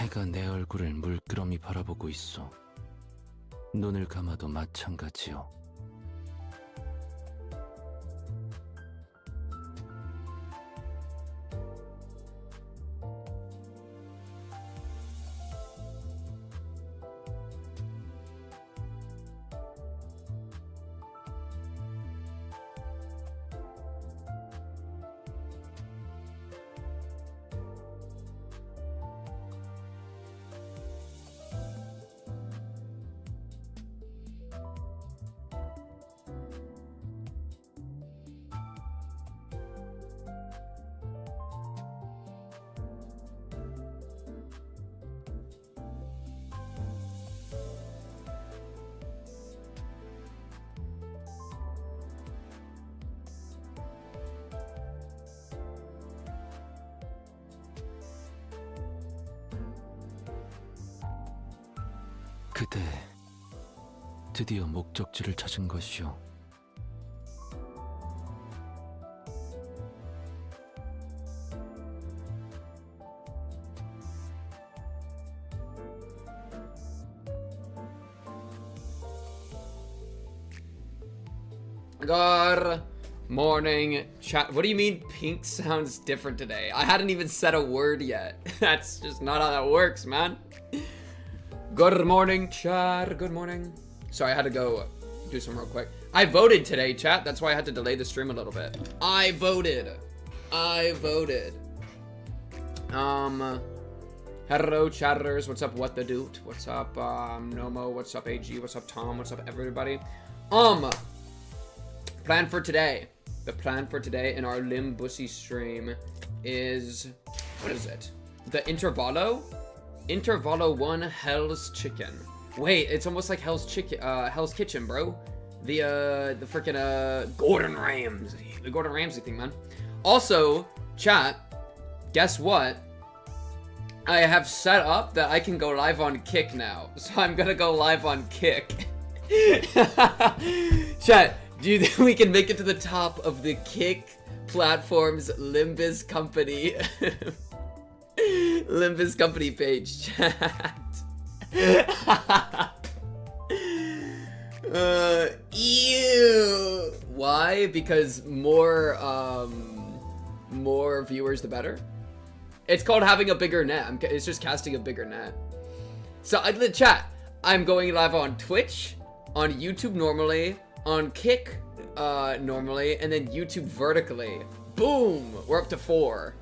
해가 내 얼굴을 물끄러미 바라보고 있어. 눈을 감아도 마찬가지요. 그대 드디어 목적지를 찾은 것이오. Good morning, chat. What do you mean pink sounds different today? I hadn't even said a word yet. That's just not how that works, man. Good morning, chat. Good morning. Sorry, I had to go do some real quick. I voted today, chat. That's why I had to delay the stream a little bit. I voted. Hello, chatters. What's up, what the dude? What's up, Nomo? What's up, AG? What's up, Tom? What's up, everybody? Plan for today. The plan for today in our Limbussy stream is, what is it? The Intervallo? Intervallo 1 Hell's Chicken. Wait, it's almost like Hell's Kitchen, bro. The freaking Gordon Ramsay. The Gordon Ramsay thing, man. Also, chat, guess what? I have set up that I can go live on Kick now. So I'm gonna go live on Kick. Chat, do you think we can make it to the top of the Kick platform's Limbus Company? Limbus Company page, chat. Ew. Why? Because more viewers the better. It's called having a bigger net. It's just casting a bigger net. So the chat, I'm going live on Twitch, on YouTube normally, on Kick normally, and then YouTube vertically. Boom! We're up to 4.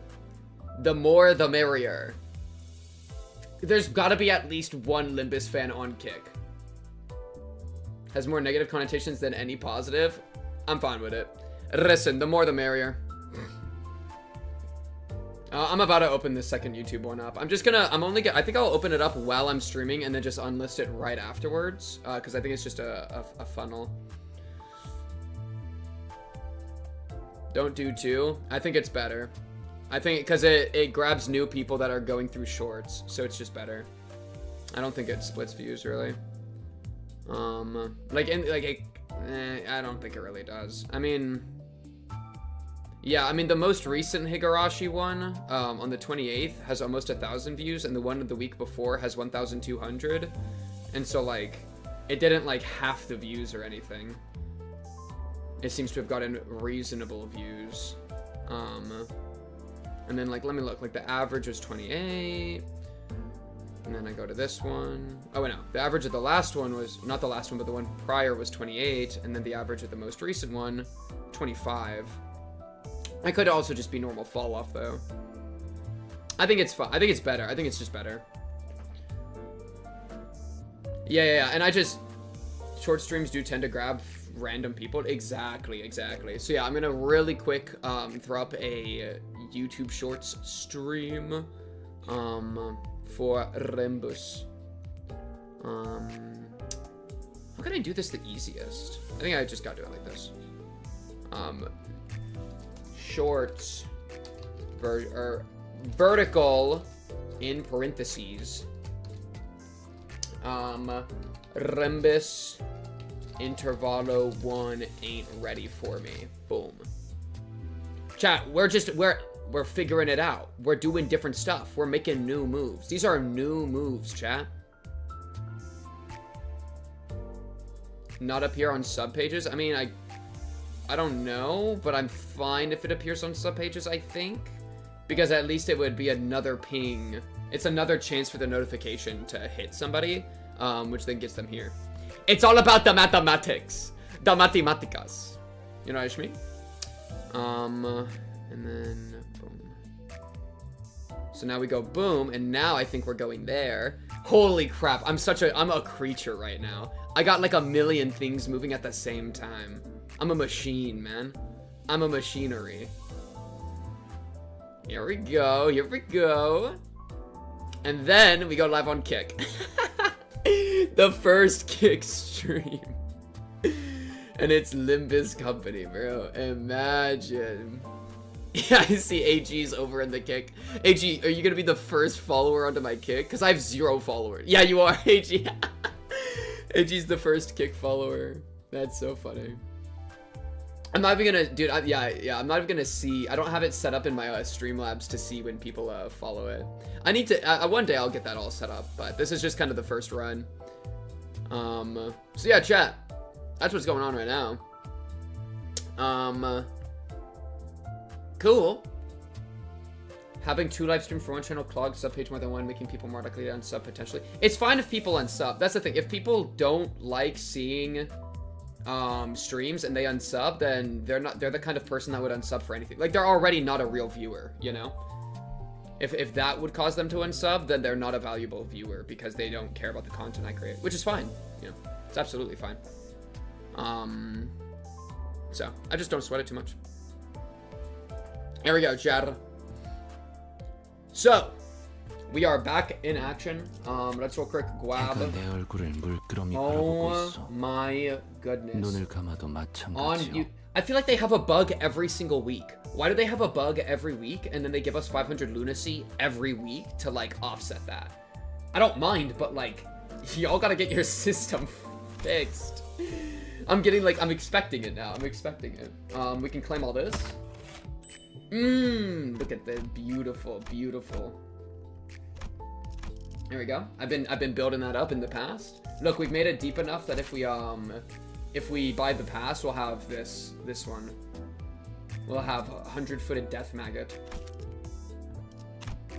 The more, the merrier. There's gotta be at least one Limbus fan on Kick. Has more negative connotations than any positive. I'm fine with it. Listen, the more, the merrier. I'm about to open this second YouTube one up. I think I'll open it up while I'm streaming and then just unlist it right afterwards. Because I think it's just a funnel. Don't do 2. I think it's better. I think because it grabs new people that are going through shorts, so it's just better. I don't think it splits views really. I don't think it really does. I mean, yeah, I mean the most recent Higurashi one on the 28th has almost 1,000 views, and the one of the week before has 1,200, and so like it didn't like half the views or anything. It seems to have gotten reasonable views. And then, like, let me look. Like, the average was 28. And then I go to this one. Oh, wait, no. The average of the last one was... Not the last one, but the one prior was 28. And then the average of the most recent one, 25. I could also just be normal fall off, though. I think it's fun. I think it's better. I think it's just better. Yeah. And I just... Short streams do tend to grab random people. Exactly. So, yeah, I'm going to really quick throw up a... YouTube Shorts stream for Rembus. How can I do this the easiest? I think I just gotta do it like this. Shorts vertical in parentheses. Rembus Intervallo 1 ain't ready for me. Boom. Chat, we're we're figuring it out. We're doing different stuff. We're making new moves. These are new moves, chat. Not appear on sub pages. I mean, I don't know, but I'm fine if it appears on sub pages, I think, because at least it would be another ping. It's another chance for the notification to hit somebody, which then gets them here. It's all about the mathematics, the matemáticas. You know what I mean? And then boom. So now we go boom, and now I think we're going there. Holy crap! I'm a creature right now. I got like a million things moving at the same time. I'm a machine, man. I'm a machinery. Here we go. Here we go. And then we go live on Kick. The first Kick stream. And it's Limbus Company, bro. Imagine. Yeah, I see AG's over in the Kick. AG, are you gonna be the first follower onto my Kick? Because I have 0 followers. Yeah, you are, AG. AG's the first Kick follower. That's so funny. I'm not even gonna, dude, yeah, I'm not even gonna see, I don't have it set up in my Streamlabs to see when people follow it. I need to, one day I'll get that all set up, but this is just kind of the first run. So yeah, chat, that's what's going on right now. Cool. Having 2 live streams for 1 channel clogs sub page more than 1, making people more likely to unsub potentially. It's fine if people unsub. That's the thing. If people don't like seeing streams and they unsub, then they're the kind of person that would unsub for anything. Like, they're already not a real viewer, you know? If that would cause them to unsub, then they're not a valuable viewer because they don't care about the content I create, which is fine. You know, it's absolutely fine. So I just don't sweat it too much. Here we go, chat. So we are back in action. Let's real quick grab. Oh my goodness. On you, I feel like they have a bug every single week. Why do they have a bug every week and then they give us 500 lunacy every week to like offset that? I don't mind, but like, y'all gotta get your system fixed. I'm expecting it now. I'm expecting it. We can claim all this. Look at the beautiful, beautiful. There we go. I've been building that up in the past. Look, we've made it deep enough that if we buy the pass, we'll have this one. We'll have a 100-footed death maggot.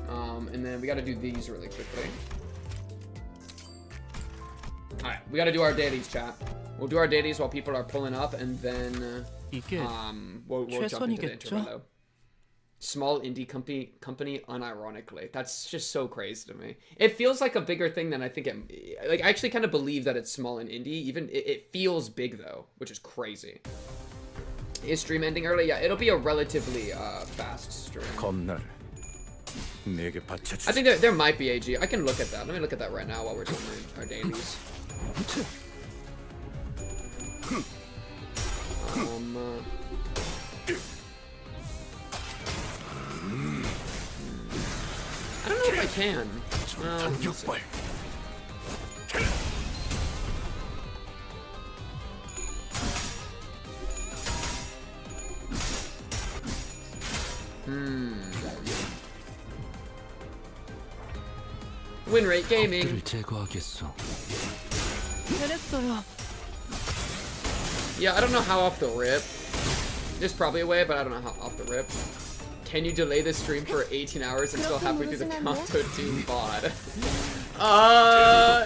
And then we got to do these really quickly. All right, we got to do our dailies, chat. We'll do our dailies while people are pulling up, and then we'll jump into the intervallo. Small indie company unironically. That's just so crazy to me. It feels like a bigger thing than I think it, like, I actually kind of believe that it's small and indie. Even it feels big though, which is crazy. Is stream ending early? Yeah, it'll be a relatively fast stream. I think there might be AG. I can look at that. Let me look at that right now while we're doing our dailies. I don't know if I can. Win rate gaming. Yeah, I don't know how off the rip. There's probably a way, but I don't know how off the rip. Can you delay the stream for 18 hours and still halfway through the Kanto 2 VOD?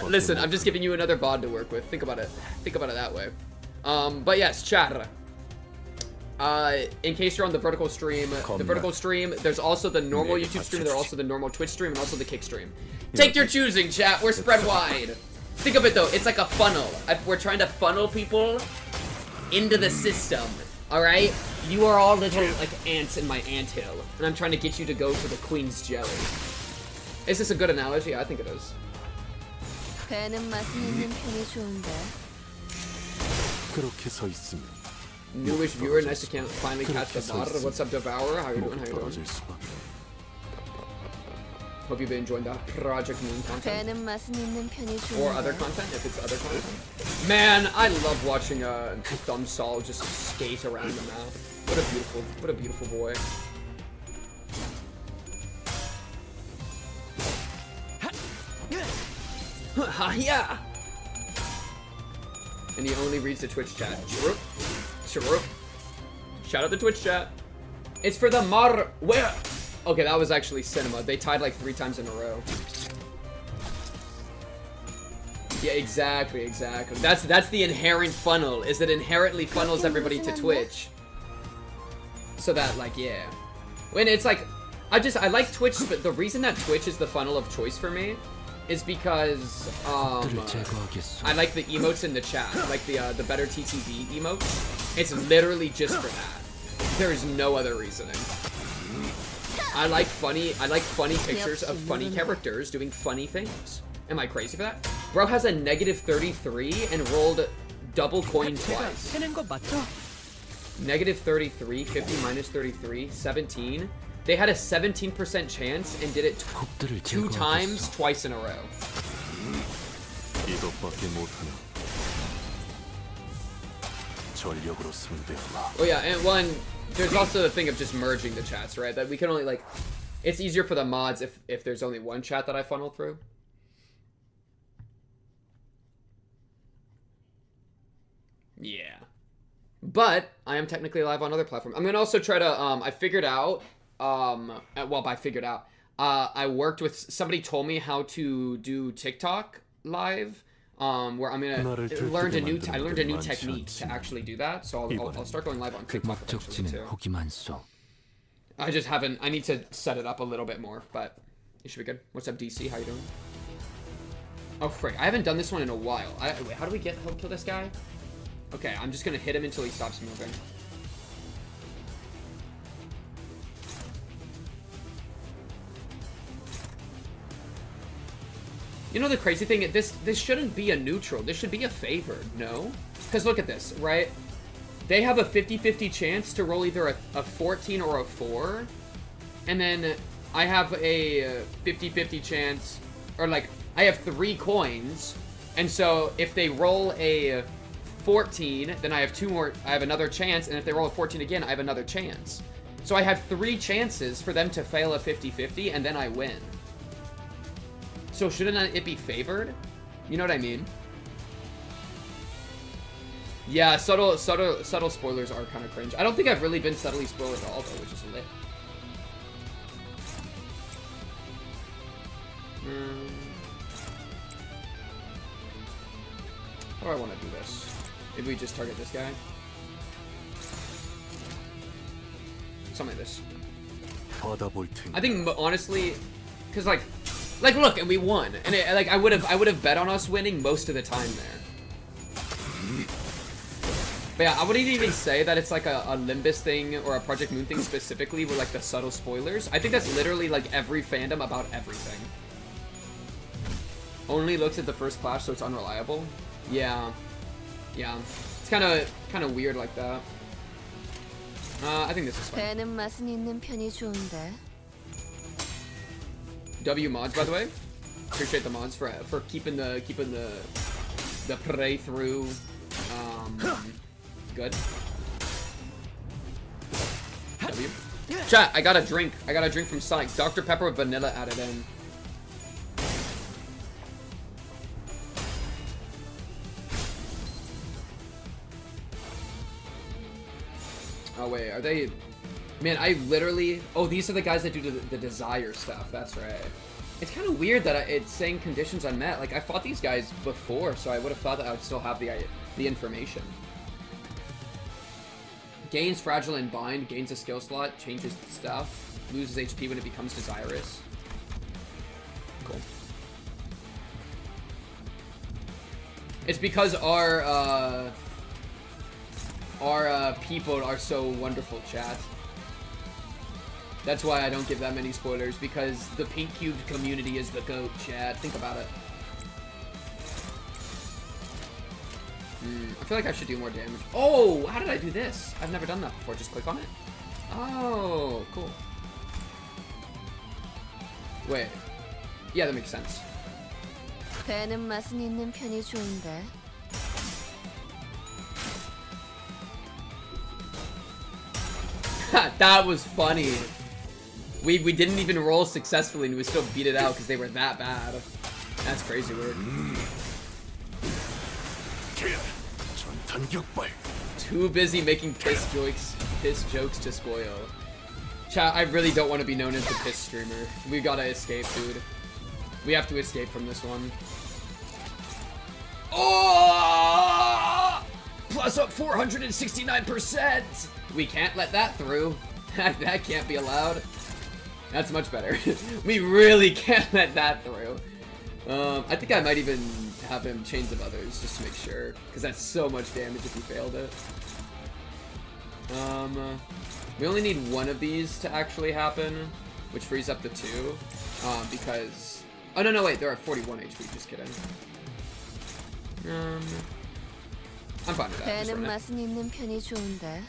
Listen, I'm just giving you another VOD to work with. Think about it. Think about it that way. But yes, chat. In case you're on the vertical stream, there's also the normal YouTube stream, there's also the normal Twitch stream, and also the Kick stream. Take your choosing, chat. We're spread wide. Think of it though, it's like a funnel. We're trying to funnel people into the system. Alright? You are all little, like, ants in my anthill, and I'm trying to get you to go for the Queen's Jelly. Is this a good analogy? I think it is. Newish viewer, nice to finally catch the bar. What's up, Devourer? How you doing? How you doing? Hope you've been enjoying that Project Moon content. Or other content, if it's other content. Man, I love watching Thumbsol just skate around the map. What a beautiful boy. yeah. And he only reads the Twitch chat. Chirrup. Chirrup. Shout out the Twitch chat. It's for the where? Okay, that was actually cinema. They tied like 3 times in a row. Yeah, exactly. That's the inherent funnel, is it inherently funnels everybody to Twitch. So that, like, yeah. When it's like, I like Twitch, but the reason that Twitch is the funnel of choice for me is because, I like the emotes in the chat. I like the better TTV emotes. It's literally just for that. There's no other reasoning. I like funny pictures of funny characters doing funny things. Am I crazy for that? Bro has a -33 and rolled double coin twice. -33, 50 minus 33, 17. They had a 17% chance and did it 2 times, twice in a row. Oh yeah, and there's also the thing of just merging the chats, right? That we can only, like, it's easier for the mods if there's only one chat that I funnel through. Yeah. But I am technically live on other platforms. I'm gonna also try to, I figured out, I worked with, somebody told me how to do TikTok live, where I'm gonna, I learned a new technique to actually do that, so I'll start going live on TikTok eventually too. I just haven't, I need to set it up a little bit more, but it should be good. What's up, DC? How you doing? Oh, frick. I haven't done this one in a while. Wait, how do we help kill this guy? Okay, I'm just gonna hit him until he stops moving. You know the crazy thing? This shouldn't be a neutral. This should be a favored, no? Because look at this, right? They have a 50-50 chance to roll either a 14 or a 4. And then I have a 50-50 chance, or like, I have 3 coins. And so if they roll a 14, then I have another chance, and if they roll a 14 again, I have another chance. So I have 3 chances for them to fail a 50-50, and then I win. So shouldn't it be favored? You know what I mean? Yeah, subtle spoilers are kind of cringe. I don't think I've really been subtly spoiled at all, though, which is lit. How do I want to do this? Maybe we just target this guy. Something like this. I think honestly, because like look, and we won, and I would have bet on us winning most of the time there. But yeah, I wouldn't even say that it's like a Limbus thing or a Project Moon thing specifically with like the subtle spoilers. I think that's literally like every fandom about everything. Only looks at the first clash, so it's unreliable. Yeah. Yeah, it's kind of weird like that. I think this is fine. W mods, by the way. Appreciate the mods for keeping the prey through. Good. W. Chat, I got a drink. I got a drink from Sonic. Dr. Pepper with vanilla added in. Oh wait, are they? Man, I literally. Oh, these are the guys that do the desire stuff. That's right. It's kind of weird that it's saying conditions unmet. Like I fought these guys before, so I would have thought that I would still have the information. Gains fragile and bind. Gains a skill slot. Changes stuff. Loses HP when it becomes desirous. Cool. It's because our people are so wonderful, chat. That's why I don't give that many spoilers, because the pink cubed community is the GOAT, chat. Think about it. I feel like I should do more damage. Oh, how did I do this? I've never done that before. Just click on it. Oh, cool. Wait. Yeah, that makes sense. That was funny. We didn't even roll successfully and we still beat it out because they were that bad. That's crazy weird. Too busy making piss jokes to spoil. Chat, I really don't want to be known as the piss streamer. We gotta escape, dude. We have to escape from this one. Oh! Plus up 469%! We can't let that through. That can't be allowed. That's much better. We really can't let that through. I think I might even have him Chains of Others just to make sure, because that's so much damage if he failed it. We only need one of these to actually happen, which frees up the 2, because... Oh, no, wait, they're at 41 HP, just kidding. I'm fine with that, just run it.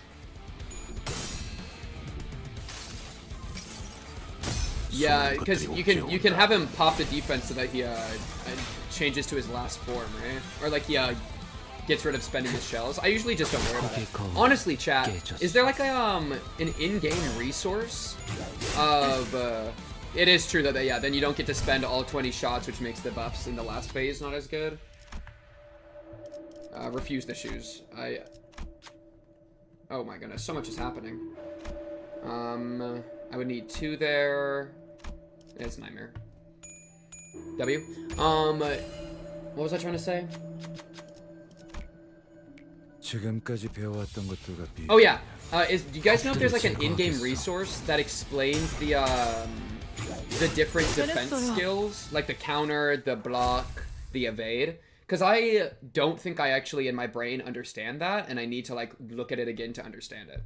Yeah, because you can have him pop the defense so that he changes to his last form, right? Or like he gets rid of spending his shells. I usually just don't worry about it. Honestly, chat, is there like a an in-game resource of it is true that yeah, then you don't get to spend all 20 shots, which makes the buffs in the last phase not as good. Refuse the shoes. Oh my goodness, so much is happening. I would need 2 there. It's Nightmare. W. What was I trying to say? Oh yeah. Do you guys know if there's like an in-game resource that explains the different defense skills, like the counter, the block, the evade? Because I don't think I actually in my brain understand that, and I need to like look at it again to understand it.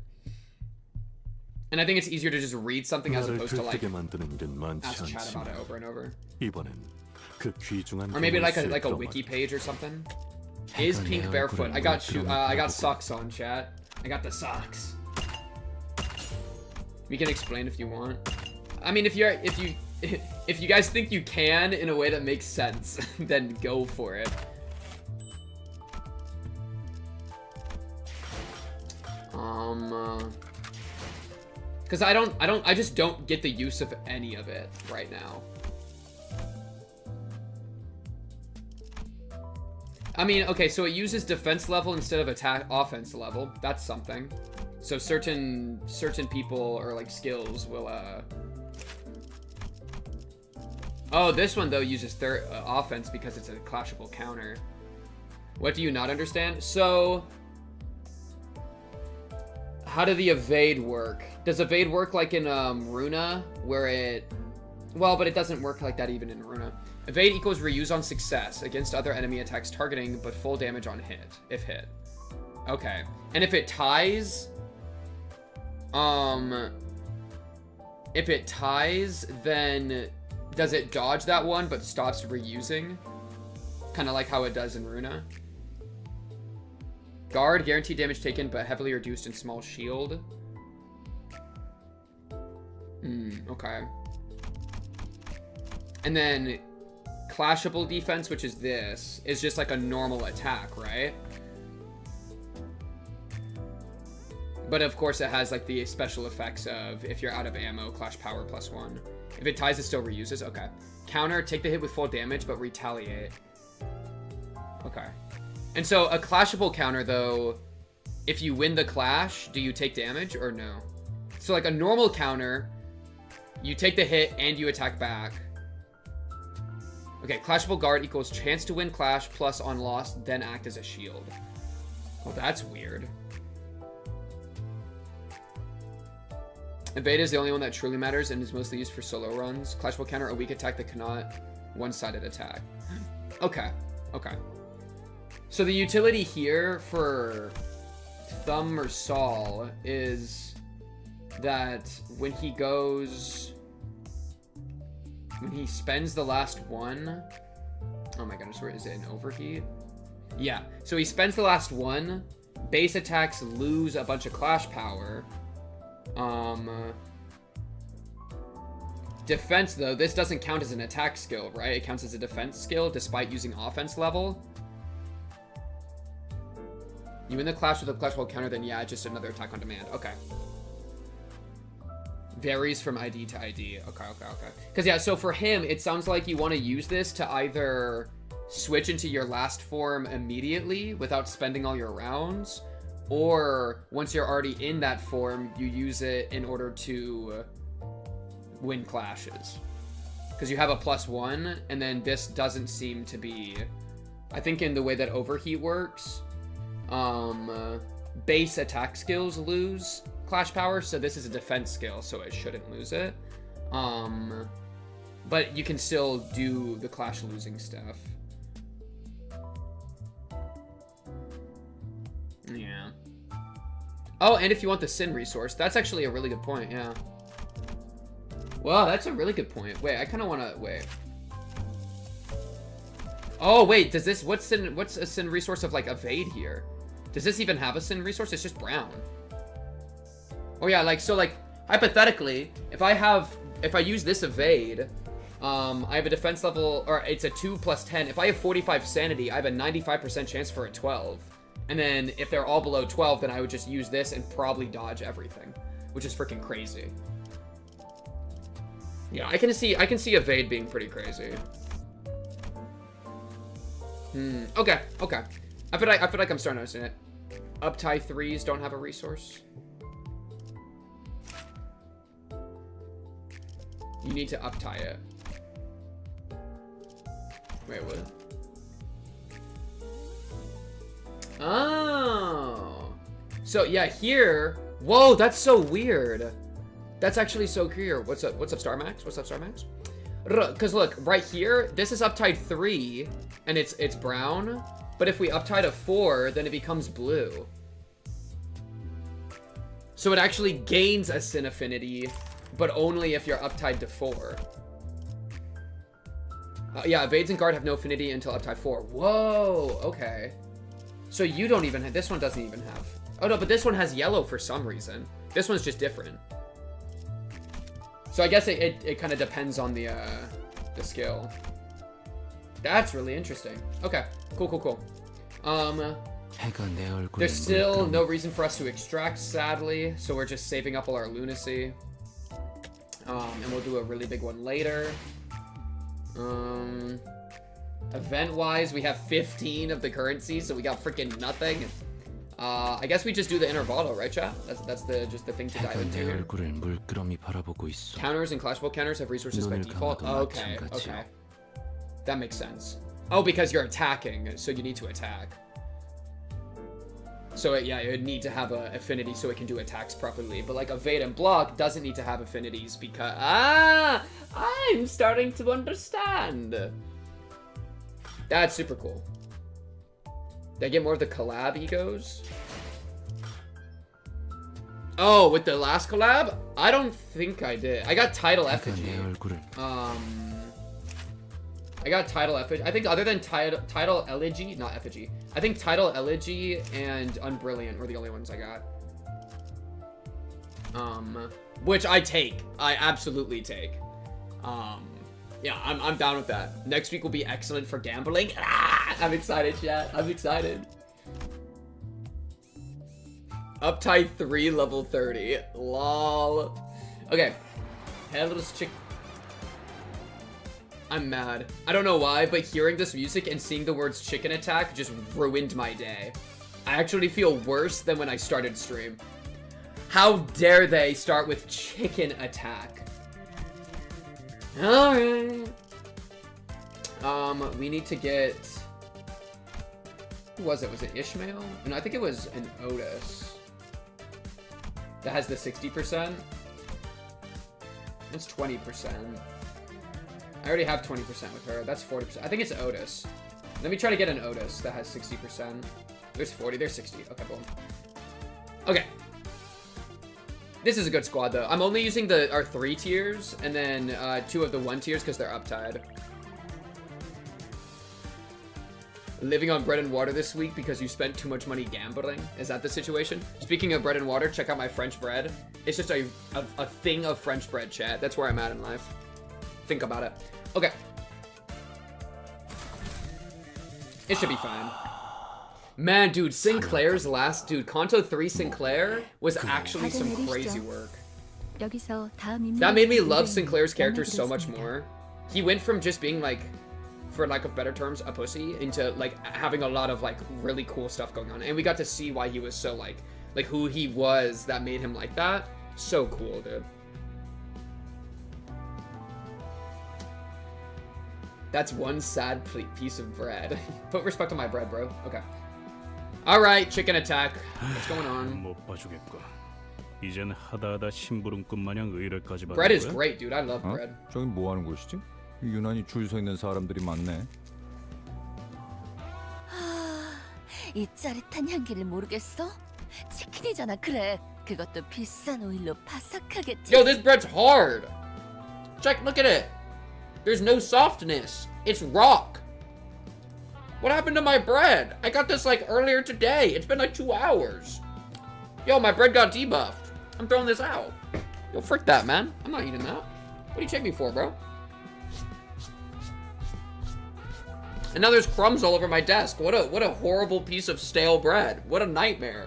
And I think it's easier to just read something as opposed to like ask chat about it over and over. Or maybe like a wiki page or something. Is pink barefoot? I got socks on, chat. I got the socks. We can explain if you want. I mean, if you guys think you can in a way that makes sense, then go for it. Because I just don't get the use of any of it right now. I mean, okay, so it uses defense level instead of offense level. That's something. So certain people or like skills will Oh, this one though uses offense because it's a clashable counter. What do you not understand? So how did the evade work? Does evade work like in Runa, where it... Well, but it doesn't work like that even in Runa. Evade equals reuse on success against other enemy attacks targeting, but full damage on hit, if hit. Okay. And if it ties... If it ties, then does it dodge that one, but stops reusing? Kind of like how it does in Runa. Guard, guaranteed damage taken, but heavily reduced in small shield. Okay. And then clashable defense, which is this, is just like a normal attack, right? But of course it has like the special effects of if you're out of ammo, clash power +1. If it ties, it still reuses. Okay. Counter, take the hit with full damage, but retaliate. Okay. And so a clashable counter, though, if you win the clash, do you take damage or no? So like a normal counter, you take the hit and you attack back. Okay, clashable guard equals chance to win clash plus on loss, then act as a shield. Oh, that's weird. Evade is the only one that truly matters and is mostly used for solo runs. Clashable counter, a weak attack that cannot one-sided attack. Okay, okay. So the utility here for Thumb or Saul is that when he spends the last one, oh my goodness, where is it, an overheat? Yeah, so he spends the last one, base attacks lose a bunch of clash power. Defense though, this doesn't count as an attack skill, right? It counts as a defense skill despite using offense level. You win the clash with a clashable counter, then yeah, just another attack on demand. Okay. Varies from ID to ID. Okay. Because, yeah, so for him, it sounds like you want to use this to either switch into your last form immediately without spending all your rounds, or once you're already in that form, you use it in order to win clashes. Because you have a +1, and then this doesn't seem to be... I think in the way that Overheat works, base attack skills lose clash power, so this is a defense skill, so it shouldn't lose it. But you can still do the clash losing stuff. Yeah. Oh, and if you want the Sin resource, that's actually a really good point, yeah. Wow, that's a really good point. Wait, I kind of want to... Wait. Oh, wait, does this... What's a Sin resource of, like, Evade here? Does this even have a Sin resource? It's just brown. Oh, yeah, like, so, like, hypothetically, if I use this Evade, I have a defense level... Or it's a 2 + 10. If I have 45 Sanity, I have a 95% chance for a 12. And then if they're all below 12, then I would just use this and probably dodge everything. Which is freaking crazy. Yeah, I can see Evade being pretty crazy. Okay. I feel like I'm starting to understand it. Uptie 3s don't have a resource. You need to uptie it. Wait, what? Oh. So yeah, here. Whoa, that's so weird. That's actually so clear. What's up, Star Max? What's up, Star Max? Because look, right here, this is uptide 3, and it's brown. But if we uptide a 4, then it becomes blue. So it actually gains a Sin affinity, but only if you're uptide to 4. Yeah, Evades and Guard have no affinity until uptide 4. Whoa, okay. So you don't even have... This one doesn't even have... Oh, no, but this one has yellow for some reason. This one's just different. So I guess it kind of depends on the skill. That's really interesting. Okay, cool. There's still no reason for us to extract, sadly, so we're just saving up all our lunacy. And we'll do a really big one later. Event-wise, we have 15 of the currency, so we got freaking nothing. I guess we just do the intervallo, right, chat? That's just the thing to dive into here. Counters and clashable counters have resources by default. Okay. That makes sense. Oh, because you're attacking, so you need to attack. So yeah, it would need to have an affinity so it can do attacks properly. But like Evade and Block doesn't need to have affinities because... I'm starting to understand. That's super cool. Did I get more of the collab egos? Oh, with the last collab? I don't think I did. I got title effigy. I got title effigy. I think other than title elegy, not effigy. I think title elegy and unbrilliant were the only ones I got. Which I take. I absolutely take. Yeah, I'm down with that. Next week will be excellent for gambling. I'm excited, chat. I'm excited. Uptide 3, level 30. Lol. Okay. Headless chick. I'm mad. I don't know why, but hearing this music and seeing the words chicken attack just ruined my day. I actually feel worse than when I started stream. How dare they start with chicken attack? Alright. We need to get... Who was it? Was it Ishmael? No, I think it was an Otis. That has the 60%. It's 20%. I already have 20% with her. That's 40%. I think it's Otis. Let me try to get an Otis that has 60%. There's 40. There's 60. Okay, boom. Okay. This is a good squad, though. I'm only using our 3 tiers, and then 2 of the 1 tiers because they're uptied. Living on bread and water this week because you spent too much money gambling? Is that the situation? Speaking of bread and water, check out my French bread. It's just a thing of French bread, chat. That's where I'm at in life. Think about it. Okay. It should be fine. Man, dude, Sinclair's last... Dude, Kanto 3 Sinclair was actually some crazy work. 여기서 다음 인물 That made me love Sinclair's character so much more. He went from just being like, for lack of better terms, a pussy, into like having a lot of like really cool stuff going on, and we got to see why he was so like who he was that made him like that. So cool, dude. That's one sad piece of bread. Put respect on my bread, bro. Okay. All right, chicken attack. What's going on? 못 봐주겠고. 이젠 하다하다 심부름꾼 마냥 의뢰까지 받는 Bread is 거야? great, dude. I love bread. 저긴 뭐 하는 곳이지? 유난히 줄 서 있는 사람들이 많네. 이 짜릿한 향기를 모르겠어? 치킨이잖아. 그래. 그것도 비싼 오일로 바삭하겠지. Yo, this bread's hard. Check, look at it. There's no softness. It's rock. What happened to my bread? I got this like earlier today. It's been like 2 hours. Yo, my bread got debuffed. I'm throwing this out. Yo, frick that, man. I'm not eating that. What do you take me for, bro? And now there's crumbs all over my desk. What a horrible piece of stale bread. What a nightmare.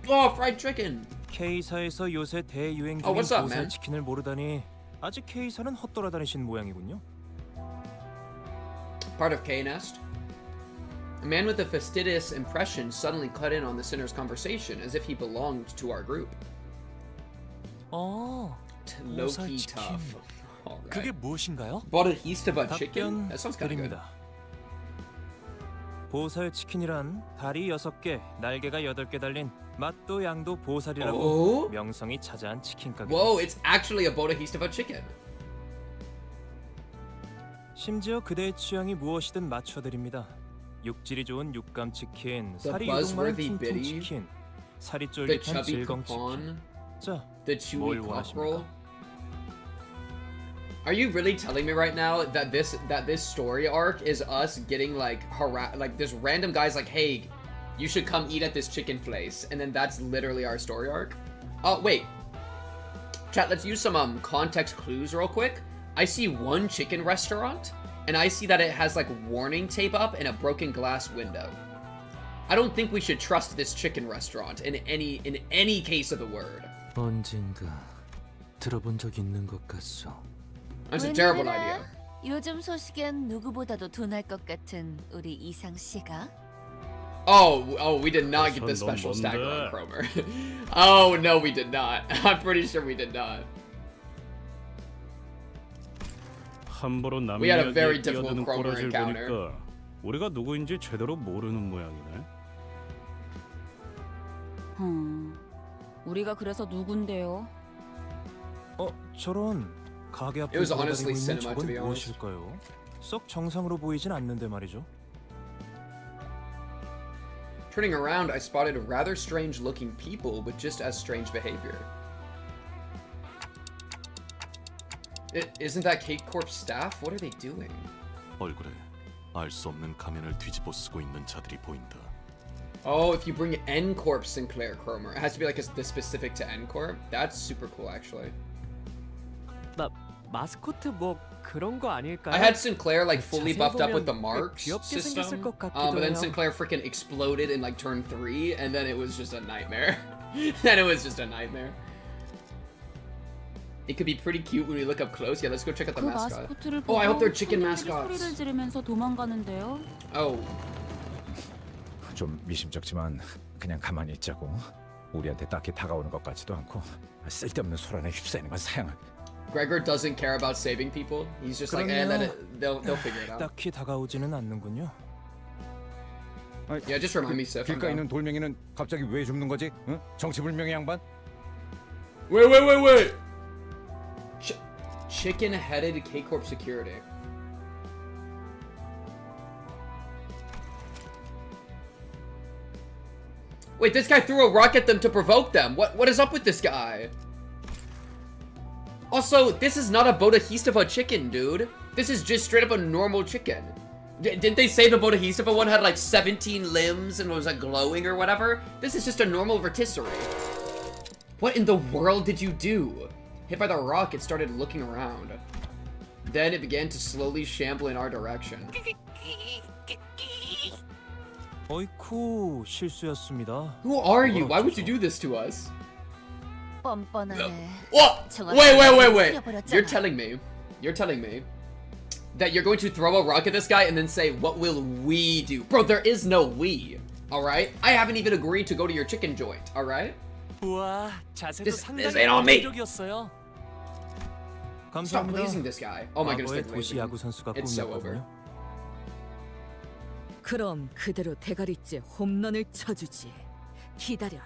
Oh, fried chicken. K사에서 요새 대유행 Oh, 중인 what's up, 보살 man? 치킨을 모르다니 아직 K사는 헛돌아다니신 모양이군요. Part of K-Nest. A man with a fastidious impression suddenly cut in on the sinner's conversation as if he belonged to our group. Low-key 치킨. tough. All 그게 right. 무엇인가요? Bought a heast of a chicken? 답변 That sounds kind of good. 드립니다. 보살 치킨이란 다리 6개, 날개가 8개 달린 맛도 양도 보살이라고 Oh? 명성이 자자한 치킨 가게. Whoa, it's actually a Bought a heast of a chicken. 심지어 그대의 취향이 무엇이든 맞춰드립니다. 육질이 좋은 육감 치킨, The 살이 유독 많은 buzzworthy 퉁퉁 bitty, 치킨, 살이 The 쫄깃한 chubby 질겅 치킨. coupon, 자, the chewy 뭘 cockerel. 원하십니까? Are you really telling me right now that this story arc is us getting like like this random guy's like, hey, you should come eat at this chicken place, and then that's literally our story arc? Oh wait, chat. Let's use some context clues real quick. I see one chicken restaurant, and I see that it has like warning tape up and a broken glass window. I don't think we should trust this chicken restaurant in any case of the word. 언젠가 들어본 적 있는 것 같소. That's a terrible idea. 요즘 소식엔 누구보다도 둔할 것 같은 우리 이상 씨가. Oh, we did not get the special stagger on Cromer. Oh, no, we did not. I'm pretty sure we did not. 함부로 남 We had a very 이야기에 difficult 끼어드는 Cromer 꼬라지를 encounter. 보니까 우리가 누구인지 제대로 모르는 모양이네. 우리가 그래서 누군데요? 저런 가게 앞에 It was 돌아다니고 honestly 있는 cinema, to 저건 be honest. 무엇일까요? 썩 정상으로 보이진 않는데 말이죠. Turning around, I spotted rather strange-looking people with just as strange behavior. Isn't that Cake Corp staff? What are they doing? 얼굴에 알 수 없는 가면을 뒤집어 쓰고 있는 자들이 보인다. Oh, if you bring N Corp Sinclair Cromer, it has to be like the specific to N Corp. That's super cool, actually. 마스코트 뭐 그런 거 아닐까요? I had Sinclair like fully 자세히 buffed up with the 보면 marks 귀엽게 system, 생겼을 것 but 같기도 then 해요. Sinclair freaking exploded in like turn 3, and then it was just a nightmare. Then it was just a nightmare. It could be pretty cute when we look up close. Yeah, let's go check out the 그 mascot. 마스코트를 Oh, I hope they're 보고 chicken 손님들이 mascots. 소리를 지르면서 도망가는데요. Oh, 좀 미심쩍지만 그냥 가만히 있자고. 우리한테 딱히 다가오는 것 같지도 않고 쓸데없는 소란에 휩싸이는 건 사양하게. Gregor doesn't care about saving people. He's just like, let it. They'll figure it out. 딱히 다가오지는 않는군요. Yeah, just remind me, Sif. I'm 길가에 down. 있는 돌멩이는 갑자기 왜 줍는 거지? 응? 정치불명의 양반? Wait. Chicken-headed K-Corp security. Wait, this guy threw a rock at them to provoke them. What is up with this guy? Also, this is not a Bodahistava chicken, dude. This is just straight up a normal chicken. Didn't they say the Bodahistava one had like 17 limbs and was like glowing or whatever? This is just a normal rotisserie. What in the world did you do? Hit by the rock, it started looking around. Then it began to slowly shamble in our direction. 어이쿠 실수였습니다. Who are you? Why would you do this to us? 뻔뻔하네. What? 정확히 Wait. 뿌려버렸잖아. You're telling me that you're going to throw a rock at this guy and then say, what will we do? Bro, there is no we. Alright? I haven't even agreed to go to your chicken joint. Alright? 우와, 자세도 This 상당히 ain't on me. 긍정적이었어요. Stop 감사합니다. pleasing this guy. Oh my goodness, 과거의 they're 도시 pleasing 야구 him. 선수가 It's so over. 꿈이었거든요. 그럼 그대로 대가리째 홈런을 쳐주지. 기다려.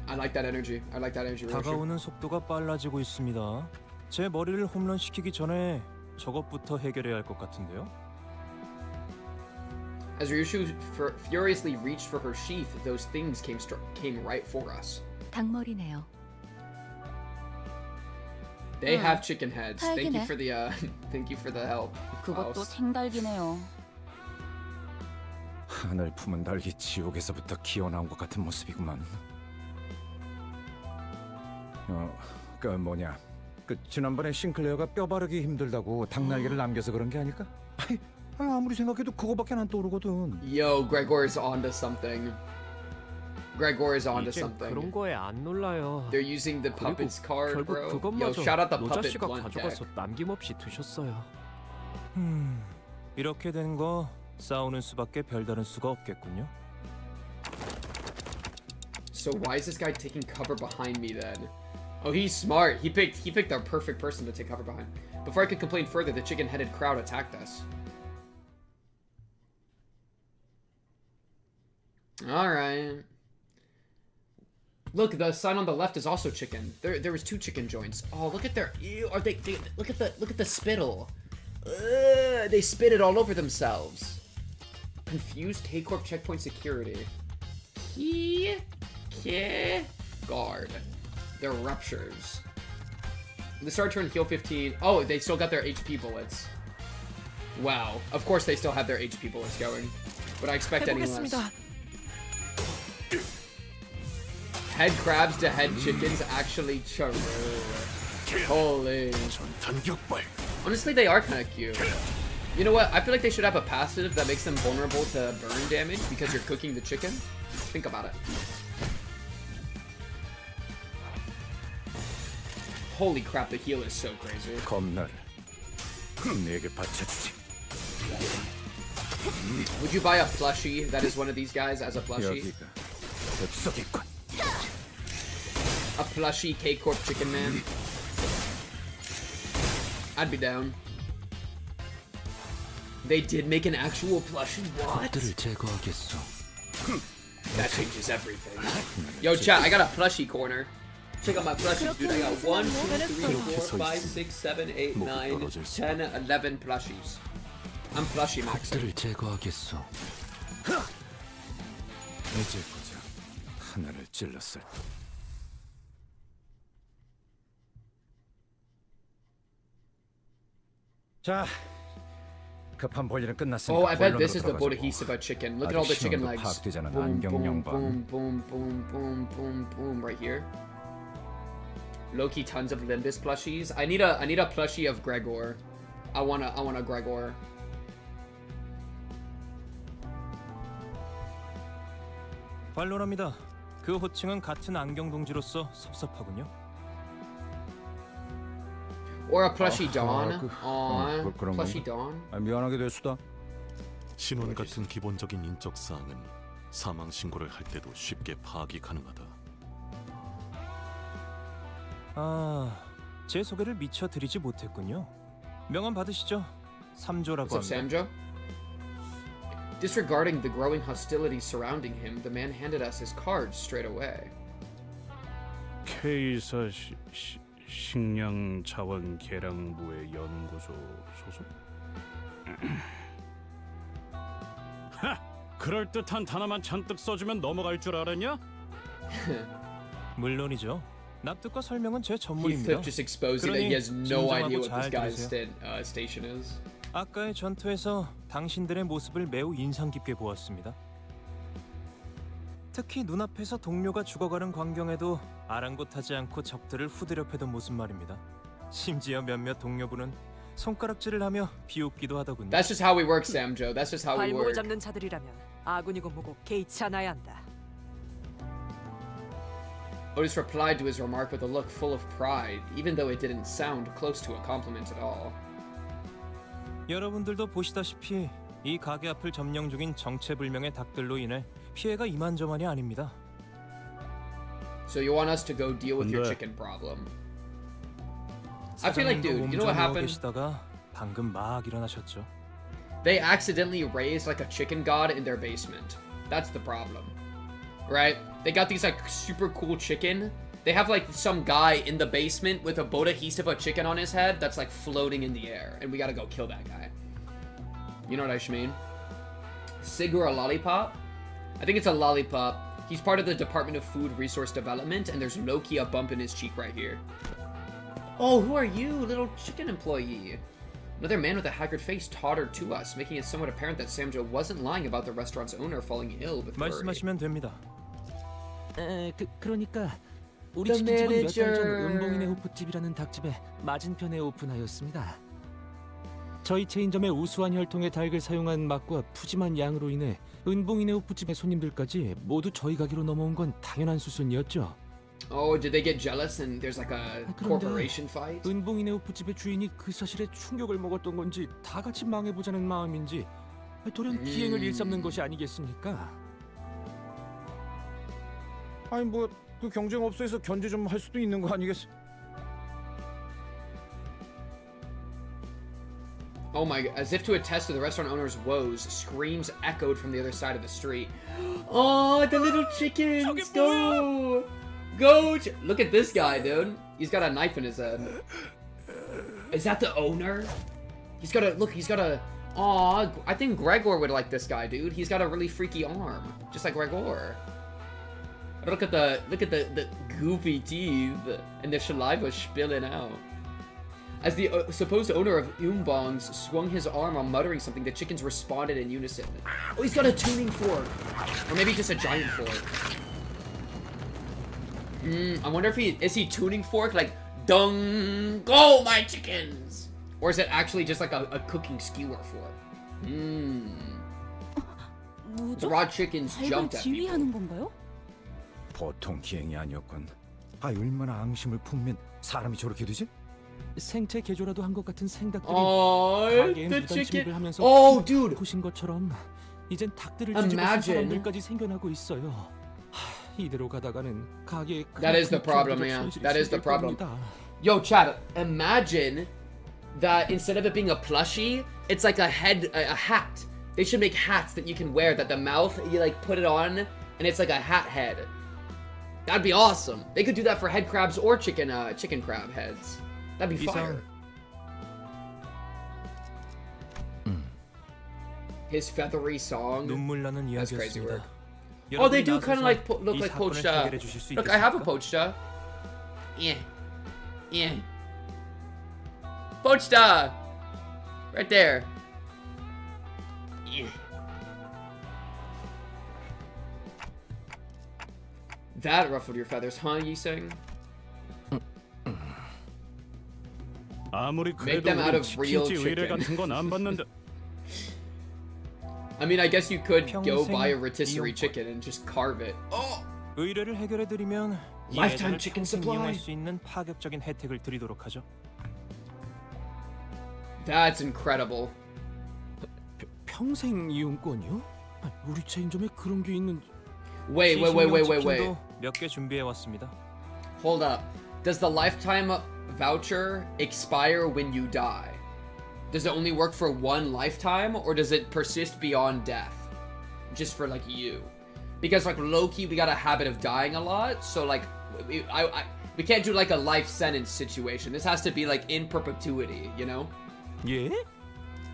I like that energy. I like that energy. 다가오는 속도가 빨라지고 있습니다. 제 머리를 홈런 시키기 전에 저것부터 해결해야 할 것 같은데요. As Ryushu furiously reached for her sheath, those things came right for us. 닭머리네요. They have chicken heads. Thank you 다행이네. for the thank you for the help. 그것도 Klaus. 생달기네요. 하늘 품은 달기 지옥에서부터 기어나온 것 같은 모습이구만. 그 뭐냐? 그 지난번에 싱클레어가 뼈 바르기 힘들다고 닭날개를 남겨서 그런 게 아닐까? 아무리 생각해도 그거밖에 안 떠오르거든. Yo, Gregor is onto something. Gregor is onto 이제 something. 그런 거에 안 놀라요. They're using the 그리고 puppets card, 결국 bro. Yo, 그것마저 shout out the 노자 puppet 씨가 blunt deck. 가져가서 남김없이 드셨어요. 이렇게 된 거 싸우는 수밖에 별다른 수가 없겠군요. So why is this guy taking cover behind me then? Oh, he's smart. He picked the perfect person to take cover behind. Before I could complain further, the chicken-headed crowd attacked us. All right. Look, the sign on the left is also chicken. There was 2 chicken joints. Oh, look at their ew. Are they look at the spittle. They spit it all over themselves. Confused K-Corp checkpoint security. Guard. Their ruptures. The start turn heal 15. Oh, they still got their HP bullets. Wow. Of course they still have their HP bullets going. Would I expect any less? Head crabs to head chickens actually true. Holy. Honestly, they are kind of cute. You know what? I feel like they should have a passive that makes them vulnerable to burn damage because you're cooking the chicken. Think about it. Holy crap, the heal is so crazy. 겁나를 내게 바쳐주지. Would you buy a plushie that is one of these guys as a plushie? 여기가 뱃속이군. A plushie K-Corp chicken man? I'd be down. They did make an actual plushie? What? 그들을 제거하겠어. That changes everything. Yo, chat, I got a plushie corner. Check out my plushies, dude. I got 1, 2, 3, 4, 5, 6, 7, 8, 9, 10, 11 plushies. I'm plushie maxing. 그들을 제거하겠어. 이제 보자. 하늘을 찔렀을 때. 자, 급한 볼일은 끝났으니까. Oh, I bet 본론으로 this is the 들어가자고. bodhisattva chicken. Look at all the chicken 아직 legs. 파악되지 않은 Boom, 안경 boom, 영광. boom, boom, boom, boom, boom, boom, right here. Low-key tons of Limbus plushies. I need a plushie of Gregor. I want a Gregor. 반론합니다. 그 호칭은 같은 안경 동지로서 섭섭하군요. Or a plushie Dawn. 그- Aw, 그런 plushie 건가? Dawn. 미안하게 됐수다. 신원 같은 기본적인 인적 사항은 사망 신고를 할 때도 쉽게 파악이 가능하다. 제 소개를 미처 드리지 못했군요. 명함 받으시죠. 3조라고 What's up, 합니다. Samjo? Disregarding the growing hostility surrounding him, the man handed us his cards straight away. K사 식량 자원 계량부의 연구소 소속? 하! 그럴 듯한 단어만 잔뜩 써주면 넘어갈 줄 알았냐? 물론이죠. 납득과 설명은 제 Heathcliff 전문입니다. just exposing that he has no idea what this guy's station is. 아까의 전투에서 당신들의 모습을 매우 인상 깊게 보았습니다. 특히 눈앞에서 동료가 죽어가는 광경에도 아랑곳하지 않고 적들을 후드려 패던 모습 말입니다. 심지어 몇몇 동료분은 손가락질을 하며 비웃기도 하더군요. That's just how we work, Samjo. That's just how we 발목을 work. 잡는 자들이라면 아군이고 뭐고 개의치 않아야 한다. Otis replied to his remark with a look full of pride, even though it didn't sound close to a compliment at all. 여러분들도 보시다시피 이 가게 앞을 점령 중인 정체불명의 닭들로 인해 피해가 이만저만이 아닙니다. So you want us to go deal with your 근데- chicken problem? I feel like, dude, you know what happened? 계시다가 방금 막 일어나셨죠. They accidentally raised like a chicken god in their basement. That's the problem. Right? They got these like super cool chicken. They have like some guy in the basement with a boda histopa chicken on his head that's like floating in the air. And we gotta go kill that guy. You know what I mean? Sigur a lollipop? I think it's a lollipop. He's part of the Department of Food Resource Development, and there's low-key a bump in his cheek right here. Oh, who are you, little chicken employee? Another man with a haggard face tottered to us, making it somewhat apparent that Samjo wasn't lying about the restaurant's owner falling ill before. 말씀하시면 됩니다. 그러니까 우리 The 치킨집은 몇 달 전 manager. 은봉이네 호프집이라는 닭집에 맞은편에 오픈하였습니다. 저희 체인점의 우수한 혈통의 닭을 사용한 맛과 푸짐한 양으로 인해 은봉이네 호프집의 손님들까지 모두 저희 가게로 넘어온 건 당연한 수순이었죠. Oh, did they get jealous and there's like a corporation fight? 은봉이네 호프집의 주인이 그 사실에 충격을 먹었던 건지 다 같이 망해보자는 마음인지 돌연 기행을 일삼는 것이 아니겠습니까? 아니 뭐 그 경쟁업소에서 견제 좀 할 수도 있는 거 아니겠어? Oh my god, as if to attest to the restaurant owner's woes, screams echoed from the other side of the street. Oh, the little chickens! Go! Go! Look at this guy, dude. He's got a knife in his head. Is that the owner? He's got a, look, he's got a, aw, I think Gregor would like this guy, dude. He's got a really freaky arm, just like Gregor. Look at the goofy teeth and the saliva spilling out. As the supposed owner of Umbongs swung his arm while muttering something, the chickens responded in unison. Oh, he's got a tuning fork! Or maybe just a giant fork. I wonder if is he tuning fork like, dung, go my chickens! Or is it actually just like a cooking skewer fork? The raw chickens 닭을 jumped at people. 지휘하는 건가요? 보통 기행이 아니었군. 아 얼마나 앙심을 품면 사람이 저렇게 되지? 생체 개조라도 한 것 같은 생닭들이 Oh, 가게에 the 무단 chicken. 침입을 하면서 Oh, dude. 보신 것처럼 이젠 닭들을 뒤집어 Imagine. 사람들까지 생겨나고 있어요. 이대로 가다가는 가게에 That is the problem, man. That is the problem. Yo, Chad, imagine that instead of it being a plushie, it's like a hat. They should make hats that you can wear that the mouth, you like put it on, and it's like a hat head. That'd be awesome. They could do that for head crabs or chicken crab heads. That'd be fire. His feathery song. 눈물 나는 That's crazy work. 이야기였습니다. Oh, they do kind of 나서서 like look 이 like 사건을 poached. 해결해 주실 수 Look, I have a 있겠습니까? poached. Yeah. Poached. Right there. Yeah. That ruffled your feathers, huh, Yiseng? 아무리 Make 그래도 them out 우린 of real 치킨집 의뢰 chicken. 같은 건 안 받는데. I mean, I guess you could go 평생 buy a rotisserie 이용권. chicken and just carve it. Oh! 의뢰를 해결해 드리면 이 Lifetime 애들을 chicken 평생 supply. 이용할 수 있는 파격적인 혜택을 드리도록 하죠. That's incredible. 평생 이용권이요? 우리 체인점에 그런 게 있는 Wait. 치킨도 몇 개 준비해 왔습니다. Hold up. Does the lifetime voucher expire when you die? Does it only work for one lifetime, or does it persist beyond death? Just for like you? Because like low-key, we got a habit of dying a lot, so like we can't do like a life sentence situation. This has to be like in perpetuity, you know? 예?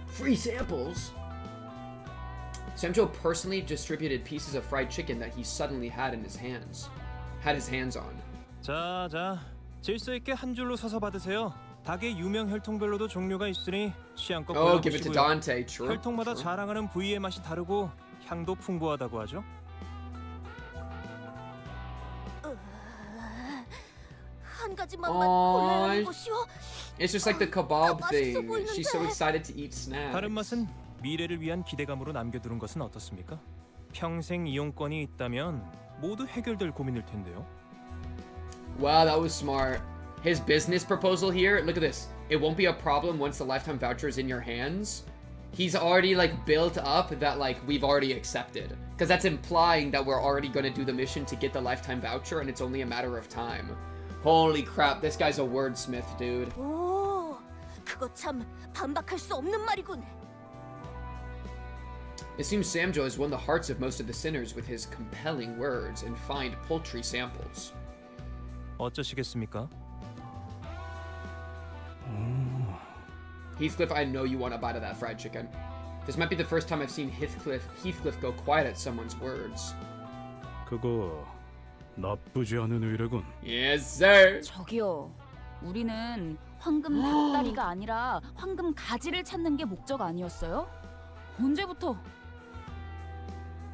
Free samples. Samjo personally distributed pieces of fried chicken that he suddenly had his hands on. 자, 질서 있게 한 줄로 서서 받으세요. 닭의 유명 혈통별로도 종류가 있으니 취향껏 Oh, give it to 골라보시고요. Dante. True. 혈통마다 True. 자랑하는 부위의 맛이 다르고 향도 풍부하다고 하죠. 한 가지만 Aw, 골라야 것이오. It's just like the kebab 맛있어 thing. 보이는데. She's so excited to eat snacks. 다른 맛은 미래를 위한 기대감으로 남겨두는 것은 어떻습니까? 평생 이용권이 있다면 모두 해결될 고민일 텐데요. Wow, that was smart. His business proposal here, look at this. It won't be a problem once the lifetime voucher is in your hands. He's already like built up that like we've already accepted. Because that's implying that we're already going to do the mission to get the lifetime voucher and it's only a matter of time. Holy crap, this guy's a wordsmith, dude. 오, 그거 참 반박할 수 없는 말이군. It seems Samjo has won the hearts of most of the sinners with his compelling words and fine poultry samples. 어쩌시겠습니까? Heathcliff, I know you want a bite of that fried chicken. This might be the first time I've seen Heathcliff go quiet at someone's words. 그거 나쁘지 않은 의뢰군. Yes, sir. 저기요. 우리는 황금 닭다리가 아니라 황금 가지를 찾는 게 목적 아니었어요? 언제부터?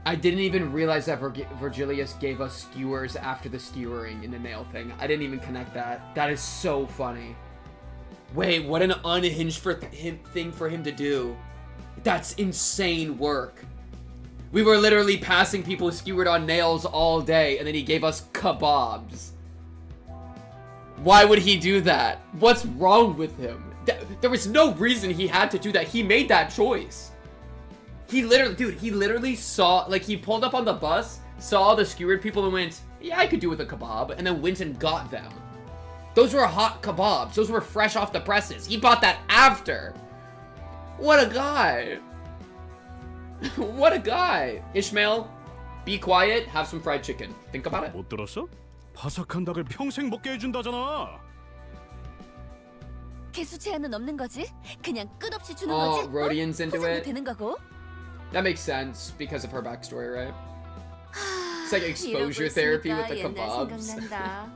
I didn't even realize that Virgilius gave us skewers after the skewering in the nail thing. I didn't even connect that. That is so funny. Wait, what an unhinged thing for him to do. That's insane work. We were literally passing people skewered on nails all day, and then he gave us kebabs. Why would he do that? What's wrong with him? There was no reason he had to do that. He made that choice. He literally saw, like, he pulled up on the bus, saw the skewered people and went, yeah, I could do with a kebab, and then went and got them. Those were hot kebabs. Those were fresh off the presses. He bought that after. What a guy. What a guy. Ishmael, be quiet, have some fried chicken. Think about it. 못 들었어? 바삭한 닭을 평생 먹게 해준다잖아. 개수 제한은 없는 거지? 그냥 끝없이 주는 Oh, 거지? Rodian's into 포장도 it. 되는 거고? That makes sense because of her backstory, right? It's like exposure 이러고 therapy with 있으니까 the 옛날 kebabs. 생각난다.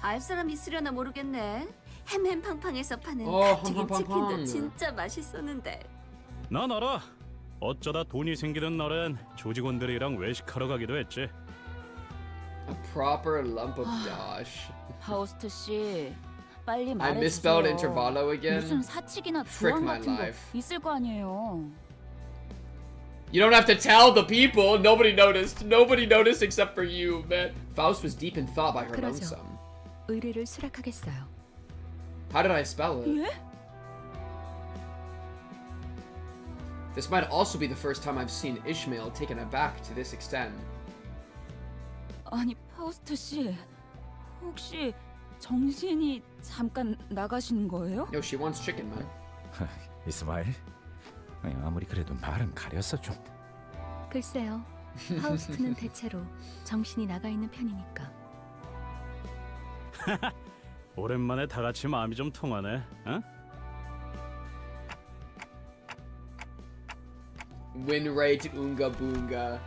알 사람 있으려나 모르겠네. 햄햄팡팡에서 파는 햄햄팡팡. 닭튀김 치킨도 진짜 맛있었는데. 난 알아. 어쩌다 돈이 생기는 날엔 조직원들이랑 외식하러 가기도 했지. A proper lump of dosh. 파우스트 씨, 빨리 I 말해주세요. misspelled intervallo again. 무슨 사칙이나 Frick 조항 my 같은 거 life. 있을 거 아니에요. You don't have to tell the people. Nobody noticed. Nobody noticed except for you, man. Faust was deep in thought by her 그러죠. lonesome. 의뢰를 수락하겠어요. How did I spell it? 예? This might also be the first time I've seen Ishmael taken aback to this extent. 아니 파우스트 씨, 혹시 정신이 잠깐 나가시는 거예요? Yo, she wants chicken, man. 이스마일, 아무리 그래도 말은 가렸어 좀. 글쎄요. 파우스트는 대체로 정신이 나가 있는 편이니까. 오랜만에 다 같이 마음이 좀 통하네. 어? Win rate Unga Boonga.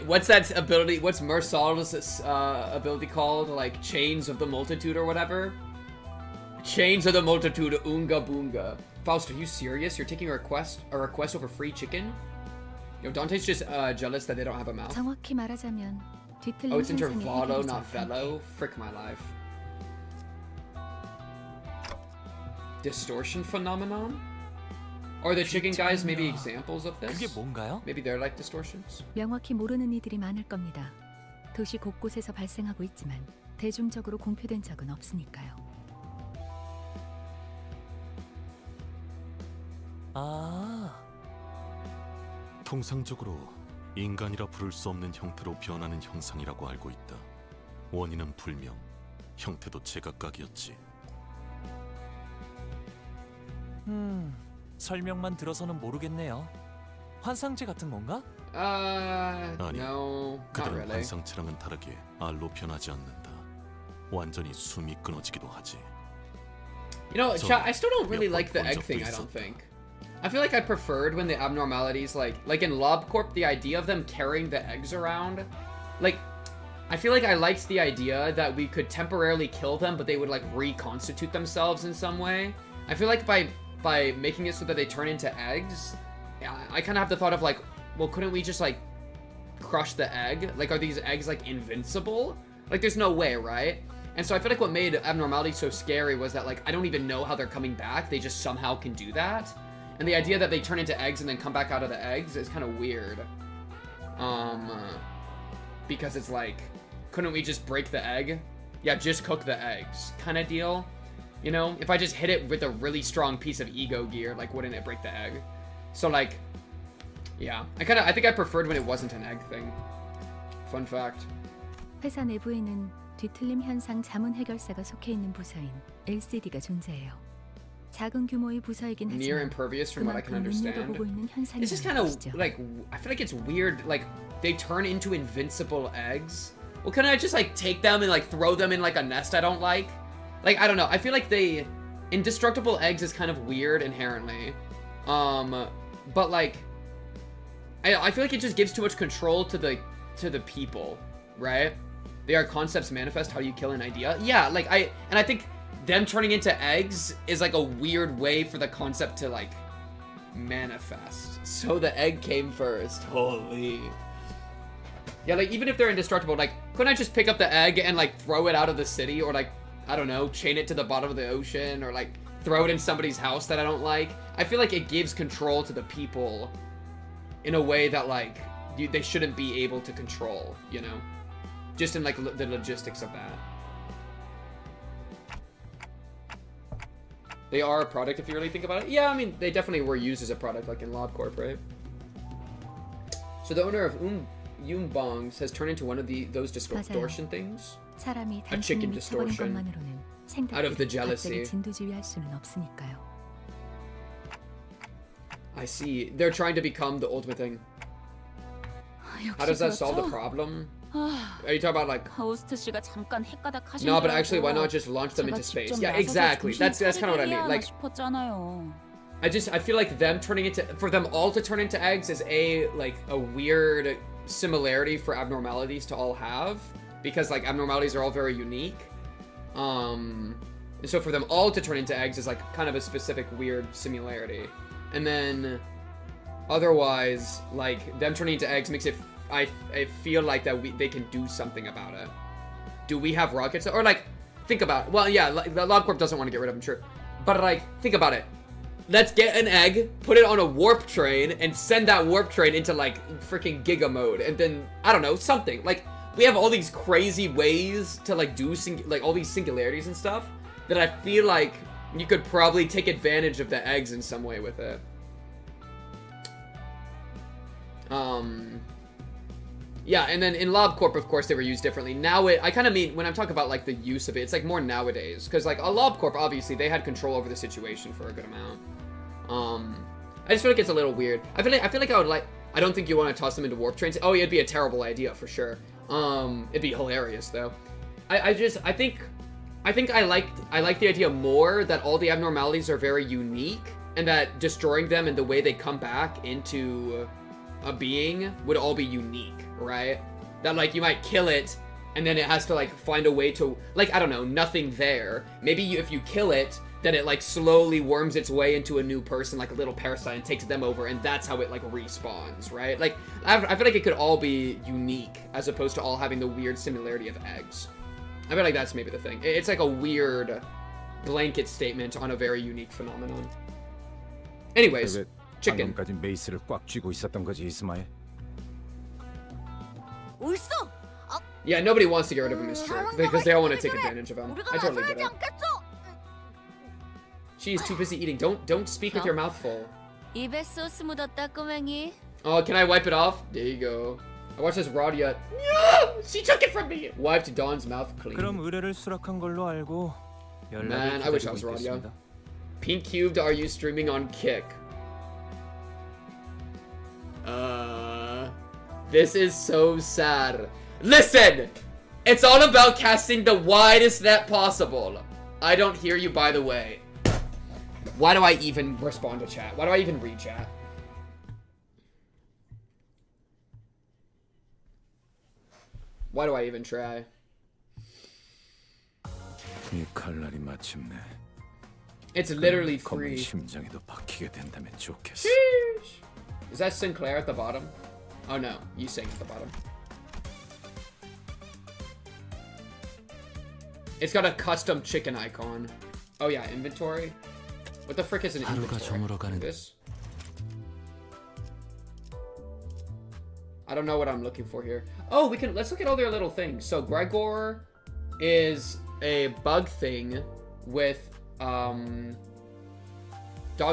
What's that ability? What's Mersal's ability called? Like Chains of the Multitude or whatever? Chains of the Multitude Unga Boonga. Faust, are you serious? You're taking a request over free chicken? Yo, Dante's just jealous that they don't have a mouth. 정확히 말하자면 뒤틀린 Oh, it's 현상의 intervallo, 해결이죠. not fellow. Frick my life. Distortion phenomenon? Are the chicken guys maybe examples of this? 그게 뭔가요? Maybe they're like distortions? 명확히 모르는 이들이 많을 겁니다. 도시 곳곳에서 발생하고 있지만 대중적으로 공표된 적은 없으니까요. 아, 통상적으로 인간이라 부를 수 없는 형태로 변하는 형상이라고 알고 있다. 원인은 불명, 형태도 제각각이었지. 설명만 들어서는 모르겠네요. 환상제 같은 건가? No, not 그들은 really. 환상체랑은 다르게 알로 변하지 않는다. 완전히 숨이 끊어지기도 하지. You know, So, chat, I still don't really 몇 like the 번 egg 적도 thing, I don't 있었다. think. I feel like I preferred when the abnormalities, like in LobCorp, the idea of them carrying the eggs around. Like, I feel like I liked the idea that we could temporarily kill them, but they would, like, reconstitute themselves in some way. I feel like by making it so that they turn into eggs, I kind of have the thought of, like, well, couldn't we just, like, crush the egg? Like, are these eggs, like, invincible? Like, there's no way, right? And so I feel like what made abnormality so scary was that, like, I don't even know how they're coming back. They just somehow can do that. And the idea that they turn into eggs and then come back out of the eggs is kind of weird. Because it's like, couldn't we just break the egg? Yeah, just cook the eggs kind of deal. You know, if I just hit it with a really strong piece of ego gear, like, wouldn't it break the egg? So, like, yeah. I think I preferred when it wasn't an egg thing. Fun fact. 회사 내부에는 뒤틀림 현상 자문 해결사가 속해 있는 부서인 LCD가 존재해요. 작은 규모의 부서이긴 Near 하지만 impervious from what I can 그만큼 understand. 눈여겨보고 있는 현상이 It's just kind of, 것이죠. like, I feel like it's weird, like, they turn into invincible eggs. Well, couldn't I just, like, take them and, like, throw them in, like, a nest I don't like? Like, I don't know. I feel like indestructible eggs is kind of weird inherently. But, like, I feel like it just gives too much control to the people, right? They are concepts manifest how you kill an idea. Yeah, like, I think them turning into eggs is, like, a weird way for the concept to, like, manifest. So the egg came first. Holy. Yeah, like, even if they're indestructible, like, couldn't I just pick up the egg and, like, throw it out of the city? Or, like, I don't know, chain it to the bottom of the ocean? Or, like, throw it in somebody's house that I don't like? I feel like it gives control to the people in a way that, like, they shouldn't be able to control, you know? Just in, like, the logistics of that. They are a product if you really think about it. Yeah, I mean, they definitely were used as a product, like in LobCorp, right? So the owner of Yumbongs has turned into one of those distortion things. 사람이 A chicken 단순히 미쳐버린 distortion 것만으로는 out of the 생태계를 jealousy. 갑자기 진두지휘할 수는 없으니까요. I see. They're trying to become the ultimate thing. How does that solve the problem? Are you talking about like? 호스트 씨가 잠깐 헷가닥 하신 No, but actually, why not just launch them 제가 into space? 직접 Yeah, 나서서 exactly. That's kind of what I mean. Like, 싶었잖아요. I feel like for them all to turn into eggs is a weird similarity for abnormalities to all have, because like abnormalities are all very unique. And so for them all to turn into eggs is like kind of a specific weird similarity. And then otherwise, like them turning into eggs makes it I feel like that they can do something about it. Do we have rockets? Or like, think about it. Well, yeah, the LobCorp doesn't want to get rid of them, sure. But like, think about it. Let's get an egg, put it on a warp train, and send that warp train into like freaking Giga mode, and then I don't know, something like we have all these crazy ways to like do all these singularities and stuff that I feel like you could probably take advantage of the eggs in some way with it. Yeah, and then in LobCorp, of course, they were used differently. Now I kind of mean, when I'm talking about, like, the use of it, it's, like, more nowadays. Because, like, a LobCorp, obviously, they had control over the situation for a good amount. I just feel like it's a little weird. I feel like I don't think you want to toss them into warp trains. Oh, yeah, it'd be a terrible idea, for sure. It'd be hilarious, though. I think I like the idea more that all the abnormalities are very unique, and that destroying them and the way they come back into a being would all be unique, right? That like you might kill it and then it has to like find a way to, like, I don't know, nothing there. Maybe if you kill it, then it like slowly worms its way into a new person, like a little parasite, and takes them over, and that's how it like respawns, right? Like I feel like it could all be unique as opposed to all having the weird similarity of eggs. I feel like that's maybe the thing. It's like a weird blanket statement on a very unique phenomenon. Anyways, chicken. 방금까지 메이스를 꽉 쥐고 있었던 거지, 이스마엘. Yeah, nobody wants to get rid of him, is true, because they all want to take advantage of him. I totally get it. She's too busy eating. Don't speak with your mouth full. 입에 소스 묻었다 꼬맹이. Oh, can I wipe it off? There you go. I watched this raw yet. Yeah, she took it from me. Wiped Dawn's mouth clean. 그럼 의뢰를 수락한 걸로 알고 연락을 Man, I wish I was 기다리고 radio. 있겠습니다. Pink Cubed, are you streaming on Kick? This is so sad. Listen! It's all about casting the widest net possible. I don't hear you, by the way. Why do I even respond to chat? Why do I even read chat? Why do I even try? 이 칼날이 마침내 It's literally 검은 free. 심장에도 박히게 된다면 좋겠어. Sheesh. Is that Sinclair at the bottom? Oh no, you sing at the bottom. It's got a custom chicken icon. Oh yeah, inventory. What the frick is an 하루가 inventory? 저물어가는 This? I don't know what I'm looking for here. Oh, let's look at all their little things. So Gregor is a bug thing with dog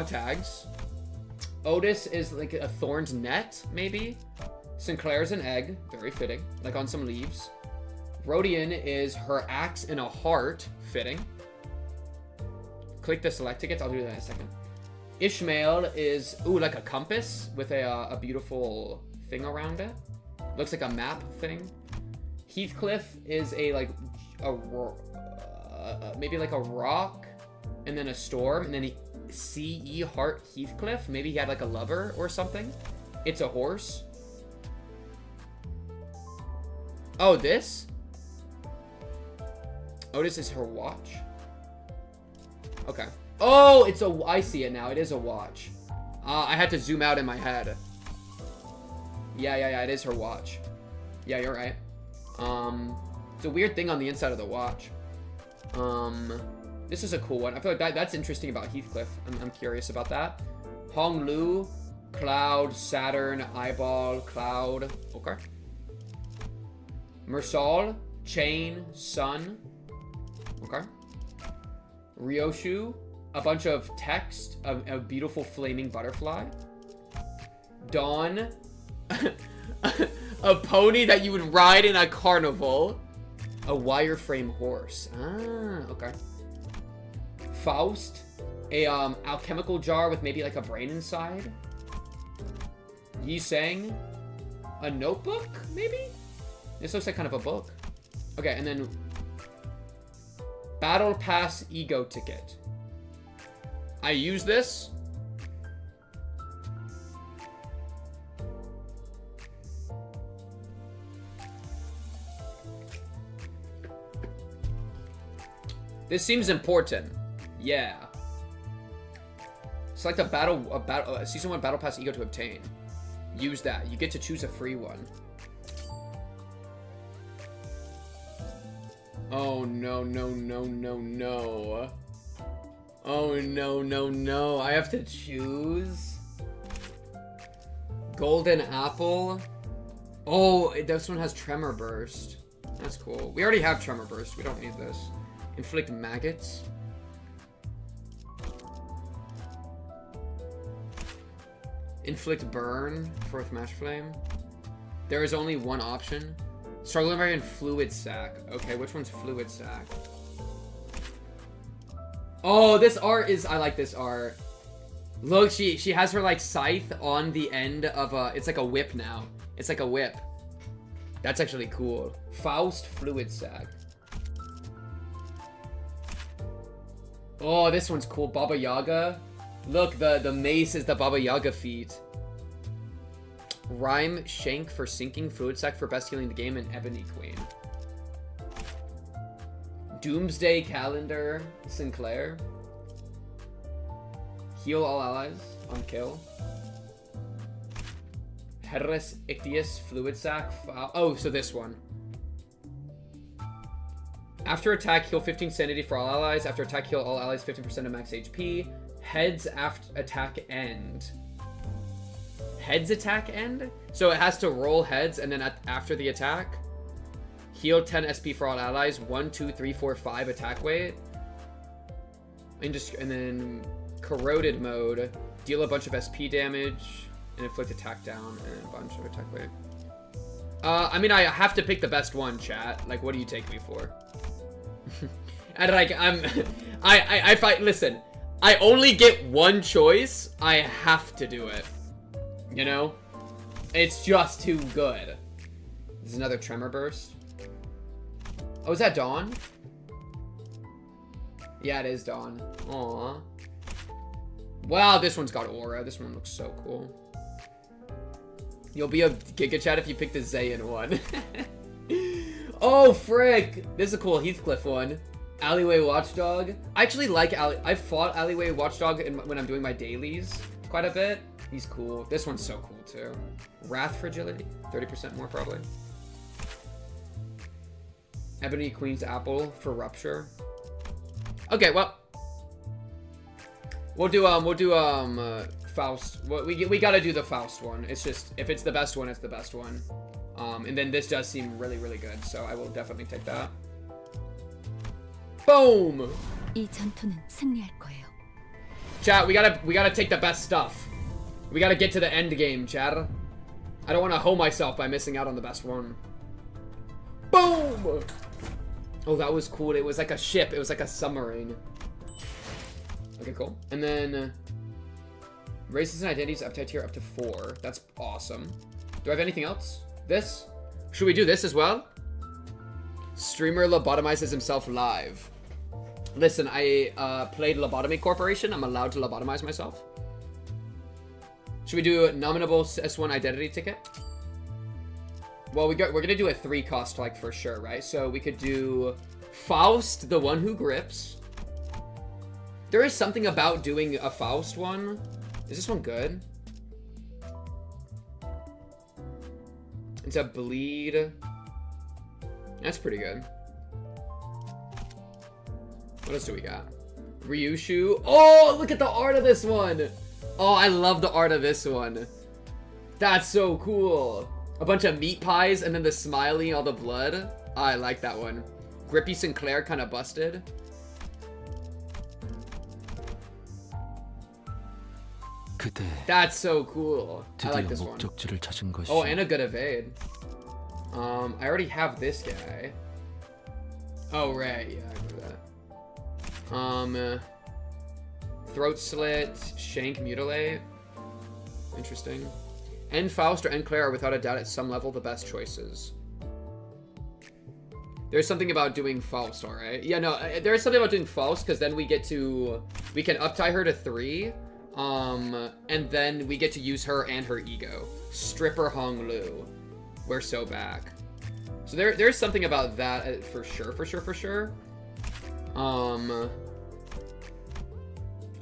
tags. Otis is like a thorn's net, maybe. Sinclair's an egg, very fitting, like on some leaves. Rodian is her axe in a heart, fitting. Click the select tickets, I'll do that in a second. Ishmael is, ooh, like a compass with a beautiful thing around it. Looks like a map thing. Heathcliff is maybe like a rock and then a storm and then C.E. Hart Heathcliff. Maybe he had like a lover or something. It's a horse. Oh, this? Oh, this is her watch. Okay. Oh, I see it now. It is a watch. I had to zoom out in my head. Yeah, it is her watch. Yeah, you're right. It's a weird thing on the inside of the watch. This is a cool one. I feel like that's interesting about Heathcliff. I'm curious about that. Hong Lu, Cloud, Saturn, Eyeball, Cloud. Okay. Mersal, Chain, Sun. Okay. Ryoshu, a bunch of text, a beautiful flaming butterfly. Dawn, a pony that you would ride in a carnival. A wireframe horse. Ah, okay. Faust, a alchemical jar with maybe like a brain inside. Yi Sang, a notebook, maybe? This looks like kind of a book. Okay, and then Battle Pass Ego Ticket. I use this. This seems important. Yeah. Select a season 1 battle pass ego to obtain. Use that. You get to choose a free one. Oh no. Oh no. I have to choose. Golden apple. Oh, this one has tremor burst. That's cool. We already have tremor burst. We don't need this. Inflict maggots. Inflict burn. Fourth match flame. There is only one option. Struggling variant fluid sac. Okay, which one's fluid sac? Oh, this art is. I like this art. Look, she has her like scythe on the end of a. It's like a whip now. It's like a whip. That's actually cool. Faust fluid sac. Oh, this one's cool. Baba Yaga. Look, the mace is the Baba Yaga feat. Rhyme Shank for sinking. Fluid sac for best healing the game. And Ebony Queen. Doomsday Calendar. Sinclair. Heal all allies on kill. Headless Ictius Fluid sac. Oh, so this one. After attack, heal 15 sanity for all allies. After attack, heal all allies 50% of max HP. Heads after attack end. Heads attack end? So it has to roll heads, and then after the attack, heal 10 SP for all allies. 1, 2, 3, 4, 5 attack weight. And then corroded mode. Deal a bunch of SP damage and inflict attack down and a bunch of attack weight. I mean, I have to pick the best one, chat. Like, what do you take me for? And like, listen, I only get one choice. I have to do it. You know? It's just too good. There's another tremor burst. Oh, is that Dawn? Yeah, it is Dawn. Aww. Wow, this one's got aura. This one looks so cool. You'll be a Giga Chat if you pick the Zayn one. Oh, frick! This is a cool Heathcliff one. Alleyway Watchdog. I actually like I fought Alleyway Watchdog when I'm doing my dailies quite a bit. He's cool. This one's so cool too. Wrath Fragility. 30% more probably. Ebony Queen's Apple for Rupture. Okay, well. We'll do Faust. Well, we gotta do the Faust one. It's just, if it's the best one, it's the best one. And then this does seem really, really good, so I will definitely take that. Boom! 이 전투는 승리할 거예요. Chat, we gotta take the best stuff. We gotta get to the end game, chat. I don't want to hoe myself by missing out on the best one. Boom! Oh, that was cool. It was like a ship. It was like a submarine. Okay, cool. And then races and identities update tier up to 4. That's awesome. Do I have anything else? This? Should we do this as well? Streamer lobotomizes himself live. Listen, I played Lobotomy Corporation. I'm allowed to lobotomize myself. Should we do a nominable S1 identity ticket? Well, we're gonna do a 3 cost, like, for sure, right? So we could do Faust, the one who grips. There is something about doing a Faust one. Is this one good? It's a bleed. That's pretty good. What else do we got? Ryushu. Oh, look at the art of this one. Oh, I love the art of this one. That's so cool. A bunch of meat pies and then the smiley, all the blood. Oh, I like that one. Grippy Sinclair kind of busted. 그대 That's so cool. I like 드디어 this one. 목적지를 찾은 것이. Oh, and a good evade. I already have this guy. Oh, right. Yeah, I know that. Throat slit, shank, mutilate. Interesting. End Faust or End Claire are without a doubt at some level the best choices. There's something about doing Faust, alright? Yeah, no, there is something about doing Faust, because then we can uptie her to 3. And then we get to use her and her ego. Stripper Hong Lu. We're so back. So there's something about that for sure.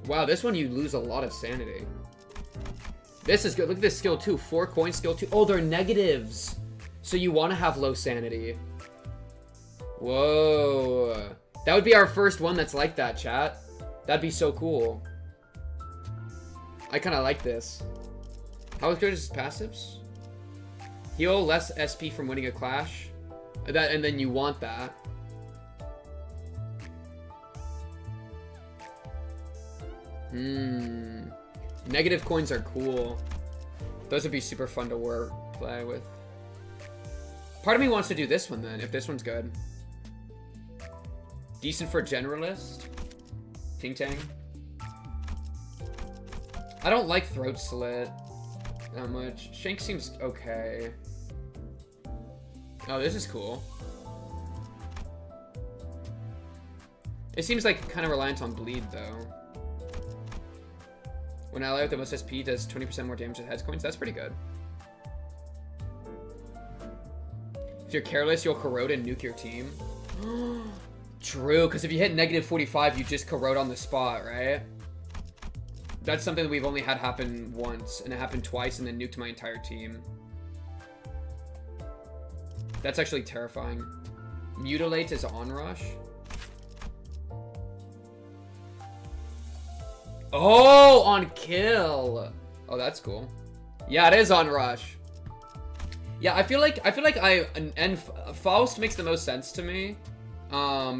Wow, this one you lose a lot of sanity. This is good. Look at this skill 2. 4 coin skill 2. Oh, they're negatives. So you want to have low sanity. Whoa. That would be our first one that's like that, chat. That'd be so cool. I kind of like this. How good is his passives? Heal less SP from winning a clash. And then you want that. Negative coins are cool. Those would be super fun to play with. Part of me wants to do this one then, if this one's good. Decent for generalist. Ting Tang. I don't like Throat Slit that much. Shank seems okay. Oh, this is cool. It seems like kind of reliant on bleed though. When ally with the most SP does 20% more damage to heads coins, that's pretty good. If you're careless, you'll corrode and nuke your team. True, because if you hit negative 45, you just corrode on the spot, right? That's something that we've only had happen once, and it happened twice and then nuked my entire team. That's actually terrifying. Mutilate is onrush. Oh, on kill. Oh, that's cool. Yeah, it is on rush. Yeah, I feel like Faust makes the most sense to me,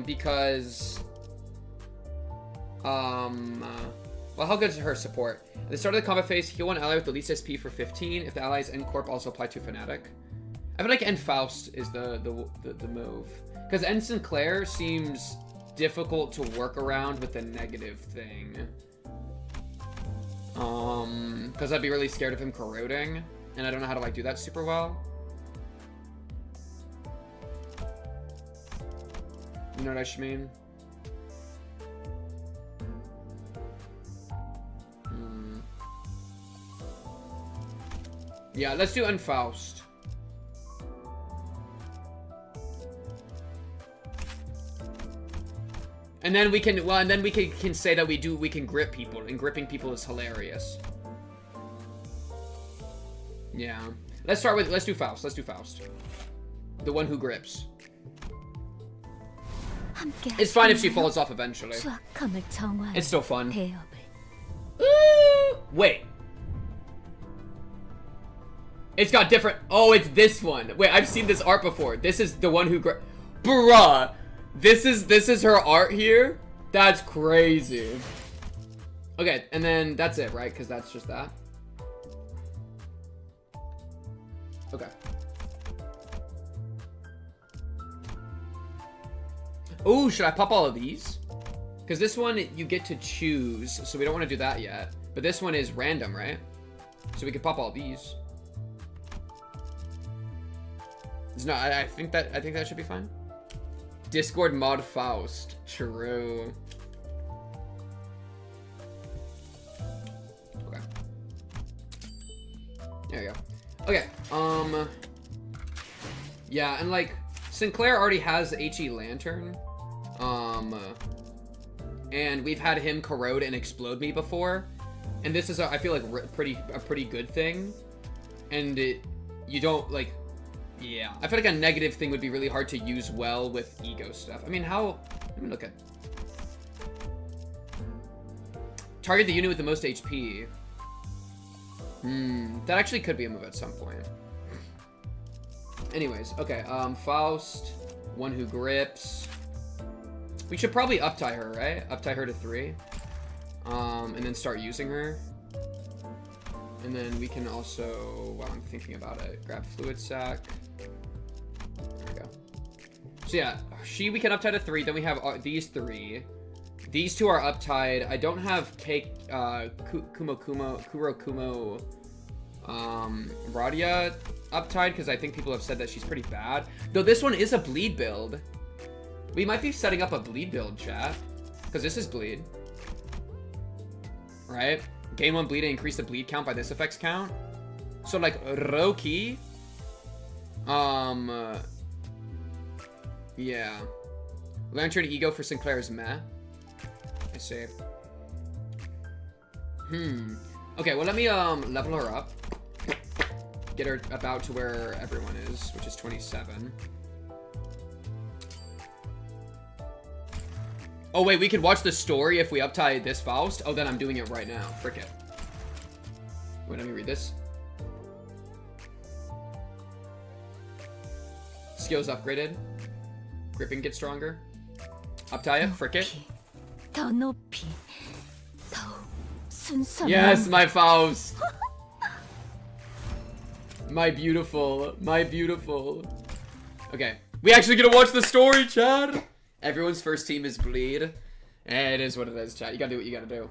because well, how good is her support? At the start of the combat phase, heal one ally with the least SP for 15. If the ally's end corp, also apply to Fanatic. I feel like End Faust is the move, because End Sinclair seems difficult to work around with the negative thing. Because I'd be really scared of him corroding, and I don't know how to like do that super well. You know what I mean? Yeah, let's do Unfaust. And then we can, well, and then we can say that we can grip people, and gripping people is hilarious. Yeah. Let's do Faust. Let's do Faust. The one who grips. It's fine if she falls off eventually. It's still fun. Wait. It's got different. Oh, it's this one. Wait, I've seen this art before. This is the one who. Bruh, this is her art here. That's crazy. Okay, and then that's it, right? Because that's just that. Okay. Oh, should I pop all of these? Because this one you get to choose, so we don't want to do that yet. But this one is random, right? So we could pop all these. No, I think that should be fine. Discord mod Faust. True. Okay. There you go. Okay. Yeah, and like Sinclair already has HE Lantern. And we've had him corrode and explode me before. And this is I feel like a pretty good thing. And you don't like. Yeah, I feel like a negative thing would be really hard to use well with ego stuff. I mean, how... Let me look at... Target the unit with the most HP. That actually could be a move at some point. Anyways, okay. Faust, one who grips. We should probably up-tie her, right? Up-tie her to 3. And then start using her. And then we can also, while I'm thinking about it, grab Fluid Sac. There we go. So yeah, we can up-tie to 3. Then we have these 3. These 2 are up-tied. I don't have Kuro Kumo, Radia up-tied because I think people have said that she's pretty bad. Though this one is a bleed build. We might be setting up a bleed build, chat. Because this is bleed. Right? Gain 1 bleed and increase the bleed count by this effect's count. So like Roki. Yeah. Lantern Ego for Sinclair is meh. I see. Okay, well let me level her up. Get her about to where everyone is, which is 27. Oh wait, we could watch the story if we up-tie this Faust? Oh, then I'm doing it right now. Frick it. Wait, let me read this. Skills upgraded. Gripping gets stronger. Up-tie it. Frick it. 더 높이, 더 순수한 Yes, my Faust! My beautiful. My beautiful. Okay. We actually get to watch the story, Chad! Everyone's first team is bleed. It is what it is, chat. You gotta do what you gotta do.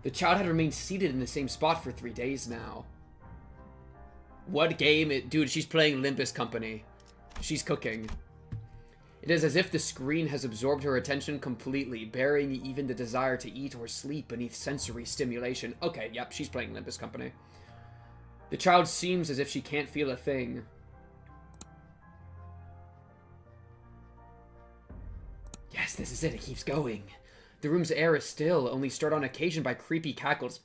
The child had remained seated in the same spot for 3 days now. What game? Dude, she's playing Limbus Company. She's cooking. It is as if the screen has absorbed her attention completely, burying even the desire to eat or sleep beneath sensory stimulation. Okay, yep, she's playing Limbus Company. The child seems as if she can't feel a thing. Yes, this is it. It keeps going. The room's air is still, only stirred on occasion by creepy cackles,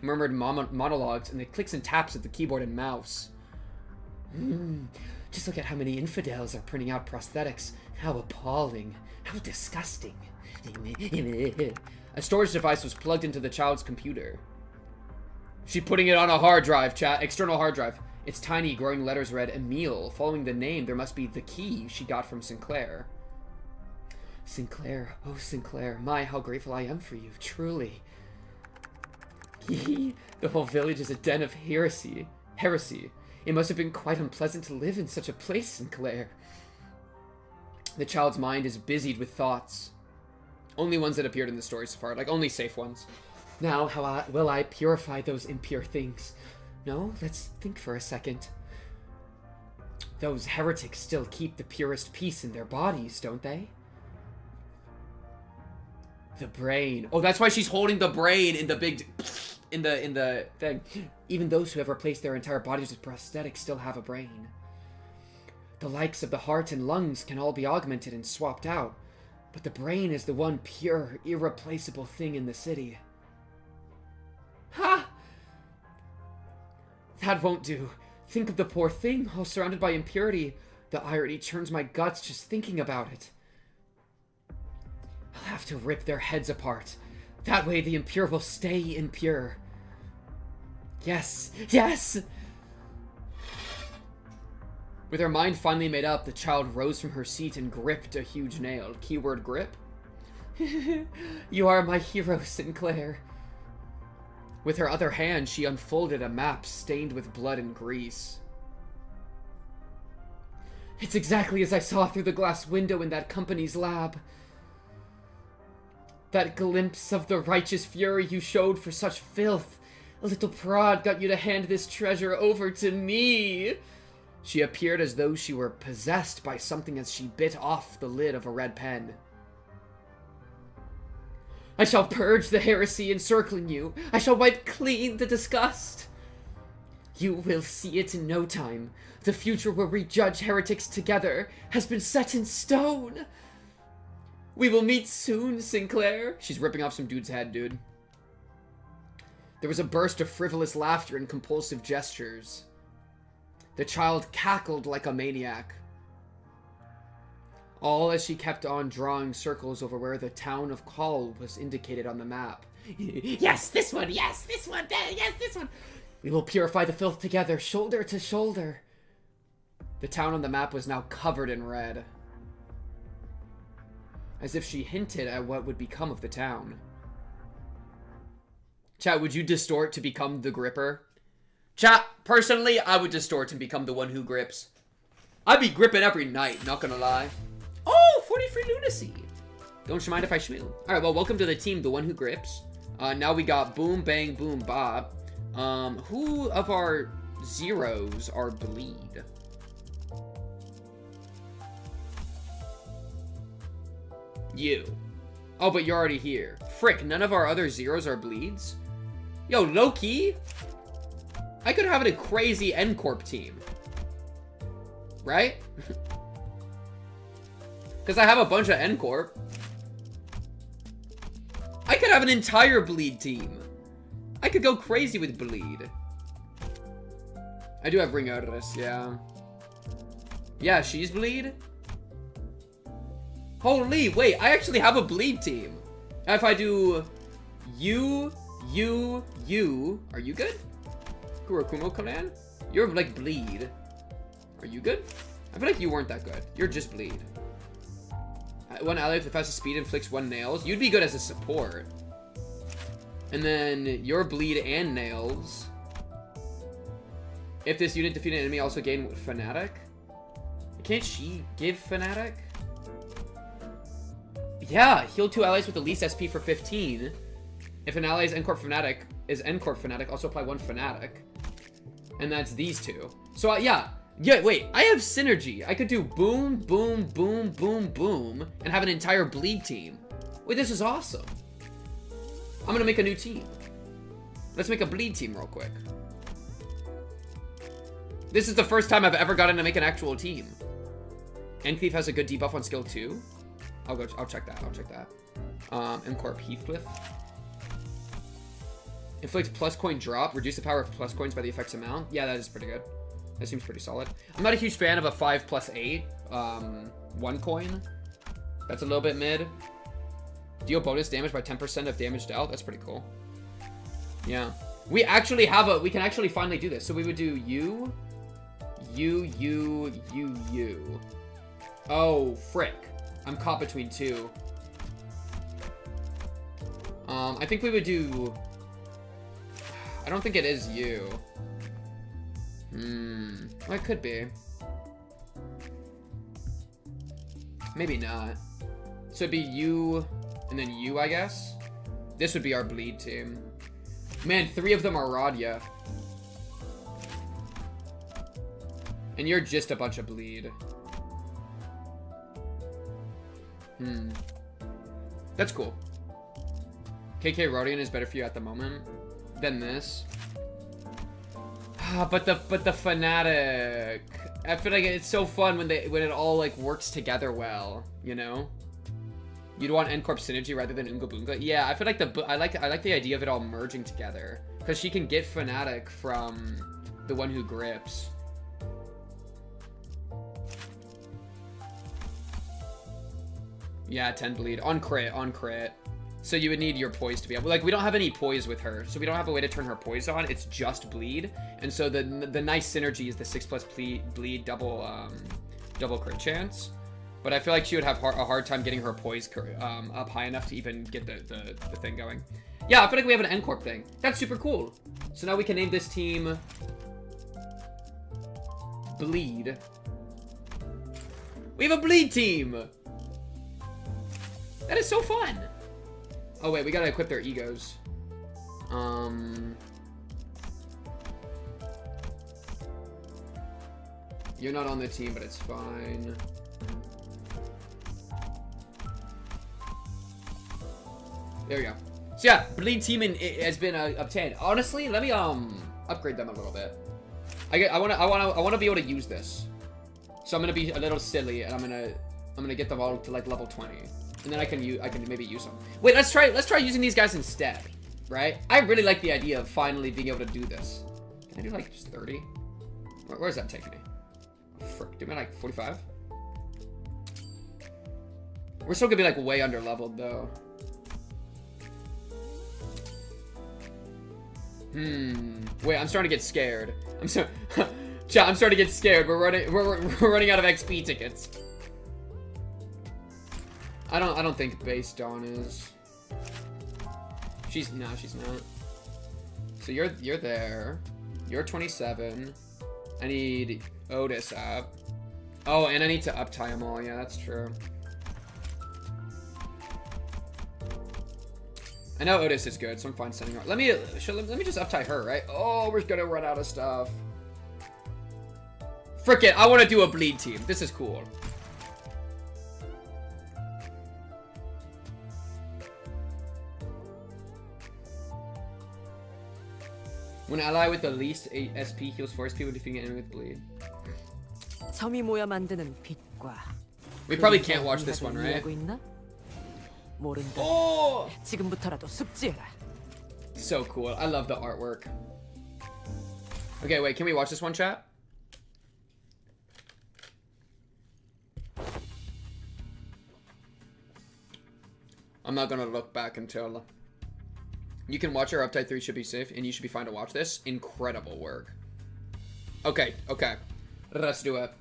murmured monologues, and the clicks and taps of the keyboard and mouse. Just look at how many infidels are printing out prosthetics. How appalling. How disgusting. A storage device was plugged into the child's computer. She's putting it on a hard drive, chat. External hard drive. Its tiny, growing letters read Emile. Following the name, there must be the key she got from Sinclair. Sinclair, oh Sinclair, my, how grateful I am for you, truly. The whole village is a den of heresy. It must have been quite unpleasant to live in such a place, Sinclair. The child's mind is busied with thoughts. Only ones that appeared in the story so far, like only safe ones. Now, how will I purify those impure things? No, let's think for a second. Those heretics still keep the purest peace in their bodies, don't they? The brain. Oh, that's why she's holding the brain in the big... in the thing. Even those who have replaced their entire bodies with prosthetics still have a brain. The likes of the heart and lungs can all be augmented and swapped out, but the brain is the one pure, irreplaceable thing in the city. Ha! That won't do. Think of the poor thing, all surrounded by impurity. The irony churns my guts just thinking about it. I'll have to rip their heads apart. That way the impure will stay impure. Yes, yes! With her mind finally made up, the child rose from her seat and gripped a huge nail. Keyword grip. You are my hero, Sinclair. With her other hand, she unfolded a map stained with blood and grease. It's exactly as I saw through the glass window in that company's lab. That glimpse of the righteous fury you showed for such filth. A little prod got you to hand this treasure over to me. She appeared as though she were possessed by something as she bit off the lid of a red pen. I shall purge the heresy encircling you. I shall wipe clean the disgust. You will see it in no time. The future where we judge heretics together has been set in stone. We will meet soon, Sinclair. She's ripping off some dude's head, dude. There was a burst of frivolous laughter and compulsive gestures. The child cackled like a maniac. All as she kept on drawing circles over where the town of Call was indicated on the map. Yes, this one, yes, this one, yes, this one. We will purify the filth together, shoulder to shoulder. The town on the map was now covered in red. As if she hinted at what would become of the town. Chat, would you distort to become the gripper? Chat, personally, I would distort and become the one who grips. I'd be gripping every night, not gonna lie. Oh, 40 free lunacy. Don't you mind if I schmoo? Alright, well, welcome to the team, the one who grips. Now we got Boom, Bang, Boom, Bob. Who of our zeros are bleed? You. Oh, but you're already here. Frick, none of our other zeros are bleeds? Yo, low-key, I could have a crazy N-Corp team. Right? Because I have a bunch of N-Corp. I could have an entire bleed team. I could go crazy with bleed. I do have Ring Odorous, yeah. Yeah, she's bleed. Holy, wait, I actually have a bleed team. If I do you, are you good? Kurakumo Conan? You're like bleed. Are you good? I feel like you weren't that good. You're just bleed. One ally with the fastest speed inflicts 1 nails. You'd be good as a support. And then your bleed and nails. If this unit defeated an enemy, also gain Fanatic. Can't she give Fanatic? Yeah, heal 2 allies with the least SP for 15. If an ally is N-Corp Fanatic, also apply 1 Fanatic. And that's these two. So yeah, wait, I have synergy. I could do boom, boom, boom, boom, boom, and have an entire bleed team. Wait, this is awesome. I'm gonna make a new team. Let's make a bleed team real quick. This is the first time I've ever gotten to make an actual team. Encleave has a good debuff on skill 2. I'll check that. M-Corp Heathcliff. Inflict plus coin drop. Reduce the power of plus coins by the effect's amount. Yeah, that is pretty good. That seems pretty solid. I'm not a huge fan of a 5+8. 1 coin. That's a little bit mid. Deal bonus damage by 10% of damage dealt. That's pretty cool. Yeah. We can actually finally do this. So we would do you. Oh, frick. I'm caught between 2. I think we would do... I don't think it is you. Well, it could be. Maybe not. So it'd be you, and then you, I guess. This would be our bleed team. Man, 3 of them are Radia. And you're just a bunch of bleed. That's cool. KK Rodian is better for you at the moment than this. But the Fanatic. I feel like it's so fun when it all like works together well, you know? You'd want N-Corp synergy rather than Unga Bunga. Yeah, I feel like I like the idea of it all merging together. Because she can get Fanatic from the one who grips. Yeah, 10 bleed. On crit. So you would need your poise to be able, like, we don't have any poise with her, so we don't have a way to turn her poise on. It's just bleed, and so the nice synergy is the 6+ bleed double crit chance. But I feel like she would have a hard time getting her poise up high enough to even get the thing going. Yeah, I feel like we have an N-Corp thing. That's super cool. So now we can name this team Bleed. We have a Bleed team. That is so fun. Oh wait, we gotta equip their egos. You're not on the team, but it's fine. There we go. So yeah, Bleed team has been obtained. Honestly, let me upgrade them a little bit. I wanna be able to use this. So I'm gonna be a little silly, and I'm gonna get them all to like level 20, and then I can maybe use them. Wait, let's try using these guys instead, right? I really like the idea of finally being able to do this. Can I do like just 30? Where's that taking me? Oh, frick, do me like 45? We're still gonna be like way under leveled though. Wait, I'm starting to get scared. I'm starting to get scared. We're running out of XP tickets. I don't think base Dawn is. She's not. So you're there. You're 27. I need Otis up. Oh, and I need to up-tie them all. Yeah, that's true. I know Otis is good, so I'm fine sending her. Let me just up-tie her, right? Oh, we're gonna run out of stuff. Frick it, I want to do a Bleed team. This is cool. When ally with the least SP heals 4 SP when defeating an enemy with Bleed. 점이 모여 만드는 빛과 We probably can't watch this one, right? 모른다. Oh! 지금부터라도 숙지해라. So cool. I love the artwork. Okay, wait, can we watch this one, chat? I'm not gonna look back until... You can watch our Uptide 3 should be safe, and you should be fine to watch this. Incredible work. Okay, okay. Let's do it.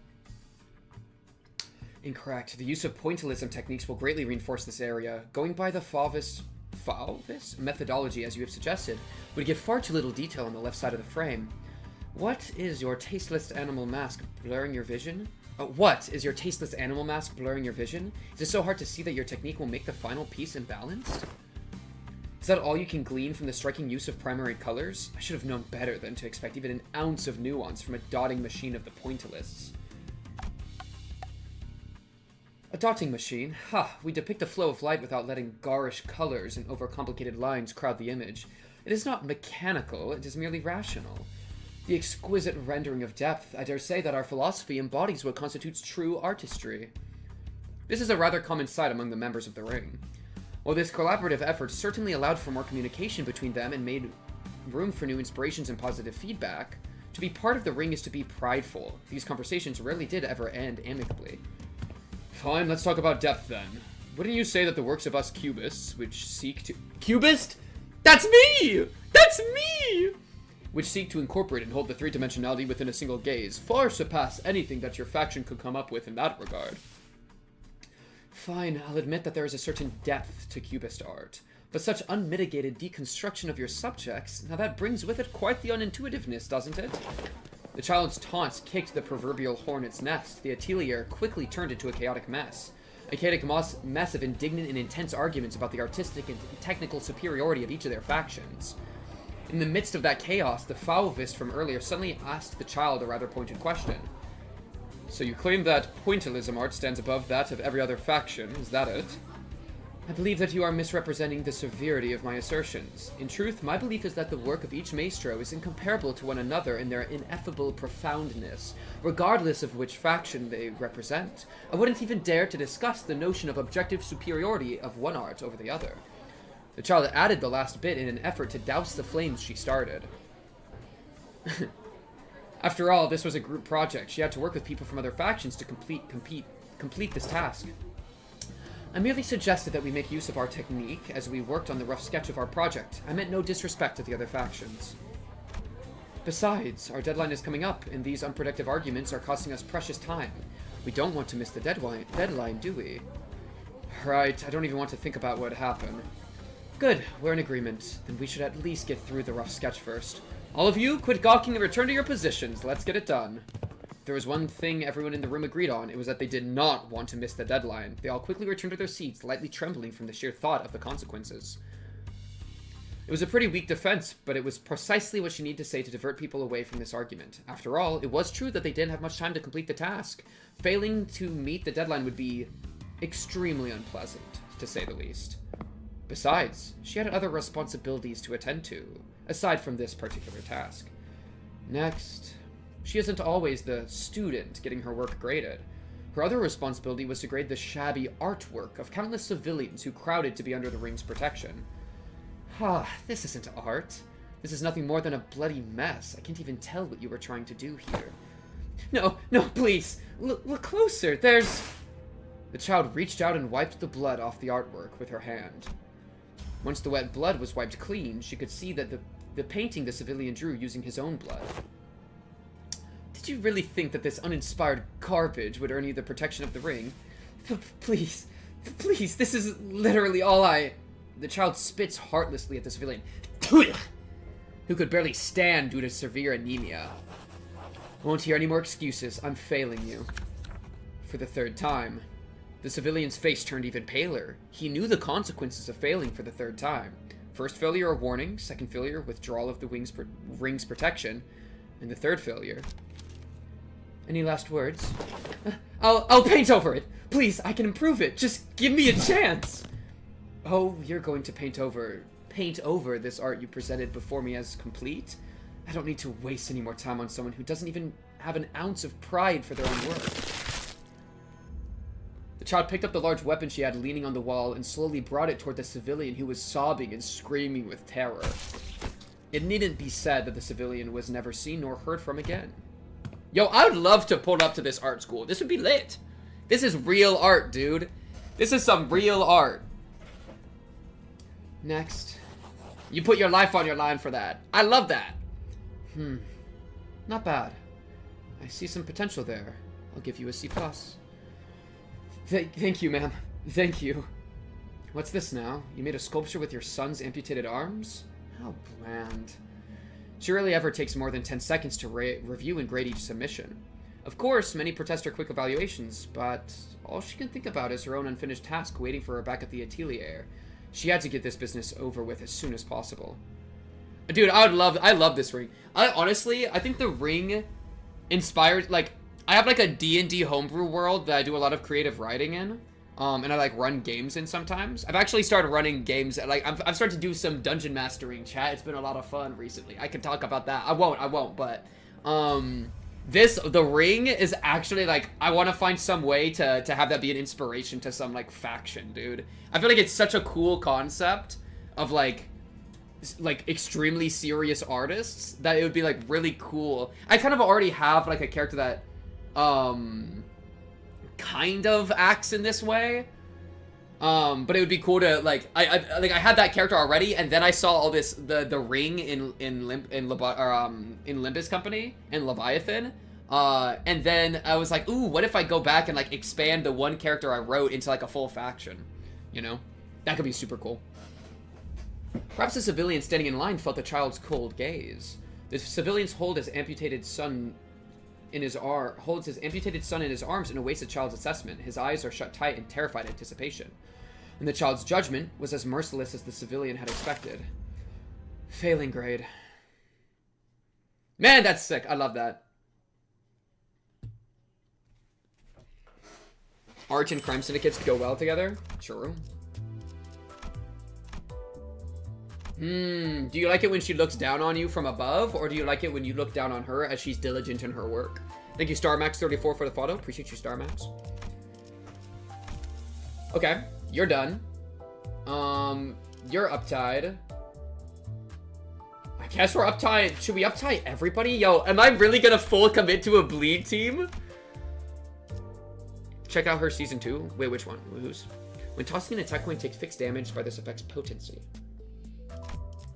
Incorrect. The use of pointillism techniques will greatly reinforce this area. Going by the Favis methodology, as you have suggested, would give far too little detail on the left side of the frame. What is your tasteless animal mask blurring your vision? What is your tasteless animal mask blurring your vision? Is it so hard to see that your technique will make the final piece imbalanced? Is that all you can glean from the striking use of primary colors? I should have known better than to expect even an ounce of nuance from a dotting machine of the pointillists. A dotting machine? Ha! We depict the flow of light without letting garish colors and overcomplicated lines crowd the image. It is not mechanical, it is merely rational. The exquisite rendering of depth, I dare say that our philosophy embodies what constitutes true artistry. This is a rather common sight among the members of the Ring. While this collaborative effort certainly allowed for more communication between them and made room for new inspirations and positive feedback, to be part of the Ring is to be prideful. These conversations rarely did ever end amicably. Fine, let's talk about depth then. Wouldn't you say that the works of us cubists, which seek to... Cubist? That's me! That's me! Which seek to incorporate and hold the three-dimensionality within a single gaze, far surpass anything that your faction could come up with in that regard. Fine, I'll admit that there is a certain depth to cubist art, but such unmitigated deconstruction of your subjects, now that brings with it quite the unintuitiveness, doesn't it? The child's taunts kicked the proverbial hornet's nest. The atelier quickly turned into a chaotic mess. A chaotic mess of indignant and intense arguments about the artistic and technical superiority of each of their factions. In the midst of that chaos, the Fauvist from earlier suddenly asked the child a rather pointed question. So you claim that pointillism art stands above that of every other faction, is that it? I believe that you are misrepresenting the severity of my assertions. In truth, my belief is that the work of each maestro is incomparable to one another in their ineffable profoundness, regardless of which faction they represent. I wouldn't even dare to discuss the notion of objective superiority of one art over the other. The child added the last bit in an effort to douse the flames she started. After all, this was a group project. She had to work with people from other factions to complete this task. I merely suggested that we make use of our technique as we worked on the rough sketch of our project. I meant no disrespect to the other factions. Besides, our deadline is coming up, and these unproductive arguments are costing us precious time. We don't want to miss the deadline, do we? Right, I don't even want to think about what happened. Good, we're in agreement. Then we should at least get through the rough sketch first. All of you, quit gawking and return to your positions. Let's get it done. There was one thing everyone in the room agreed on. It was that they did not want to miss the deadline. They all quickly returned to their seats, lightly trembling from the sheer thought of the consequences. It was a pretty weak defense, but it was precisely what she needed to say to divert people away from this argument. After all, it was true that they didn't have much time to complete the task. Failing to meet the deadline would be extremely unpleasant, to say the least. Besides, she had other responsibilities to attend to, aside from this particular task. Next, she isn't always the student getting her work graded. Her other responsibility was to grade the shabby artwork of countless civilians who crowded to be under the ring's protection. This isn't art. This is nothing more than a bloody mess. I can't even tell what you were trying to do here. No, please. Look closer. There's... The child reached out and wiped the blood off the artwork with her hand. Once the wet blood was wiped clean, she could see that the painting the civilian drew using his own blood. Did you really think that this uninspired garbage would earn you the protection of the ring? Please, this is literally all I... The child spits heartlessly at the civilian, who could barely stand due to severe anemia. I won't hear any more excuses. I'm failing you. For the third time. The civilian's face turned even paler. He knew the consequences of failing for the third time. First failure, a warning. Second failure, withdrawal of the ring's protection. And the third failure... Any last words? I'll paint over it. Please, I can improve it. Just give me a chance. Oh, you're going to paint over this art you presented before me as complete? I don't need to waste any more time on someone who doesn't even have an ounce of pride for their own work. The child picked up the large weapon she had leaning on the wall and slowly brought it toward the civilian who was sobbing and screaming with terror. It needn't be said that the civilian was never seen nor heard from again. Yo, I would love to pull up to this art school. This would be lit. This is real art, dude. This is some real art. Next. You put your life on your line for that. I love that. Not bad. I see some potential there. I'll give you a C+. Thank you, ma'am. Thank you. What's this now? You made a sculpture with your son's amputated arms? How bland. She rarely ever takes more than 10 seconds to review and grade each submission. Of course, many protest her quick evaluations, but all she can think about is her own unfinished task waiting for her back at the atelier. She had to get this business over with as soon as possible. Dude, I love this ring. Honestly, I think the ring inspired, like, I have like a D&D homebrew world that I do a lot of creative writing in. And I like run games in sometimes. I've actually started running games, like I've started to do some dungeon mastering, chat. It's been a lot of fun recently. I can talk about that. I won't, but the ring is actually like, I want to find some way to have that be an inspiration to some like faction, dude. I feel like it's such a cool concept of like extremely serious artists that it would be like really cool. I kind of already have like a character that kind of acts in this way, but it would be cool to like I had that character already, and then I saw all this the ring in Limbus Company and Leviathan, and then I was like, ooh, what if I go back and like expand the one character I wrote into like a full faction, you know? That could be super cool. Perhaps the civilian standing in line felt the child's cold gaze. The civilian holds his amputated son in his arms and awaits the child's assessment. His eyes are shut tight in terrified anticipation. And the child's judgment was as merciless as the civilian had expected. Failing grade. Man, that's sick. I love that. Art and crime syndicates go well together? True. Do you like it when she looks down on you from above, or do you like it when you look down on her as she's diligent in her work? Thank you, StarMax34, for the follow. Appreciate you, StarMax. Okay, you're done. You're uptied. I guess we're uptied. Should we uptie everybody? Yo, am I really gonna full commit to a bleed team? Check out her season 2. Wait, which one? Whose? When tossing an attack coin, take fixed damage by this effect's potency.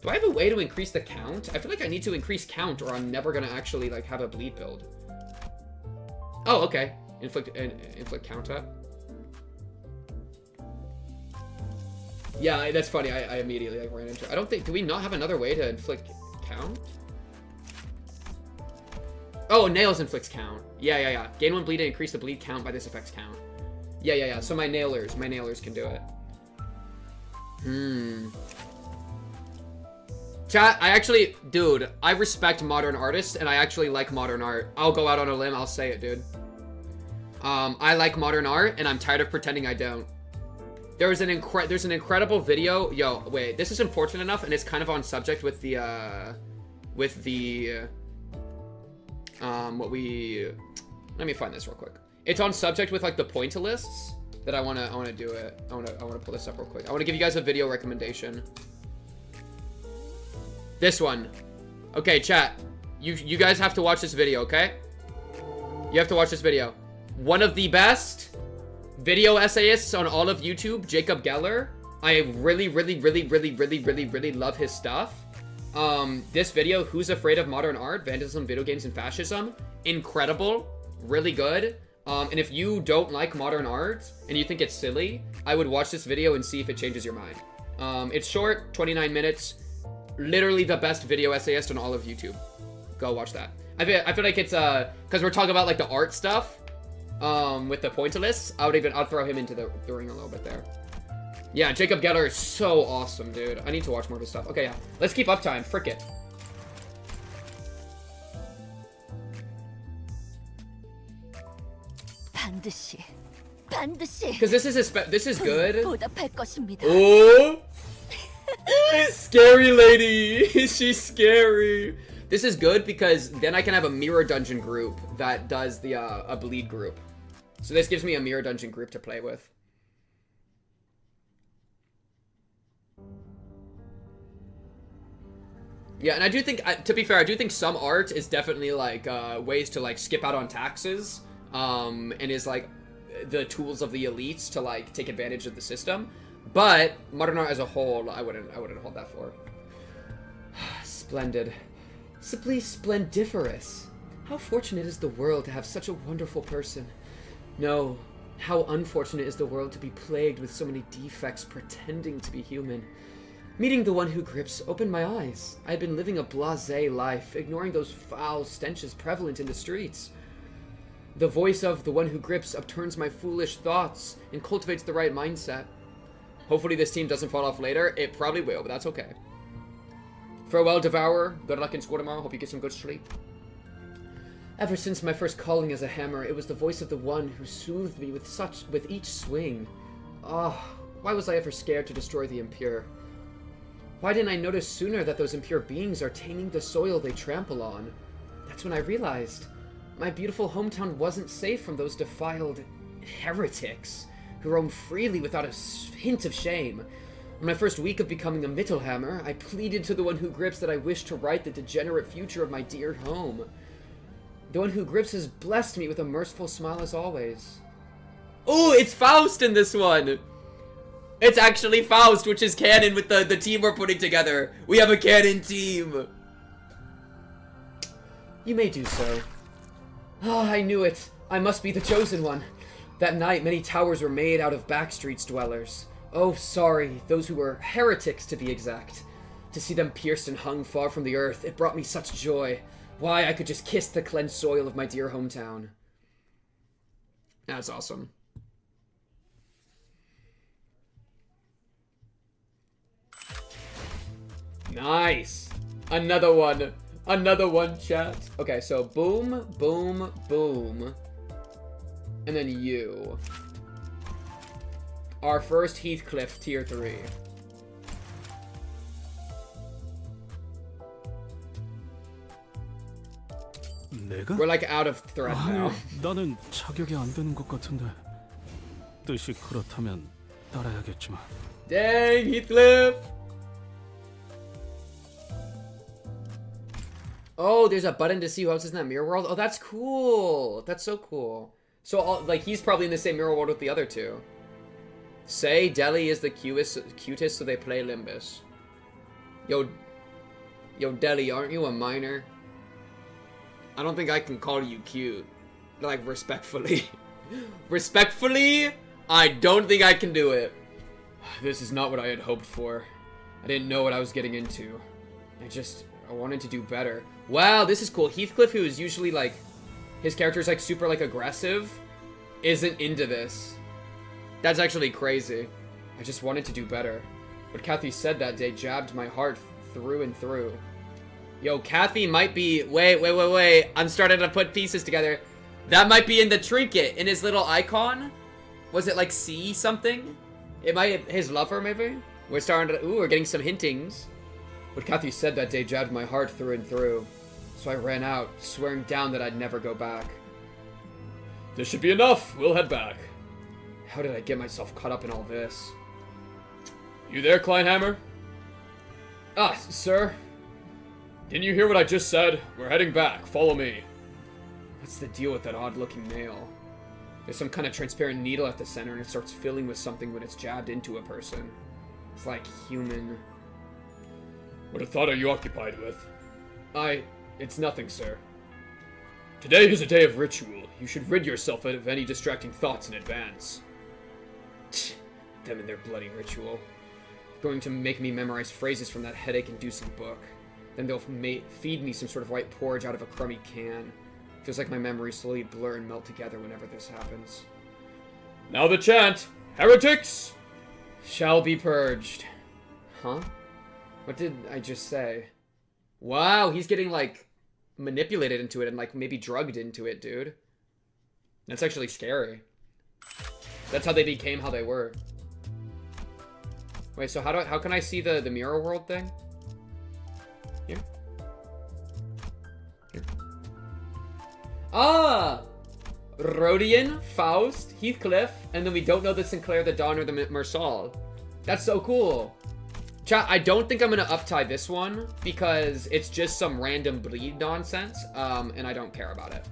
Do I have a way to increase the count? I feel like I need to increase count or I'm never gonna actually like have a bleed build. Oh, okay. Inflict count up. Yeah, that's funny. I immediately like ran into. I don't think. Do we not have another way to inflict count? Oh, nails inflicts count. Yeah. Gain 1 bleed and increase the bleed count by this effect's count. Yeah. So my nailers can do it. Chat, dude, I respect modern artists and I actually like modern art. I'll go out on a limb. I'll say it, dude. I like modern art and I'm tired of pretending I don't. There's an incredible video. Yo, wait, this is important enough, and it's kind of on subject with the, let me find this real quick. It's on subject with like the pointer lists that I wanna do it. I wanna pull this up real quick. I wanna give you guys a video recommendation. This one. Okay, chat. You guys have to watch this video, okay? You have to watch this video. One of the best video essayists on all of YouTube, Jacob Geller. I really love his stuff. This video, Who's Afraid of Modern Art? Vandalism, Video Games, and Fascism. Incredible. Really good. And if you don't like modern art and you think it's silly, I would watch this video and see if it changes your mind. It's short, 29 minutes. Literally the best video essayist on all of YouTube. Go watch that. I feel like it's, because we're talking about like the art stuff. With the pointer lists, I'll throw him into the ring a little bit there. Yeah, Jacob Geller is so awesome, dude. I need to watch more of his stuff. Okay, yeah. Let's keep uptime. Frick it. 반드시. Because this is good. 보답할 것입니다. Oh! Scary lady. She's scary. This is good because then I can have a mirror dungeon group that does the a bleed group. So this gives me a mirror dungeon group to play with. Yeah, and I do think, to be fair, I do think some art is definitely like ways to like skip out on taxes, and is like the tools of the elites to like take advantage of the system. But modern art as a whole, I wouldn't hold that for. Splendid. Simply splendiferous. How fortunate is the world to have such a wonderful person. No, how unfortunate is the world to be plagued with so many defects pretending to be human. Meeting the one who grips opened my eyes. I had been living a blasé life, ignoring those foul stenches prevalent in the streets. The voice of the one who grips upturns my foolish thoughts and cultivates the right mindset. Hopefully this team doesn't fall off later. It probably will, but that's okay. Farewell, Devourer. Good luck in school tomorrow. Hope you get some good sleep. Ever since my first calling as a hammer, it was the voice of the one who soothed me with each swing. Why was I ever scared to destroy the impure? Why didn't I notice sooner that those impure beings are tainting the soil they trample on? That's when I realized my beautiful hometown wasn't safe from those defiled heretics who roam freely without a hint of shame. In my first week of becoming a Mittelhammer, I pleaded to the one who grips that I wished to right the degenerate future of my dear home. The one who grips has blessed me with a merciful smile as always. Oh, it's Faust in this one! It's actually Faust, which is canon with the team we're putting together. We have a canon team! You may do so. I knew it. I must be the chosen one. That night, many towers were made out of backstreets dwellers. Oh, sorry, those who were heretics to be exact. To see them pierced and hung far from the earth, it brought me such joy. Why, I could just kiss the cleansed soil of my dear hometown. That's awesome. Nice! Another one! Another one, chat. Okay, so boom, boom, boom. And then you. Our first Heathcliff tier 3. 내가? We're like out of threat now. 나는 자격이 안 되는 것 같은데. 뜻이 그렇다면 따라야겠지만. Dang, Heathcliff! Oh, there's a button to see who else is in that mirror world. Oh, that's cool. That's so cool. So, like, he's probably in the same mirror world with the other two. Say Deli is the cutest, so they play Limbus. Yo, Deli, aren't you a minor? I don't think I can call you cute. Like, respectfully. Respectfully, I don't think I can do it. This is not what I had hoped for. I didn't know what I was getting into. I wanted to do better. Wow, this is cool. Heathcliff, who is usually, like, his character is, like, super, like, aggressive, isn't into this. That's actually crazy. I just wanted to do better. What Kathy said that day jabbed my heart through and through. Yo, Kathy might be... Wait. I'm starting to put pieces together. That might be in the trinket, in his little icon. Was it like C something? It might... His lover, maybe? We're starting to... Ooh, we're getting some hintings. What Kathy said that day jabbed my heart through and through. So I ran out, swearing down that I'd never go back. This should be enough. We'll head back. How did I get myself caught up in all this? You there, Kleinhammer? Ah, sir. Didn't you hear what I just said? We're heading back. Follow me. What's the deal with that odd-looking nail? There's some kind of transparent needle at the center, and it starts filling with something when it's jabbed into a person. It's like human. What thought are you occupied with? It's nothing, sir. Today is a day of ritual. You should rid yourself of any distracting thoughts in advance. Them and their bloody ritual. Going to make me memorize phrases from that headache-inducing book. Then they'll feed me some sort of white porridge out of a crummy can. Feels like my memories slowly blur and melt together whenever this happens. Now the chant! Heretics shall be purged. Huh? What did I just say? Wow, he's getting, like, manipulated into it and, like, maybe drugged into it, dude. That's actually scary. That's how they became how they were. Wait, so how can I see the mirror world thing? Here? Here. Ah! Rodian, Faust, Heathcliff, and then we don't know the Sinclair, the Dawn, or the Mersal. That's so cool. Chat, I don't think I'm gonna uptie this one because it's just some random bleed nonsense, and I don't care about it.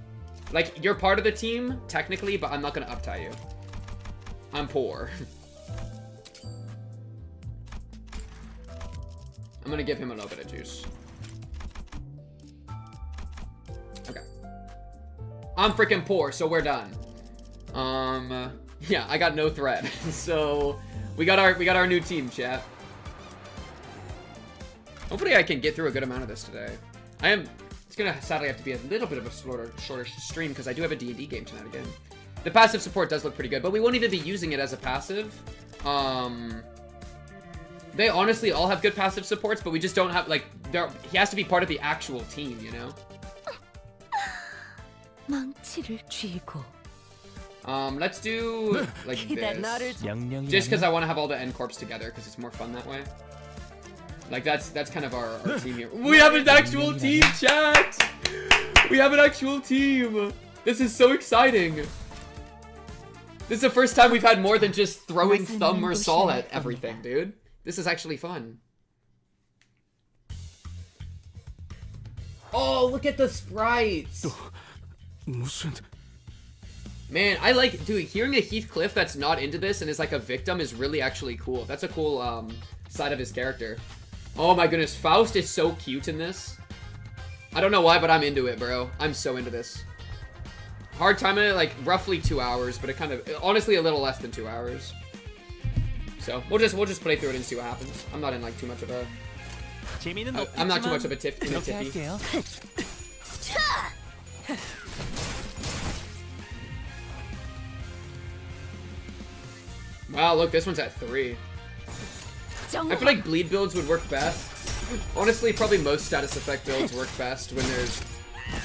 Like, you're part of the team, technically, but I'm not gonna uptie you. I'm poor. I'm gonna give him a little bit of juice. Okay. I'm freaking poor, so we're done. Yeah, I got no threat. So we got our new team, chat. Hopefully I can get through a good amount of this today. It's gonna sadly have to be a little bit of a shorter stream because I do have a D&D game tonight again. The passive support does look pretty good, but we won't even be using it as a passive. They honestly all have good passive supports, but we just don't have, like, he has to be part of the actual team, you know? 망치를 쥐고. Let's do, like, this. Just because I want to have all the N corps together, because it's more fun that way. Like, that's kind of our team here. We have an actual team, chat! We have an actual team! This is so exciting! This is the first time we've had more than just throwing thumb or saw at everything, dude. This is actually fun. Oh, look at the sprites! Man, I like, dude, hearing a Heathcliff that's not into this and is like a victim is really actually cool. That's a cool side of his character. Oh my goodness, Faust is so cute in this. I don't know why, but I'm into it, bro. I'm so into this. Hard time in it, like roughly 2 hours, but it kind of, honestly, a little less than 2 hours. So we'll just play through it and see what happens. I'm not in like too much of a. I'm not too much of a tiffy. Wow, look, this one's at 3. I feel like bleed builds would work best. Honestly, probably most status effect builds work best when there's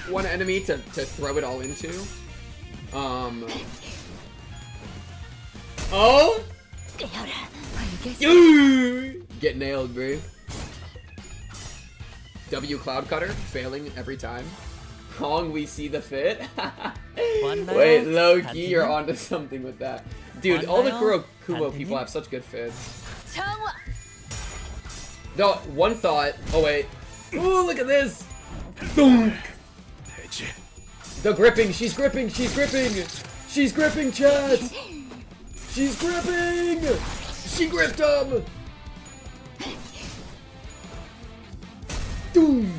one enemy to throw it all into. Oh! Get nailed, bro. W Cloud Cutter, failing every time. Hong, we see the fit. Wait, low-key, you're onto something with that. Dude, all the Kubo people have such good fits. No, one thought. Oh, wait. Ooh, look at this. Thunk. The gripping. She's gripping. She's gripping. She's gripping, chat. She's gripping! She gripped him! Boom!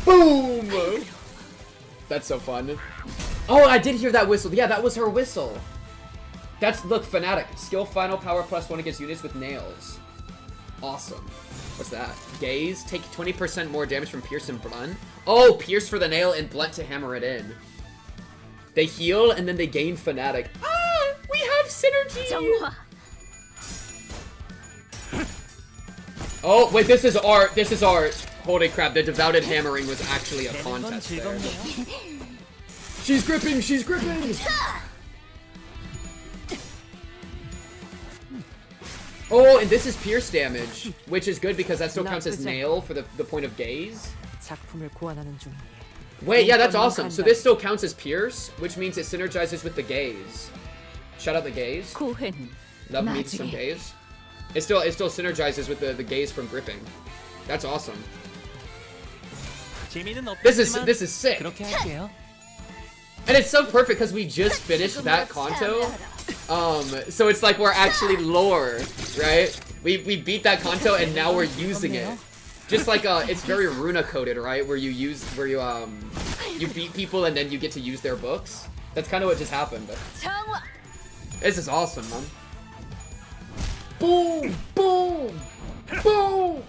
Boom! That's so fun. Oh, I did hear that whistle. Yeah, that was her whistle. That's, look, Fanatic. Skill final power +1 against units with nails. Awesome. What's that? Gaze. Take 20% more damage from Pierce and Blunt. Oh, Pierce for the nail and Blunt to hammer it in. They heal and then they gain Fanatic. Ah! We have synergy! Oh, wait, this is art. This is art. Holy crap, the devoted hammering was actually a contest there. She's gripping! She's gripping! Oh, and this is pierce damage, which is good because that still counts as nail for the point of gaze. 작품을 고안하는 중. Wait, yeah, that's awesome. So this still counts as pierce, which means it synergizes with the gaze. Shout out the gaze. Love me some gaze. It still synergizes with the gaze from gripping. That's awesome. This is sick. And it's so perfect because we just finished that Kanto. So it's like we're actually lore, right? We beat that Kanto and now we're using it. Just like it's very runa coded, right? Where you beat people and then you get to use their books. That's kind of what just happened. This is awesome, man. Boom! Boom! Boom!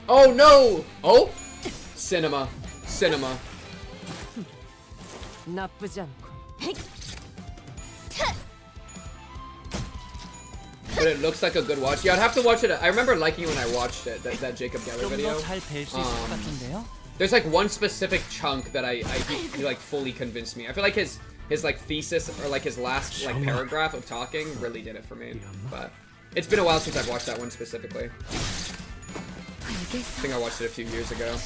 Oh no! Oh! Cinema. Cinema. 나쁘지 않고. But it looks like a good watch. Yeah, I'd have to watch it. I remember liking it when I watched it, that Jacob Geller video. There's like one specific chunk that he like fully convinced me. I feel like his like thesis or like his last like paragraph of talking really did it for me. But it's been a while since I've watched that one specifically. I think I watched it a few years ago.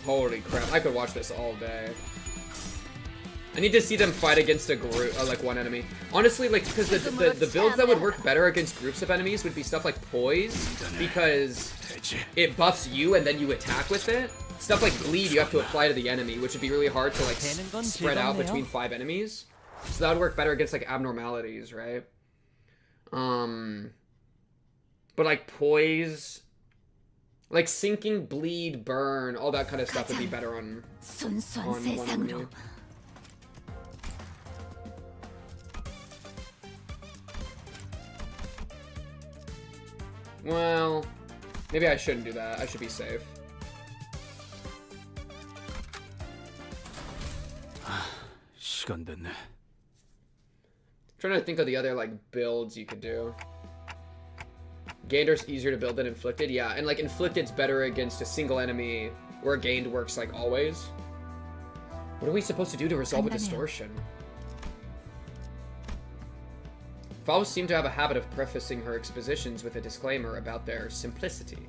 Holy crap, I could watch this all day. I need to see them fight against a group, like one enemy. Honestly, like, because the builds that would work better against groups of enemies would be stuff like Poise, because it buffs you and then you attack with it. Stuff like Bleed you have to apply to the enemy, which would be really hard to like spread out between 5 enemies. So that would work better against like abnormalities, right? But like Poise, like sinking, bleed, burn, all that kind of stuff would be better on one enemy. Well, maybe I shouldn't do that. I should be safe. 시간 됐네. Trying to think of the other like builds you could do. Gainder's easier to build than Inflicted, yeah, and like Inflicted's better against a single enemy, where Gained works like always. What are we supposed to do to resolve a distortion? Faust seemed to have a habit of prefacing her expositions with a disclaimer about their simplicity.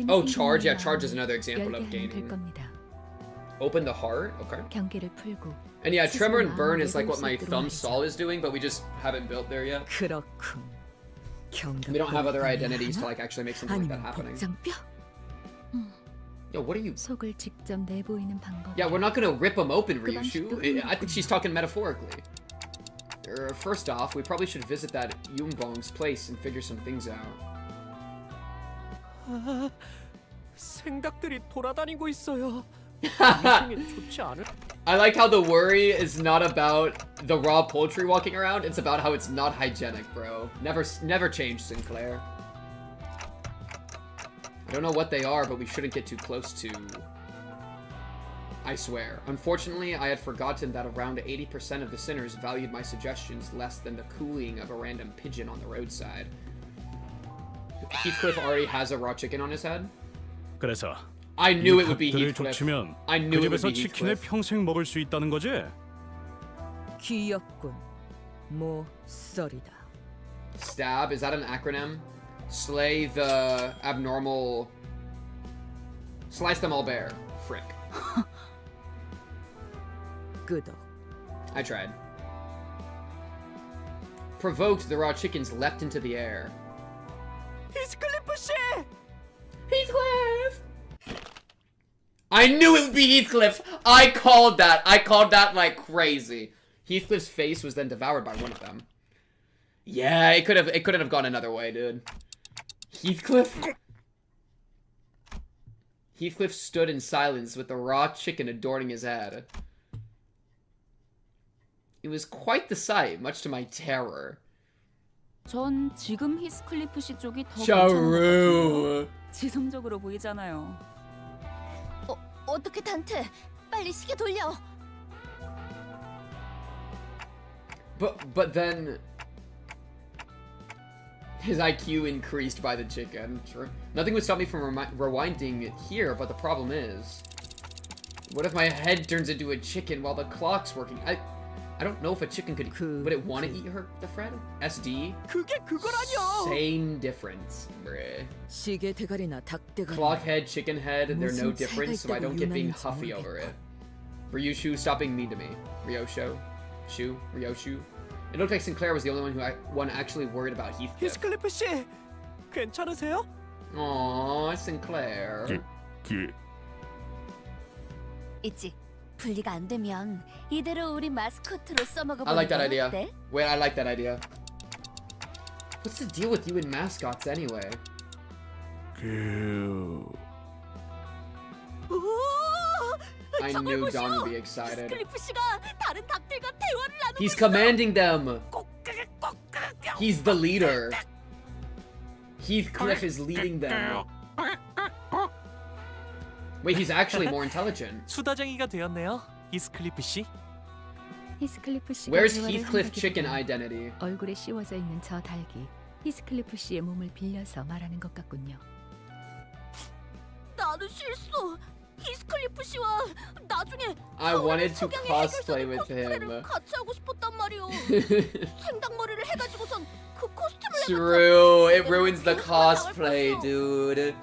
Oh, Charge, yeah, Charge is another example of gaining. Open the heart, okay. And yeah, Tremor and Burn is like what my thumb Saul is doing, but we just haven't built there yet. We don't have other identities to like actually make something like that happening. Yo, what are you? Yeah, we're not gonna rip them open, Ryushu. I think she's talking metaphorically. First off, we probably should visit that Yumbong's place and figure some things out. 생각들이 돌아다니고 있어요. I like how the worry is not about the raw poultry walking around, it's about how it's not hygienic, bro. Never change, Sinclair. I don't know what they are, but we shouldn't get too close to... I swear. Unfortunately, I had forgotten that around 80% of the sinners valued my suggestions less than the cooing of a random pigeon on the roadside. Heathcliff already has a raw chicken on his head? 그래서 I knew it would be Heathcliff. 족치면 I knew 그 it would 집에서 be 치킨을 Heathcliff. 평생 먹을 수 있다는 거지? 귀엽군. 모서리다. Stab, is that an acronym? Slay the abnormal... Slice them all bare. Frick. 끄덕. I tried. Provoked, the raw chickens leapt into the air. 히스클리프 씨! I knew it would be Heathcliff. I called that. I called that like crazy. Heathcliff's face was then devoured by one of them. Yeah, it couldn't have gone another way, dude. Heathcliff? Heathcliff stood in silence with the raw chicken adorning his head. It was quite the sight, much to my terror. 전 지금 히스클리프 씨 쪽이 더 Charu. 지성적으로 보이잖아요. 어떻게 단테? 빨리 시계 돌려. But then his IQ increased by the chicken. Sure. Nothing would stop me from rewinding here, but the problem is, what if my head turns into a chicken while the clock's working? I don't know if a chicken would it want to eat the Fred? SD? 그게 그거라뇨. Same difference, bruh. 시계 대가리나 닭 대가리. Clock head, chicken head, they're no different, so I don't get being huffy over it. Ryushu, stop being mean to me. Ryoshu? It looked like Sinclair was the only one actually worried about Heathcliff. 히스클리프 씨, 괜찮으세요? Aww, Sinclair. 있지. 분리가 안 되면 이대로 우리 마스코트로 써먹어 I like that 보는 건 idea. 어때? Wait, I like that idea. What's the deal with you and mascots anyway? I knew Don would be excited. 히스클리프 씨가 다른 닭들과 대화를 나누고 He's commanding them. He's the leader. Heathcliff is leading them. Wait, he's actually more intelligent. 수다쟁이가 되었네요, 히스클리프 씨. 히스클리프 씨가 Where's 대화를 Heathcliff 한다기보다 chicken identity? 얼굴에 씌워져 있는 저 닭이 히스클리프 씨의 몸을 빌려서 말하는 것 같군요. 나는 실수. 히스클리프 씨와 나중에 I wanted to cosplay with 코스프레를 him. 같이 하고 싶었단 말이오. 생닭머리를 해가지고선 그 코스튬을 True, it ruins the cosplay, dude.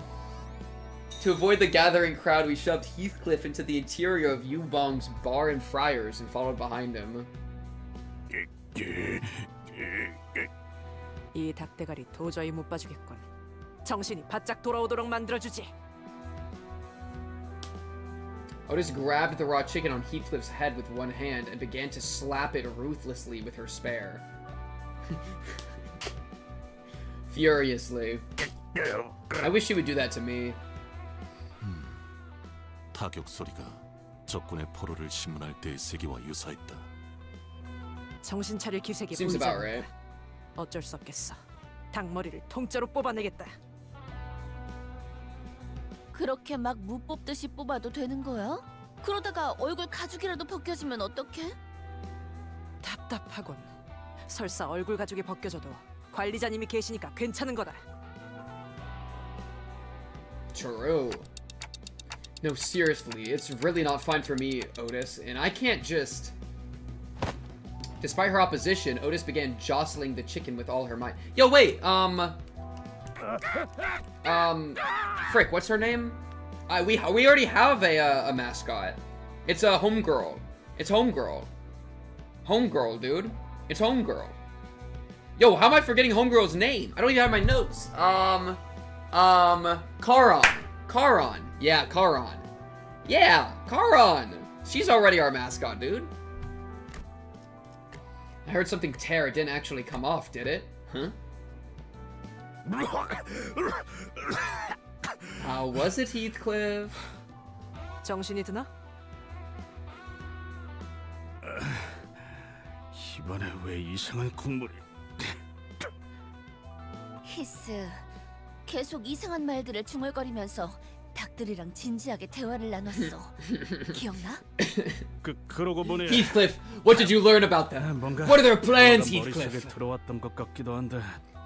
To avoid the gathering crowd, we shoved Heathcliff into the interior of Yubong's bar and friars and followed behind him. 이 닭대가리 도저히 못 봐주겠군. 정신이 바짝 돌아오도록 만들어주지. Otis grabbed the raw chicken on Heathcliff's head with one hand and began to slap it ruthlessly with her spare. Furiously. I wish she would do that to me. 타격 소리가 적군의 포로를 심문할 때의 세기와 유사했다. 정신 차릴 기색이 Seems 보이지 about 않는다. right. 어쩔 수 없겠어. 닭머리를 통째로 뽑아내겠다. 그렇게 막 무 뽑듯이 뽑아도 되는 거야? 그러다가 얼굴 가죽이라도 벗겨지면 어떡해? 답답하군. 설사 얼굴 가죽이 벗겨져도 관리자님이 계시니까 괜찮은 거다. True. No, seriously, it's really not fine for me, Otis, and I can't just... Despite her opposition, Otis began jostling the chicken with all her might. Yo, wait, frick, what's her name? We already have a mascot. It's a homegirl. It's homegirl. Homegirl, dude. It's homegirl. Yo, how am I forgetting homegirl's name? I don't even have my notes. Charon. Charon. Yeah, Charon. Yeah, Charon. She's already our mascot, dude. I heard something tear. It didn't actually come off, did it? Huh? How was it, Heathcliff? 정신이 드나? 이번에 왜 이상한 국물이? 히스, 계속 이상한 말들을 중얼거리면서 닭들이랑 진지하게 대화를 나눴어. 기억나? 그러고 보니 Heathcliff, what did you learn about them? 뭔가 What are their plans, 머릿속에 Heathcliff? 들어왔던 것 같기도 한데.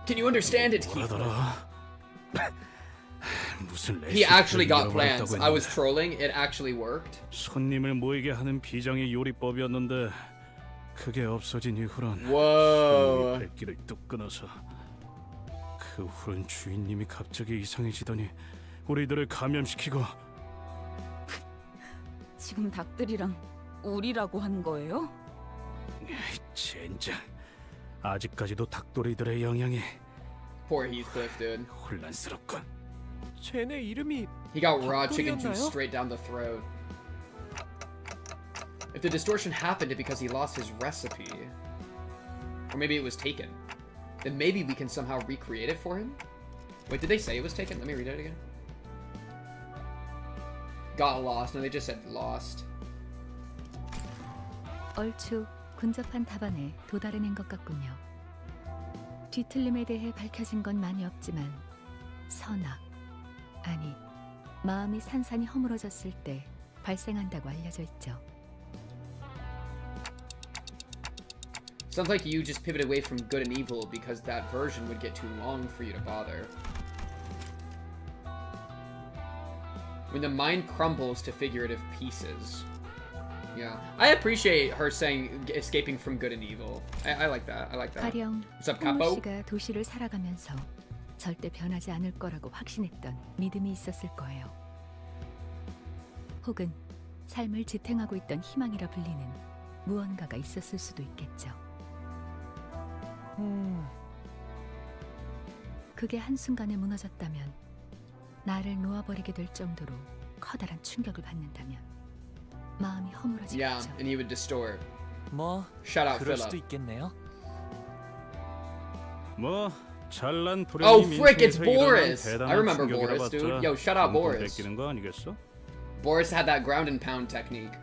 Can you understand it, Heathcliff? 뭐라더라? 무슨 He actually got 레시피를 plans. 잃어버렸다고 I was 했는데. trolling. It actually worked. 손님을 모이게 하는 비장의 요리법이었는데 그게 없어진 이후론 Whoa. 발길을 뚝 끊어서 그 후론 주인님이 갑자기 이상해지더니 우리들을 감염시키고. 지금 닭들이랑 우리라고 한 거예요? 젠장, 아직까지도 닭도리들의 영향이 Poor Heathcliff, dude. 혼란스럽군. 쟤네 이름이 He got raw chicken 닭똥이었나요? juice straight down the throat. If the distortion happened because he lost his recipe, or maybe it was taken, then maybe we can somehow recreate it for him? Wait, did they say it was taken? Let me read it again. Got lost. No, they just said lost. 얼추 근접한 답안에 도달해낸 것 같군요. 뒤틀림에 대해 밝혀진 건 많이 없지만 선악, 아니 마음이 산산이 허물어졌을 때 발생한다고 알려져 있죠. Sounds like you just pivoted away from good and evil because that version would get too long for you to bother. When the mind crumbles to figurative pieces. Yeah. I appreciate her saying escaping from good and evil. I like that. I like that. 가령 What's up, 홍모 Capo? 씨가 도시를 살아가면서 절대 변하지 않을 거라고 확신했던 믿음이 있었을 거예요. 혹은 삶을 지탱하고 있던 희망이라 불리는 무언가가 있었을 수도 있겠죠. 그게 한순간에 무너졌다면, 나를 놓아버리게 될 정도로 커다란 충격을 받는다면 마음이 Yeah, 허물어지겠죠. and he would distort. 뭐 Shout out 그럴 수도 Philip. 있겠네요. 뭐 잘난 Oh, 불행이 frick, it's 민폐에서 일어난 Boris. I 대단한 remember 충격이라 Boris, dude. 봤자 Yo, shout out 돈 Boris. 뺏기는 거 아니겠어? Boris had that ground and pound technique.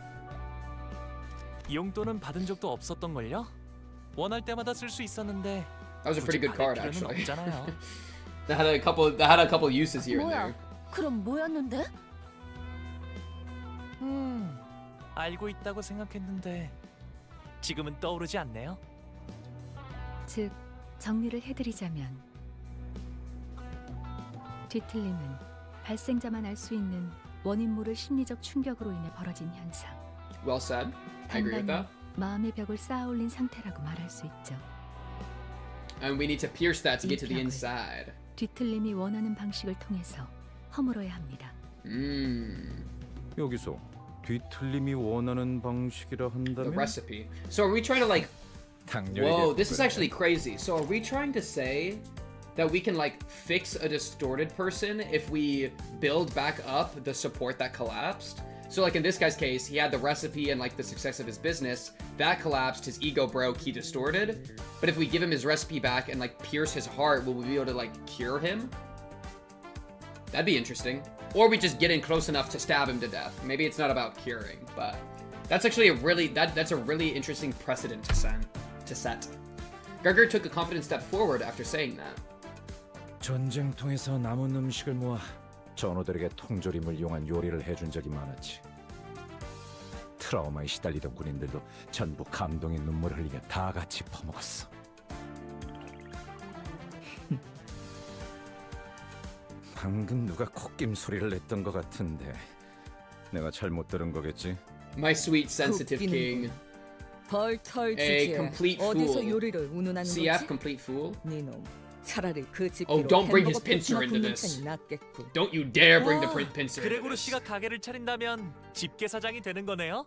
용돈은 받은 적도 없었던걸요? 원할 때마다 쓸 수 있었는데 That was a pretty good card, 받을 필요는 actually. 없잖아요. That had a couple uses here and there. 뭐야? 그럼 뭐였는데? 알고 있다고 생각했는데 지금은 떠오르지 않네요. 즉, 정리를 해드리자면 뒤틀림은 발생자만 알 수 있는 원인 모를 심리적 충격으로 인해 벌어진 현상. Well said. I agree with 단단히 that. 마음의 벽을 쌓아올린 상태라고 말할 수 있죠. And we need to pierce that to get to the 벽을 inside. 뒤틀림이 원하는 방식을 통해서 허물어야 합니다. 여기서 뒤틀림이 원하는 방식이라 The 한다면 recipe. So are we trying to like... 당뇨에 Whoa, this is 대해 actually crazy. So are we trying to say that we can like fix a distorted person if we build back up the support that collapsed? So like in this guy's case, he had the recipe and like the success of his business. That collapsed, his ego broke, he distorted. But if we give him his recipe back and like pierce his heart, will we be able to like cure him? That'd be interesting. Or we just get in close enough to stab him to death. Maybe it's not about curing, but that's actually a really that's a really interesting precedent to set. Gregor took a confident step forward after saying that. 전쟁통에서 남은 음식을 모아 전우들에게 통조림을 이용한 요리를 해준 적이 많았지. 트라우마에 시달리던 군인들도 전부 감동의 눈물을 흘리며 다 같이 퍼먹었어. 방금 누가 콧김 소리를 냈던 것 같은데 내가 잘못 들은 거겠지? My sweet sensitive king. 벌털 A 주제에 complete 어디서 fool. 요리를 운운하는 CF 거지? complete fool. 네놈 차라리 그 집기로 Oh, don't bring his 햄버거 pincer 패티나 into 굽는 this. 편이 낫겠군. Don't you dare bring the pincer into 그레고르 this. 씨가 가게를 차린다면 집게 사장이 되는 거네요.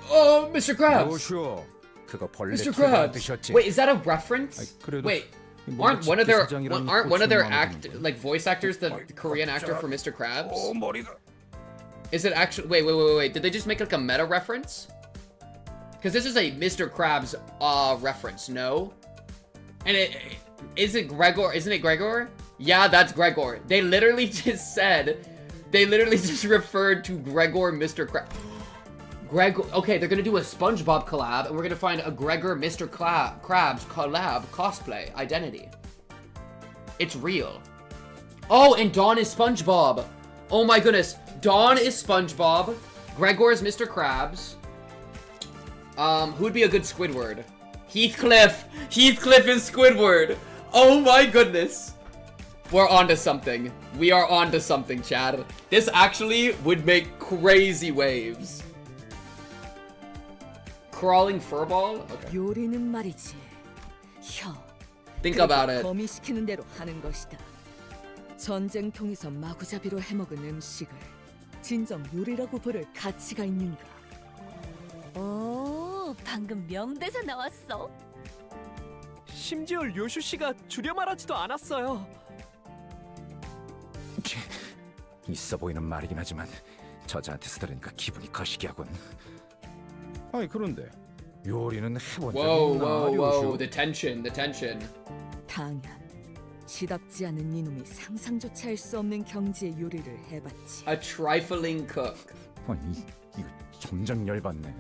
Oh, Mr. Krabs. 요슈, 그거 벌레 Mr. 트랩을 Krabs. 드셨지? Wait, is that a reference? 그래도 Wait, 뭔가 aren't one of their 집게사장이라는 aren't one of their 꽃이 act 마음에 like voice actors the Korean actor for Mr. Krabs? 머리가. Is it actually? Wait. Did they just make like a meta reference? Because this is a Mr. Krabs reference, no? And is it Gregor? Isn't it Gregor? Yeah, that's Gregor. They literally just referred to Gregor Mr. Krabs. Gregor. Okay, they're gonna do a SpongeBob collab, and we're gonna find a Gregor Mr. Krabs collab cosplay identity. It's real. Oh, and Dawn is SpongeBob. Oh my goodness. Dawn is SpongeBob. Gregor is Mr. Krabs. Who would be a good Squidward? Heathcliff. Heathcliff is Squidward. Oh my goodness. We're onto something. We are onto something, Chad. This actually would make crazy waves. Crawling furball? Okay. 요리는 말이지. 혀. Think about it. 거미시키는 대로 하는 것이다. 전쟁통에서 마구잡이로 해먹은 음식을 진정 요리라고 부를 가치가 있는가? 오, 방금 명대사 나왔어. 심지어 요슈 씨가 줄여 말하지도 않았어요. 있어 보이는 말이긴 하지만 저자한테서 들으니까 기분이 거시기하군. 아니 그런데 요리는 해본 적이 Whoa, 있나, whoa, whoa. 류슈? The tension, the tension. 당연. 시답지 않은 이놈이 상상조차 할 수 없는 경지의 요리를 해봤지. A trifling cook. 아니 이거 점점 열받네.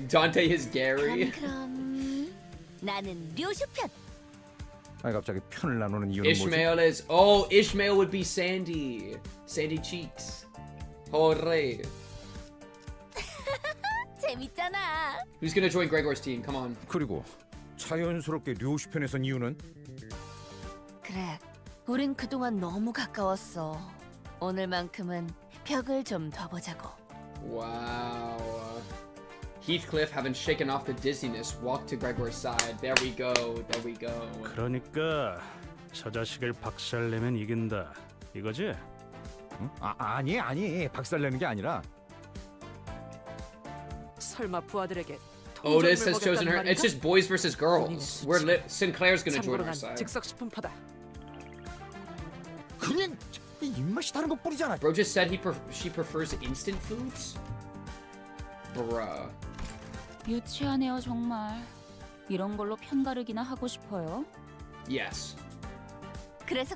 Dante is Gary. 그럼 나는 류슈 편. 아니 갑자기 편을 나누는 이유는 뭐지? Ishmael is. Oh, Ishmael would be Sandy. Sandy Cheeks. Hooray. 재밌잖아. Who's gonna join Gregor's team? Come on. 그리고 자연스럽게 류슈 편에 선 이유는? 그래, 우린 그동안 너무 가까웠어. 오늘만큼은 벽을 좀 더 보자고. Wow. Heathcliff, having shaken off the dizziness, walked to Gregor's side. There we go. There we go. 그러니까 저 자식을 박살내면 이긴다. 이거지? 응? 아니 박살내는 게 아니라 설마 부하들에게 Otis 통전을 has chosen 먹였단 her. 말인가? It's just boys versus girls. Sinclair's gonna join 참고로 our 난 side. 즉석식품파다. 그냥 입맛이 다른 것 뿐이잖아. Bro just said she prefers instant foods? Bruh. 유치하네요 정말. 이런 걸로 편가르기나 하고 싶어요? Yes. 그래서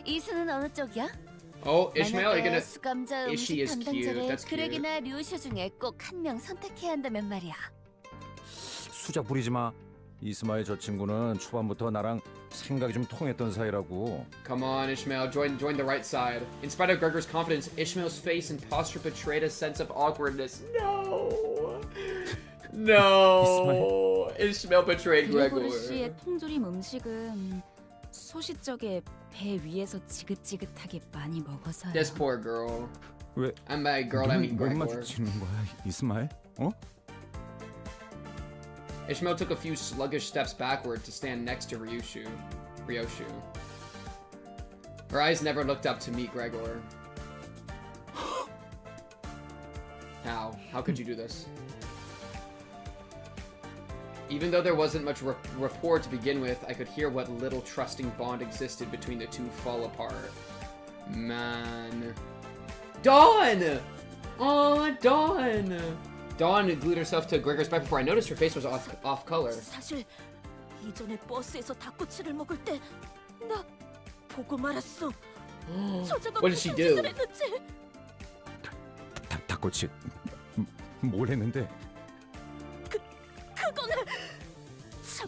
이수는 어느 쪽이야? Oh, Ishmael, you're gonna... 수감자 Ishi 음식 is cute. 담당자를 That's cute. 그레기나 류슈 중에 꼭 한 명 선택해야 한다면 말이야. 수작 부리지 마. 이스마엘 저 친구는 초반부터 나랑 생각이 좀 통했던 사이라고. Come on, Ishmael, join the right side. In spite of Gregor's confidence, Ishmael's face and posture betrayed a sense of awkwardness. No! Ishmael betrayed 그레고르 Gregor. 씨의 통조림 음식은 소시적에 배 위에서 지긋지긋하게 많이 먹어서요. This poor girl. 왜? I'm mad girl, I mean 못 Gregor. 마주치는 거야, 이스마엘? 어? Ishmael took a few sluggish steps backward to stand next to Ryoshu. Her eyes never looked up to meet Gregor. How? How could you do this? Even though there wasn't much rapport to begin with, I could hear what little trusting bond existed between the two fall apart. Man. Dawn! Oh, Dawn! Dawn glued herself to Gregor's back before I noticed her face was off color. 사실 이전에 버스에서 닭꼬치를 먹을 때 나 보고 말았어. 저자가 What did she do? 닭꼬치 뭘 했는데? 그거는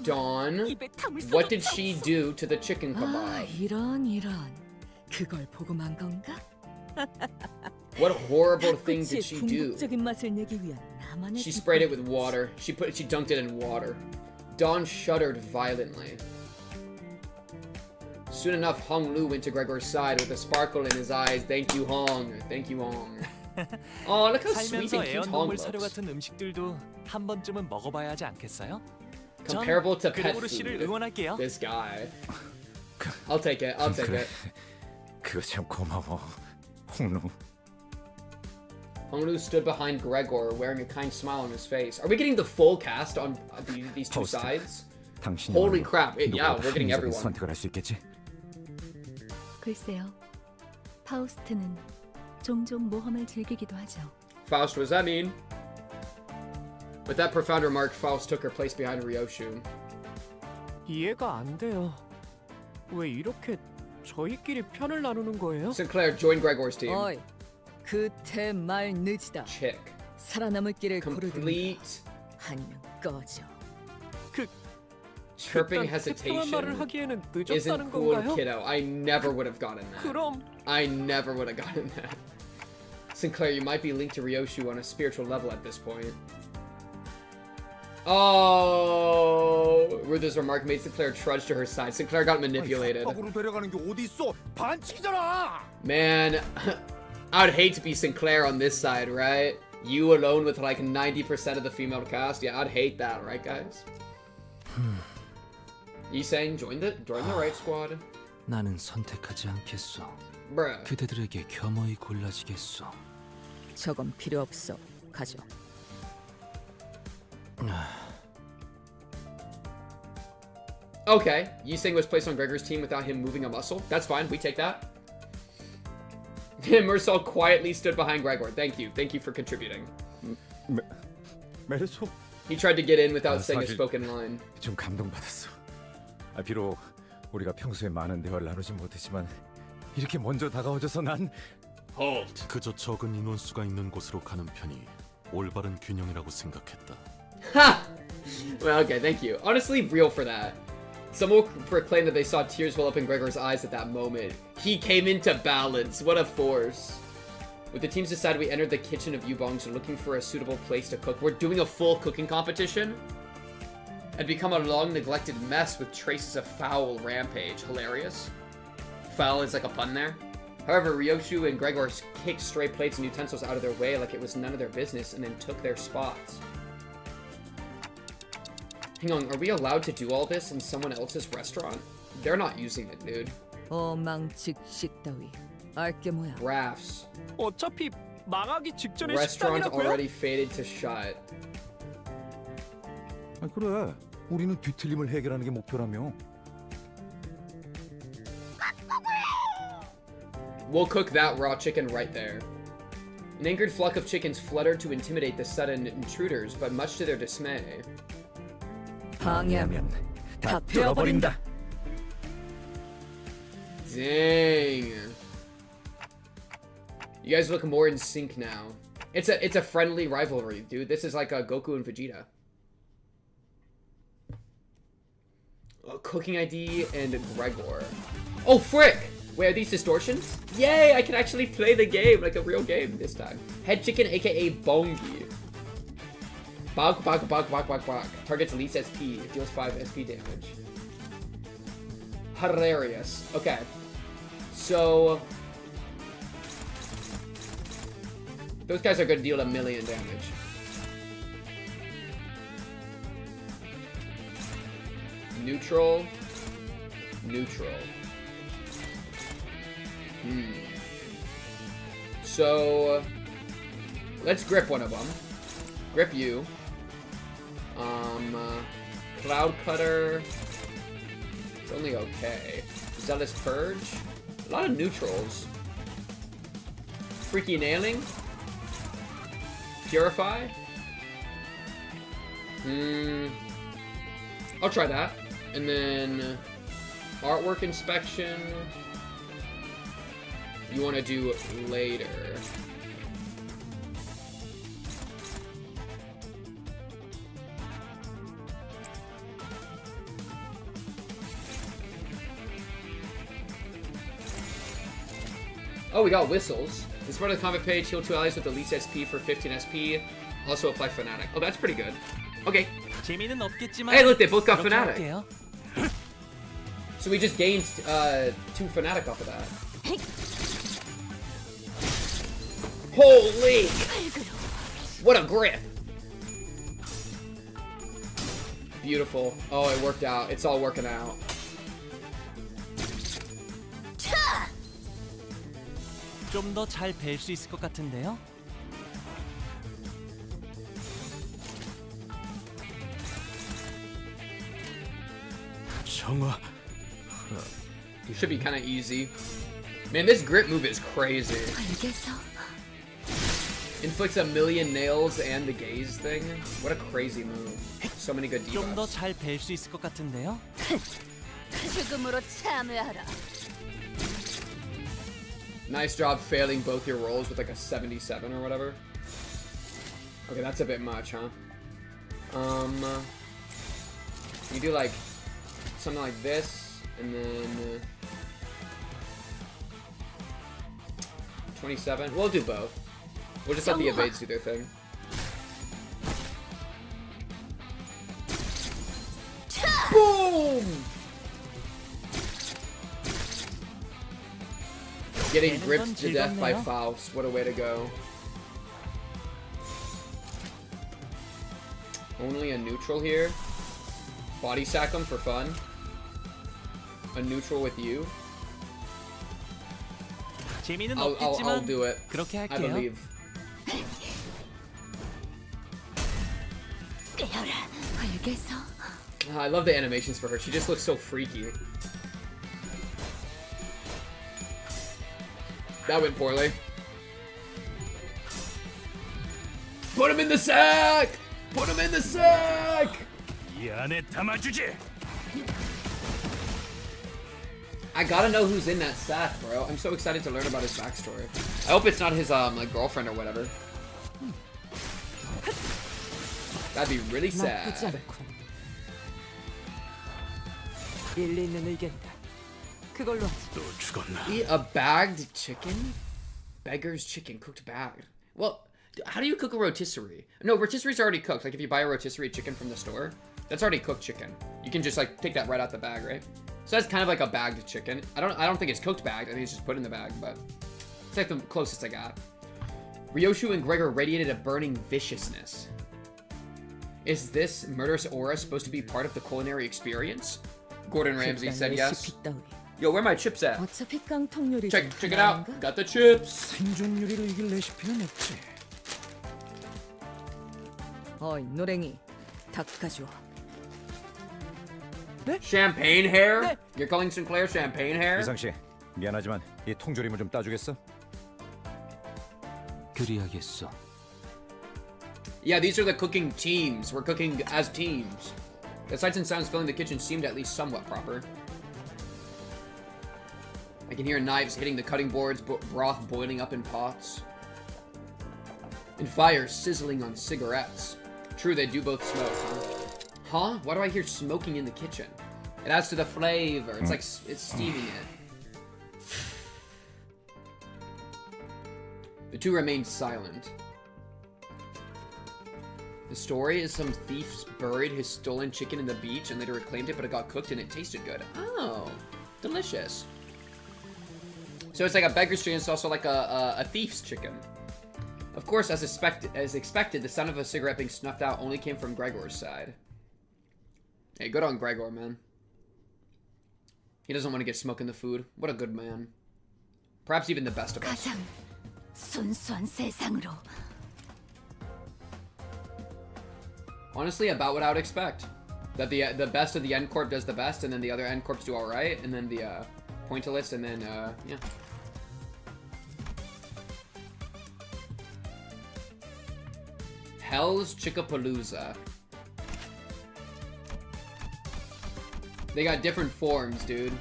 Dawn, what did she do to the chicken 아, kebab? 이런. 그걸 보고 만 건가? What horrible thing did she do? 궁극적인 맛을 내기 위한 나만의 She sprayed it with water. She dunked it in water. Dawn shuddered violently. Soon enough, Hong Lu went to Gregor's side with a sparkle in his eyes. Thank you, Hong. Thank you, Hong. Oh, look how sweet and cute Hong 애완동물 사료 looks. 같은 음식들도 한 번쯤은 먹어봐야 하지 않겠어요? Comparable to pet 그레고르 씨를 food. 응원할게요. This guy. I'll take it. I'll take it. 그거 참 고마워, 홍루. Hong Lu stood behind Gregor, wearing a kind smile on his face. Are we getting the full cast on these two Post. sides? 당신이 Holy crap! Yeah, we're getting 합리적인 everyone. 선택을 할 수 있겠지? 글쎄요. 파우스트는 종종 모험을 즐기기도 하죠. Faust, what does that mean? With that profound remark, Faust took her place behind Ryoshu. 이해가 안 돼요. 왜 이렇게 저희끼리 편을 나누는 거예요? Sinclair, join Gregor's team. 어이, 그태 말 늦이다. Chick. 살아남을 길을 고르든가 Complete 아니면 꺼져. chirping 말을 hesitation 하기에는 isn't 늦었다는 cool, 건가요? kiddo. I never would have gotten that. 그럼 I never would have gotten that. Sinclair, you might be linked to Ryoshu on a spiritual level at this point. Oh! Ruth's remark made Sinclair trudge to her side. Sinclair got manipulated. 협박으로 데려가는 게 어디 있어? 반칙이잖아. Man, I would hate to be Sinclair on this side, right? You alone with like 90% of the female cast? Yeah, I'd hate that, right, guys? You saying join the right squad? 나는 선택하지 않겠소. Bruh. 그대들에게 겸허히 골라지겠소. 저건 필요 없어. 가져. Okay, Yi Sing was placed on Gregor's team without him moving a muscle. That's fine, we take that. Mersal quietly stood behind Gregor. Thank you for contributing. 메르소 He tried to get in without 아, saying a 사실- spoken line. 좀 감동받았어. 비록 우리가 평소에 많은 대화를 나누지 못했지만 이렇게 먼저 다가와줘서 난 그저 적은 인원수가 있는 곳으로 가는 편이 올바른 균형이라고 생각했다. Ha! Well, okay, thank you. Honestly, real for that. Someone proclaimed that they saw tears well up in Gregor's eyes at that moment. He came into balance. What a force. With the teams decided, we entered the kitchen of Yubong's looking for a suitable place to cook. We're doing a full cooking competition? Had become a long-neglected mess with traces of foul rampage. Hilarious. Foul is like a pun there. However, Ryoshu and Gregor kicked stray plates and utensils out of their way like it was none of their business and then took their spots. Hang on, are we allowed to do all this in someone else's restaurant? They're not using it, dude. 어망직식 따위 알게 뭐야. Rafts. 어차피 망하기 직전에 Restaurant 식당이라고요? already faded to shut. 그래. 우리는 뒤틀림을 해결하는 게 목표라며. We'll cook that raw chicken right there. An angered flock of chickens fluttered to intimidate the sudden intruders, but much to their dismay. 방해하면 다 뚫어버린다. Dang. You guys look more in sync now. It's a friendly rivalry, dude. This is like a Goku and Vegeta. Cooking ID and Gregor. Oh, frick! Wait, are these distortions? Yay, I can actually play the game like a real game this time. Head chicken, aka Bongi. Bog. Targets least SP. Deals 5 SP damage. Hilarious. Okay. So... those guys are going to deal 1,000,000 damage. Neutral. So, let's grip one of them. Grip you. Cloud Cutter. It's only okay. Zealous Purge. A lot of neutrals. Freaky Nailing. Purify. I'll try that. And then artwork inspection. You want to do later. Oh, we got whistles. This part of the combat page, heal 2 allies with the least SP for 15 SP. Also apply Fanatic. Oh, that's pretty good. Okay. 재미는 없겠지만 Hey, look, they both got 그렇게 Fanatic. 할게요. So we just gained 2 Fanatic off of that. Holy! What a grip! Beautiful. Oh, it worked out. It's all working out. 좀 더 잘 뵐 수 있을 것 같은데요? 정화. Should be kind of easy. Man, this grip move is crazy. 알겠어. Inflicts 1,000,000 nails and the gaze thing. What a crazy move. So many good 좀 더 debuffs. 잘 뵐 수 있을 것 같은데요? 죽음으로 참여하라. Nice job failing both your rolls with like a 77 or whatever. Okay, that's a bit much, huh? You do like something like this, and then 27. We'll do both. We'll just let the evades do their thing. Boom! Getting gripped to death by Faust. What a way to go. Only a neutral here. Body sack them for fun. A neutral with you. 재미는 I'll 없겠지만 do it. 그렇게 I 할게요. believe. 알겠어. I love the animations for her. She just looks so freaky. That went poorly. Put him in the sack! Put him in the sack! 이 안에 담아주지. I gotta know who's in that sack, bro. I'm so excited to learn about his backstory. I hope it's not his like girlfriend or whatever. That'd be really sad. 일리 있는 의견이다. 그걸로 하지. 또 죽었나? Eat a bagged chicken? Beggar's chicken, cooked bagged. Well, how do you cook a rotisserie? No, rotisserie's already cooked. Like if you buy a rotisserie chicken from the store, that's already cooked chicken. You can just like take that right out the bag, right? So that's kind of like a bagged chicken. I don't think it's cooked bagged. I think it's just put in the bag, but it's like the closest I got. Ryoshu and Gregor radiated a burning viciousness. Is this murderous aura supposed to be part of the culinary experience? Gordon Ramsay said yes. Yo, where are my chips at? 어차피 깡통 요리 Check it out. Got the chips. 생존 요리를 이길 레시피는 없지. 어이 노랭이 닭 가져와. Champagne hair? You're calling Sinclair champagne hair? 이상 씨, 미안하지만 이 통조림을 좀 따주겠어? 그리하겠어. Yeah, these are the cooking teams. We're cooking as teams. The sights and sounds filling the kitchen seemed at least somewhat proper. I can hear knives hitting the cutting boards, broth boiling up in pots, and fire sizzling on cigarettes. True, they do both smoke, huh? Huh? Why do I hear smoking in the kitchen? It adds to the flavor. It's like it's steaming it. The two remained silent. The story is some thief buried his stolen chicken in the beach and later reclaimed it, but it got cooked and it tasted good. Oh, delicious. So it's like a beggar's chicken. It's also like a thief's chicken. Of course, as expected, the sound of a cigarette being snuffed out only came from Gregor's side. Hey, good on Gregor, man. He doesn't want to get smoke in the food. What a good man. Perhaps even the best of us. 가장 순수한 세상으로. Honestly, about what I would expect. That the best of the N Corp does the best, and then the other N Corps do alright, and then the Pointillist, and then, yeah. Hell's Chickapalooza. They got different forms, dude.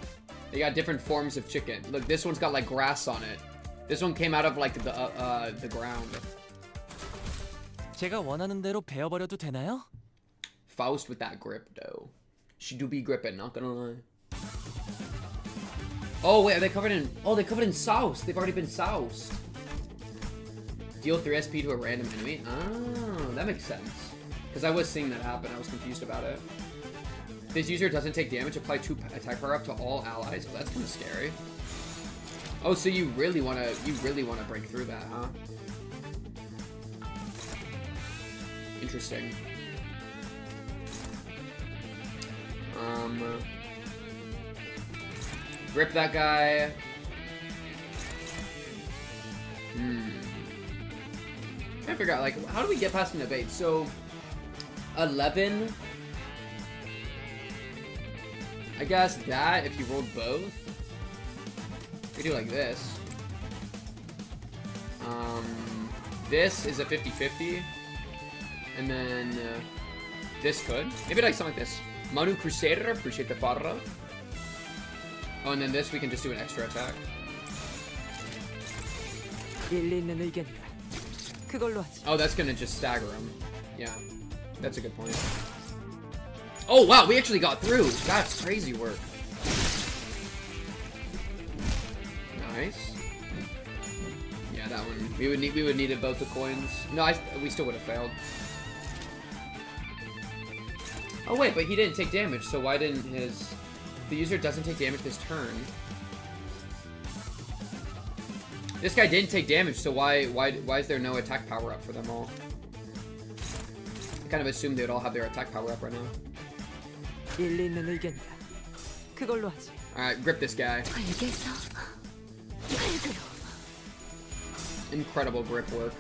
They got different forms of chicken. Look, this one's got like grass on it. This one came out of like the ground. 제가 원하는 대로 베어버려도 되나요? Faust with that grip, though. She do be gripping, not gonna lie. Oh wait, are they covered in? Oh, they covered in sauce. They've already been soused. Deal 3 SP to a random enemy. Oh, that makes sense. Because I was seeing that happen. I was confused about it. This user doesn't take damage. Apply 2 attack power up to all allies. Oh, that's kind of scary. Oh, so you really wanna break through that, huh? Interesting. Grip that guy. Trying to figure out, like, how do we get past an evade? So, 11. I guess that, if you rolled both. We do like this. This is a 50-50. And then, this could. Maybe like something like this. Manu Crusader, appreciate the farra. Oh, and then this, we can just do an extra attack. Oh, that's gonna just stagger him. Yeah, that's a good point. Oh, wow, we actually got through. That's crazy work. Nice. Yeah, that one. We would need both the coins. No, we still would have failed. Oh wait, but he didn't take damage, so why didn't his... The user doesn't take damage this turn. This guy didn't take damage, so why is there no attack power up for them all? I kind of assumed they would all have their attack power up right now. Alright, grip this guy. Incredible grip work.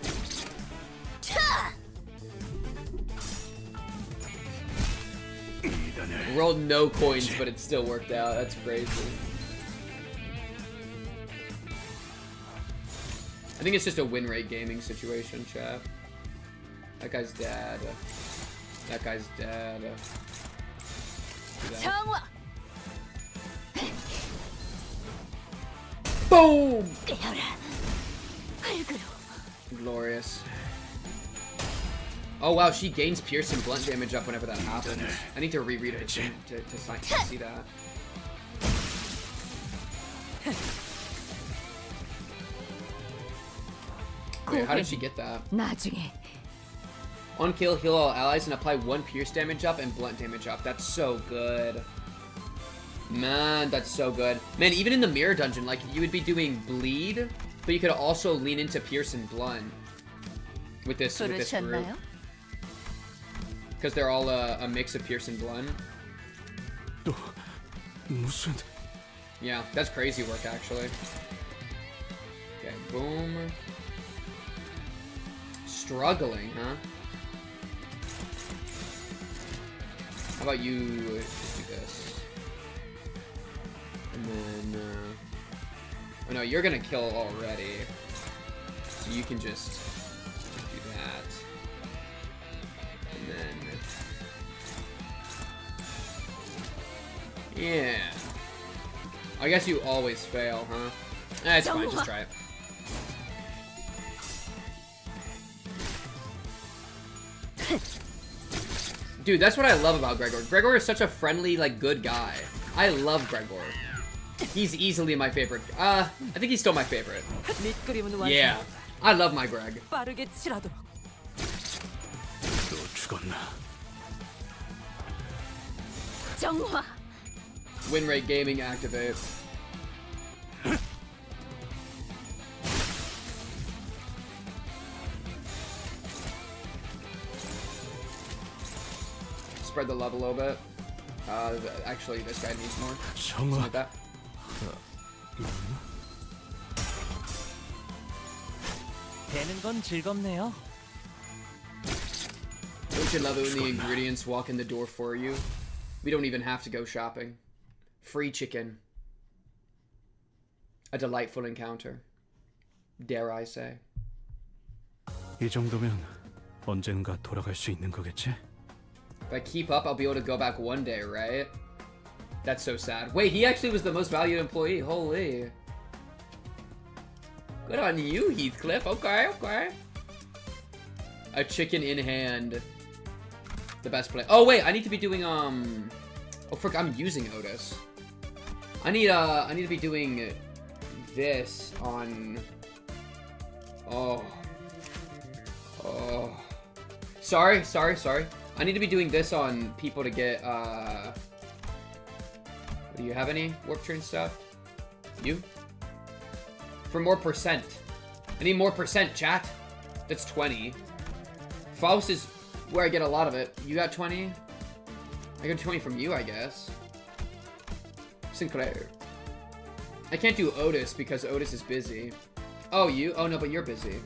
Rolled no coins, but it still worked out. That's crazy. I think it's just a win rate gaming situation, chat. That guy's dead. That guy's dead. See that? 정화. Boom! 깨어라. 흙으로. Glorious. Oh wow, she gains pierce and blunt damage up whenever that happens. I need to reread it to see that. Wait, how did she get that? 나중에. On kill, heal all allies and apply 1 pierce damage up and blunt damage up. That's so good. Man, that's so good. Man, even in the mirror dungeon, like, you would be doing bleed, but you could also lean into pierce and blunt with this group. 부르셨나요? Because they're all a mix of pierce and blunt. 또 무슨 Yeah, that's crazy work, actually. Okay, boom. Struggling, huh? How about you just do this? And then, oh no, you're gonna kill already. So you can just do that. And then... Yeah. I guess you always fail, huh? Eh, it's fine, just try it. Dude, that's what I love about Gregor. Gregor is such a friendly, like, good guy. I love Gregor. He's easily my favorite. I think he's still my favorite. Yeah. I love my Greg. 빠르게 칠하도록. 또 죽었나? 정화. Win rate gaming activate. Spread the love a little bit. Actually, this guy needs more. Something like that. 되는 건 즐겁네요. Don't you love it when the ingredients walk in the door for you? We don't even have to go shopping. Free chicken. A delightful encounter. Dare I say. 이 정도면 언젠가 돌아갈 수 있는 거겠지? If I keep up, I'll be able to go back one day, right? That's so sad. Wait, he actually was the most valued employee. Holy. Good on you, Heathcliff. Okay, okay. A chicken in hand. The best play. Oh, wait, I need to be doing, Oh, frick, I'm using Otis. I need to be doing this on... Oh. Oh. Sorry. I need to be doing this on people to get, Do you have any warp train stuff? You? For more percent. I need more percent, chat. That's 20. Faust is where I get a lot of it. You got 20? I got 20 from you, I guess. Sinclair. I can't do Otis because Otis is busy. Oh, you? Oh, no, but you're busy.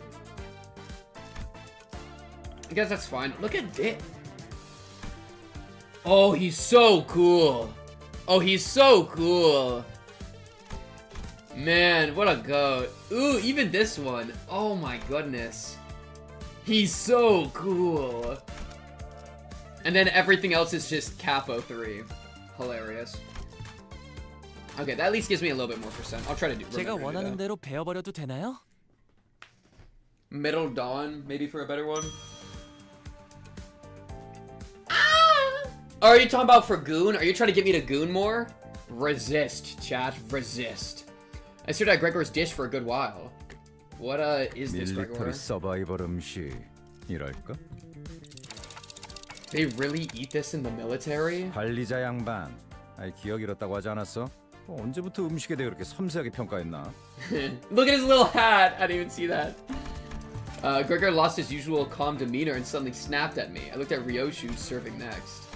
I guess that's fine. Look at this. Oh, he's so cool. Oh, he's so cool. Man, what a goat. Ooh, even this one. Oh my goodness. He's so cool. And then everything else is just Capo 3. Hilarious. Okay, that at least gives me a little bit more percent. I'll try to do 제가 원하는 대로 베어버려도 되나요? Middle Dawn, maybe for a better one. Are you talking about for Goon? Are you trying to get me to Goon more? Resist, chat. Resist. I stared at Gregor's dish for a good while. What is this, Gregor? 밀리터리 서바이벌 음식이랄까? They really eat this in the military? 관리자 양반. 아이 기억 잃었다고 하지 않았어? 언제부터 음식에 대해 그렇게 섬세하게 평가했나? Look at his little hat. I didn't even see that. Gregor lost his usual calm demeanor and suddenly snapped at me. I looked at Ryoshu serving next.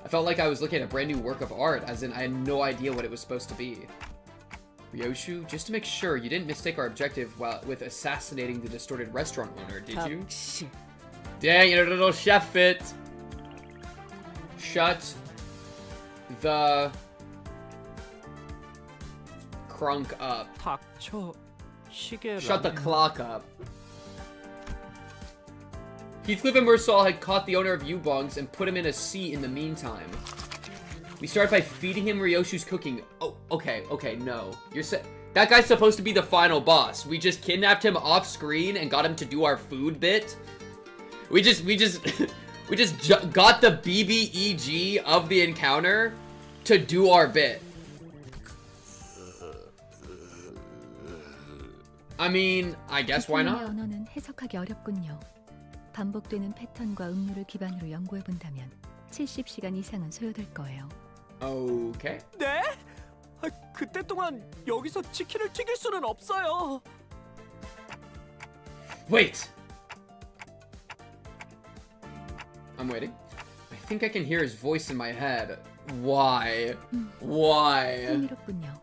I felt like I was looking at a brand new work of art, as in I had no idea what it was supposed to be. Ryoshu, just to make sure, you didn't mistake our objective with assassinating the distorted restaurant owner, did you? Dang, you little chef fit. Shut the crunk up. 닥쳐 시계 Shut the clock up. Heathcliff and Mersal had caught the owner of U-Bungs and put him in a seat in the meantime. We start by feeding him Ryoshu's cooking. Oh, okay, no. That guy's supposed to be the final boss. We just kidnapped him off screen and got him to do our food bit. We just got the BBEG of the encounter to do our bit. I mean, I guess why not? 언어는 해석하기 어렵군요. 반복되는 패턴과 음료를 기반으로 연구해 본다면 70시간 이상은 소요될 거예요. Okay. 네? 그때 동안 여기서 치킨을 튀길 수는 없어요. Wait. I'm waiting. I think I can hear his voice in my head. Why? Why? 흥미롭군요.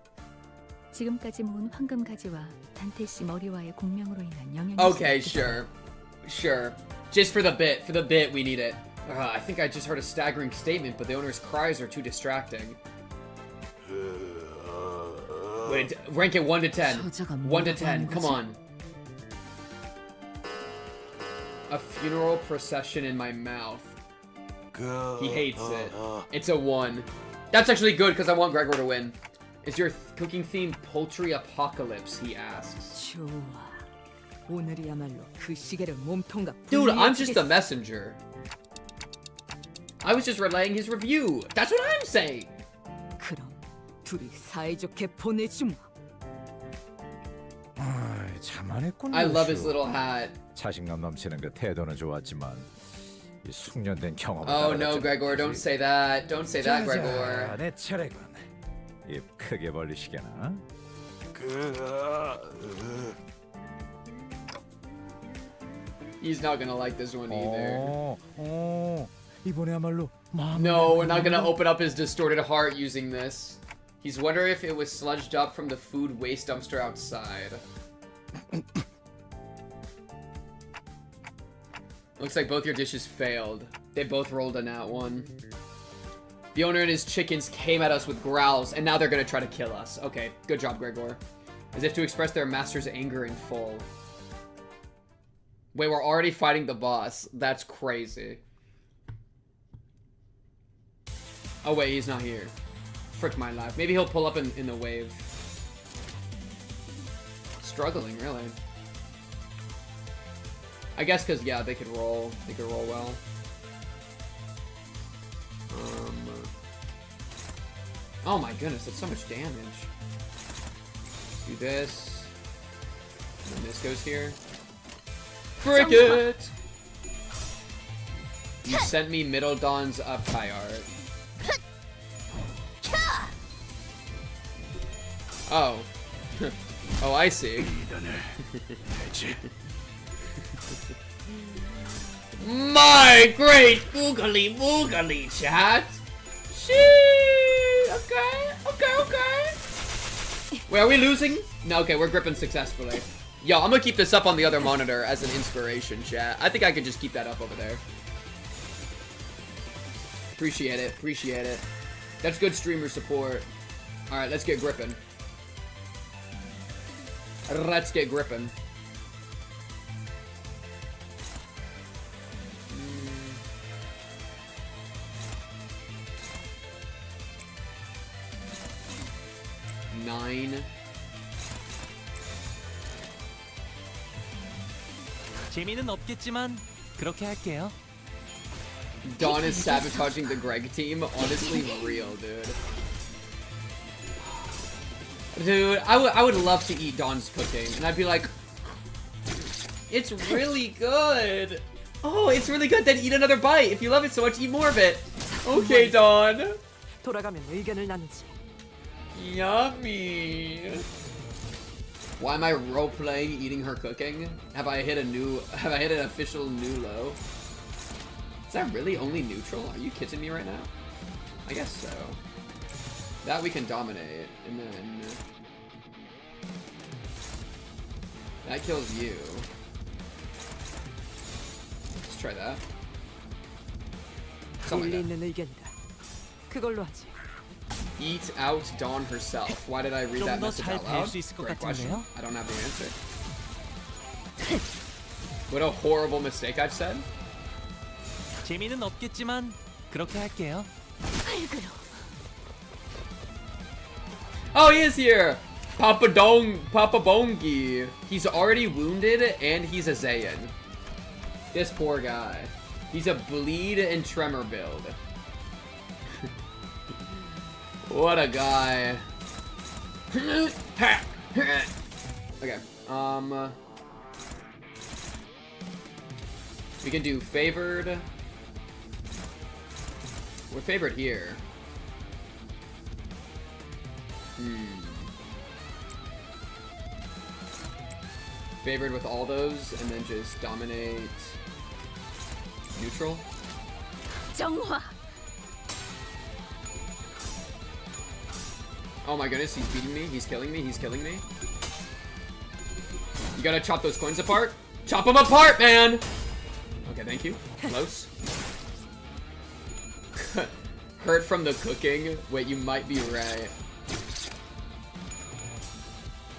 지금까지 모은 황금 가지와 단테 씨 머리와의 공명으로 인한 영향이 Okay, sure. Just for the bit, we need it. I think I just heard a staggering statement, but the owner's cries are too distracting. Wait, rank it 1 to 10. 1 to 10, come on. A funeral procession in my mouth. He hates it. It's a 1. That's actually good, because I want Gregor to win. Is your cooking theme poultry apocalypse, he asks. 좋아. 오늘이야말로 그 시계를 몸통과 Dude, I'm just a messenger. I was just relaying his review. That's what I'm saying. 그럼 둘이 사이좋게 보내주마. 자만했군. I love his little hat. 자신감 넘치는 그 태도는 좋았지만 이 숙련된 경험을 Oh no, Gregor, don't say that. Don't say that, Gregor. 내 차례군. 입 크게 벌리시게나. He's not gonna like this one either. 이번에야말로 No, we're not gonna open up his distorted heart using this. He's wondering if it was sludged up from the food waste dumpster outside. Looks like both your dishes failed. They both rolled a nat 1. The owner and his chickens came at us with growls, and now they're gonna try to kill us. Okay, good job, Gregor. As if to express their master's anger in full. Wait, we're already fighting the boss. That's crazy. Oh wait, he's not here. Frick my life. Maybe he'll pull up in the wave. Struggling, really. I guess because, yeah, they could roll. They could roll well. Oh my goodness, that's so much damage. Do this. And then this goes here. Cricket! You sent me Middle Dawn's up high art. Oh. Oh, I see. My great boogly boogly, chat! Shit! Okay. Wait, are we losing? No, okay, we're gripping successfully. Yo, I'm gonna keep this up on the other monitor as an inspiration, chat. I think I could just keep that up over there. Appreciate it. That's good streamer support. Alright, let's get gripping. Let's get gripping. Nine. 재미는 없겠지만 그렇게 할게요. Dawn is sabotaging the Greg team. Honestly, real, dude. Dude, I would love to eat Dawn's cooking, and I'd be like, it's really good. Oh, it's really good. Then eat another bite. If you love it so much, eat more of it. Okay, Dawn. 돌아가면 의견을 나누지. Yummy. Why am I role-playing eating her cooking? Have I hit an official new low? Is that really only neutral? Are you kidding me right now? I guess so. That we can dominate, and then that kills you. Let's try that. Something 논리 like that. 있는 의견이다. 그걸로 하지. eat out Dawn herself. Why did I read that message out loud? Great question. 같은데요? I don't have the answer. What a horrible mistake I've said. 재미는 없겠지만 그렇게 할게요. Oh, he is here! Papa Bongi. He's already wounded and he's a Zayan. This poor guy. He's a bleed and tremor build. What a guy. Okay, we can do favored. We're favored here. Favored with all those, and then just dominate neutral. 정화. Oh my goodness, he's beating me, he's killing me, he's killing me. You gotta chop those coins apart? Chop them apart, man! Okay, thank you. Close. Hurt from the cooking? Wait, you might be right.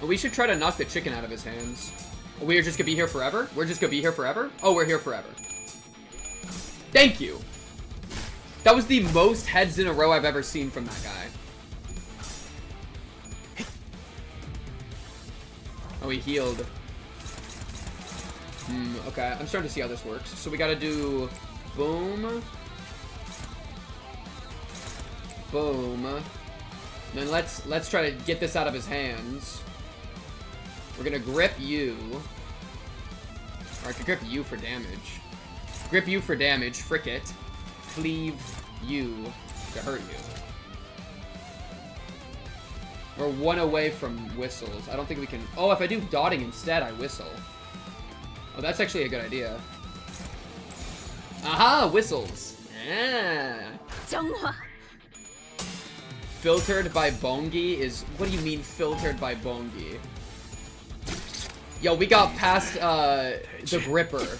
We should try to knock the chicken out of his hands. We're just gonna be here forever? We're just gonna be here forever? Oh, we're here forever. Thank you! That was the most heads in a row I've ever seen from that guy. Oh, he healed. Okay, I'm starting to see how this works. So we gotta do boom. Boom. Then let's try to get this out of his hands. We're gonna grip you. Or I could grip you for damage. Grip you for damage, frick it. Cleave you to hurt you. We're one away from whistles. I don't think we can... Oh, if I do dotting instead, I whistle. Oh, that's actually a good idea. Aha! Whistles! Yeah. 정화. Filtered by Bongi is... What do you mean, filtered by Bongi? Yo, we got past, the Gripper.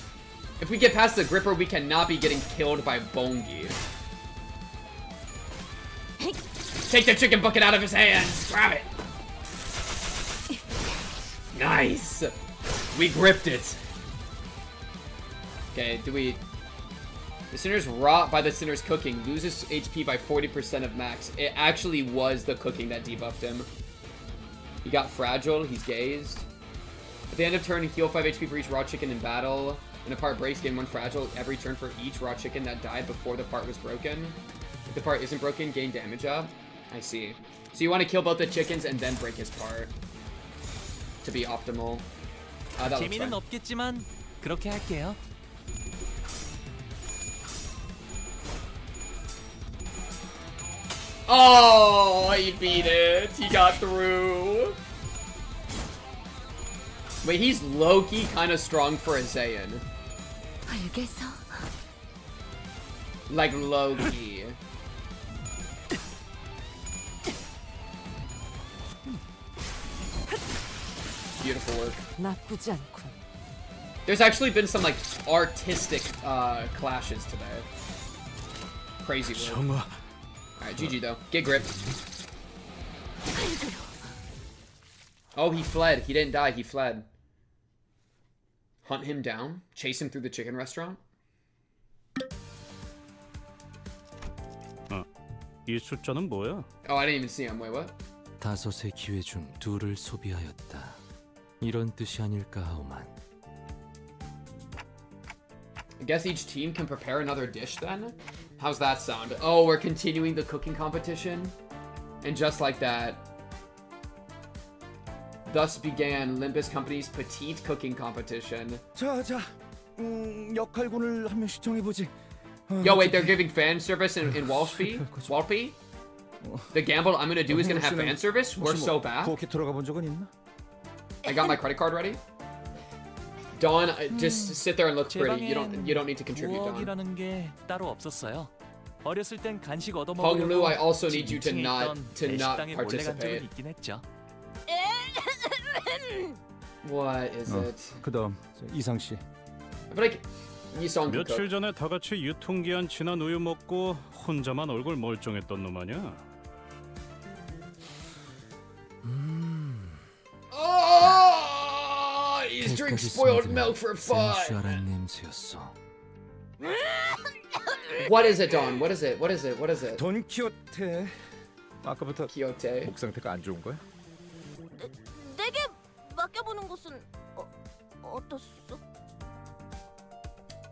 If we get past the Gripper, we cannot be getting killed by Bongi. Take the chicken bucket out of his hands! Grab it! Nice! We gripped it! Okay, do we... The Sinner's rot by the Sinner's cooking. Loses HP by 40% of max. It actually was the cooking that debuffed him. He got fragile. He's gazed. At the end of turn, heal 5 HP for each raw chicken in battle. In a part breaks, gain 1 fragile every turn for each raw chicken that died before the part was broken. If the part isn't broken, gain damage up. I see. So you want to kill both the chickens and then break his part. To be optimal. That looks fine. 없겠지만 그렇게 할게요. Oh, he beat it. He got through. Wait, he's low-key kind of strong for a Zayan. 알겠어. Like, low-key. Beautiful work. 나쁘지 않군. There's actually been some, like, artistic clashes today. Crazy work. Alright, GG though. Get gripped. Oh, he fled. He didn't die. He fled. Hunt him down? Chase him through the chicken restaurant? 이 숫자는 뭐야? Oh, I didn't even see him. Wait, what? 5의 기회 중 2를 소비하였다. 이런 뜻이 아닐까 하오만. I guess each team can prepare another dish then? How's that sound? Oh, we're continuing the cooking competition? And just like that, thus began Limbus Company's petite cooking competition. 자, 역할군을 한 명씩 정해보지. Yo, wait, they're giving fan service in Walshy? Walpy? The gamble I'm gonna do is gonna have fan service? We're so bad. 그렇게 들어가 본 적은 있나? I got my credit card ready. Dawn, just sit there and look pretty. You don't need to contribute, Dawn. 부엌이라는 게 따로 없었어요. 어렸을 땐 간식 얻어 Hong Lu, I 먹으려고 also need you to 지금 not 대식당에 몰래 간 적은 participate. 있긴 했죠. What is it? 그다음 이상 씨. I feel like Yisong could 며칠 cook. 전에 다 같이 유통기한 지난 우유 먹고 혼자만 얼굴 멀쩡했던 놈 아냐? Let's drink spoiled milk for fun. 센슈얼한 냄새였어. What is it, Don? What is it? What is it? What is it? 돈키호테. 아까부터 Quixote. 목 상태가 안 좋은 거야? 내게 맡겨보는 것은 어떻소?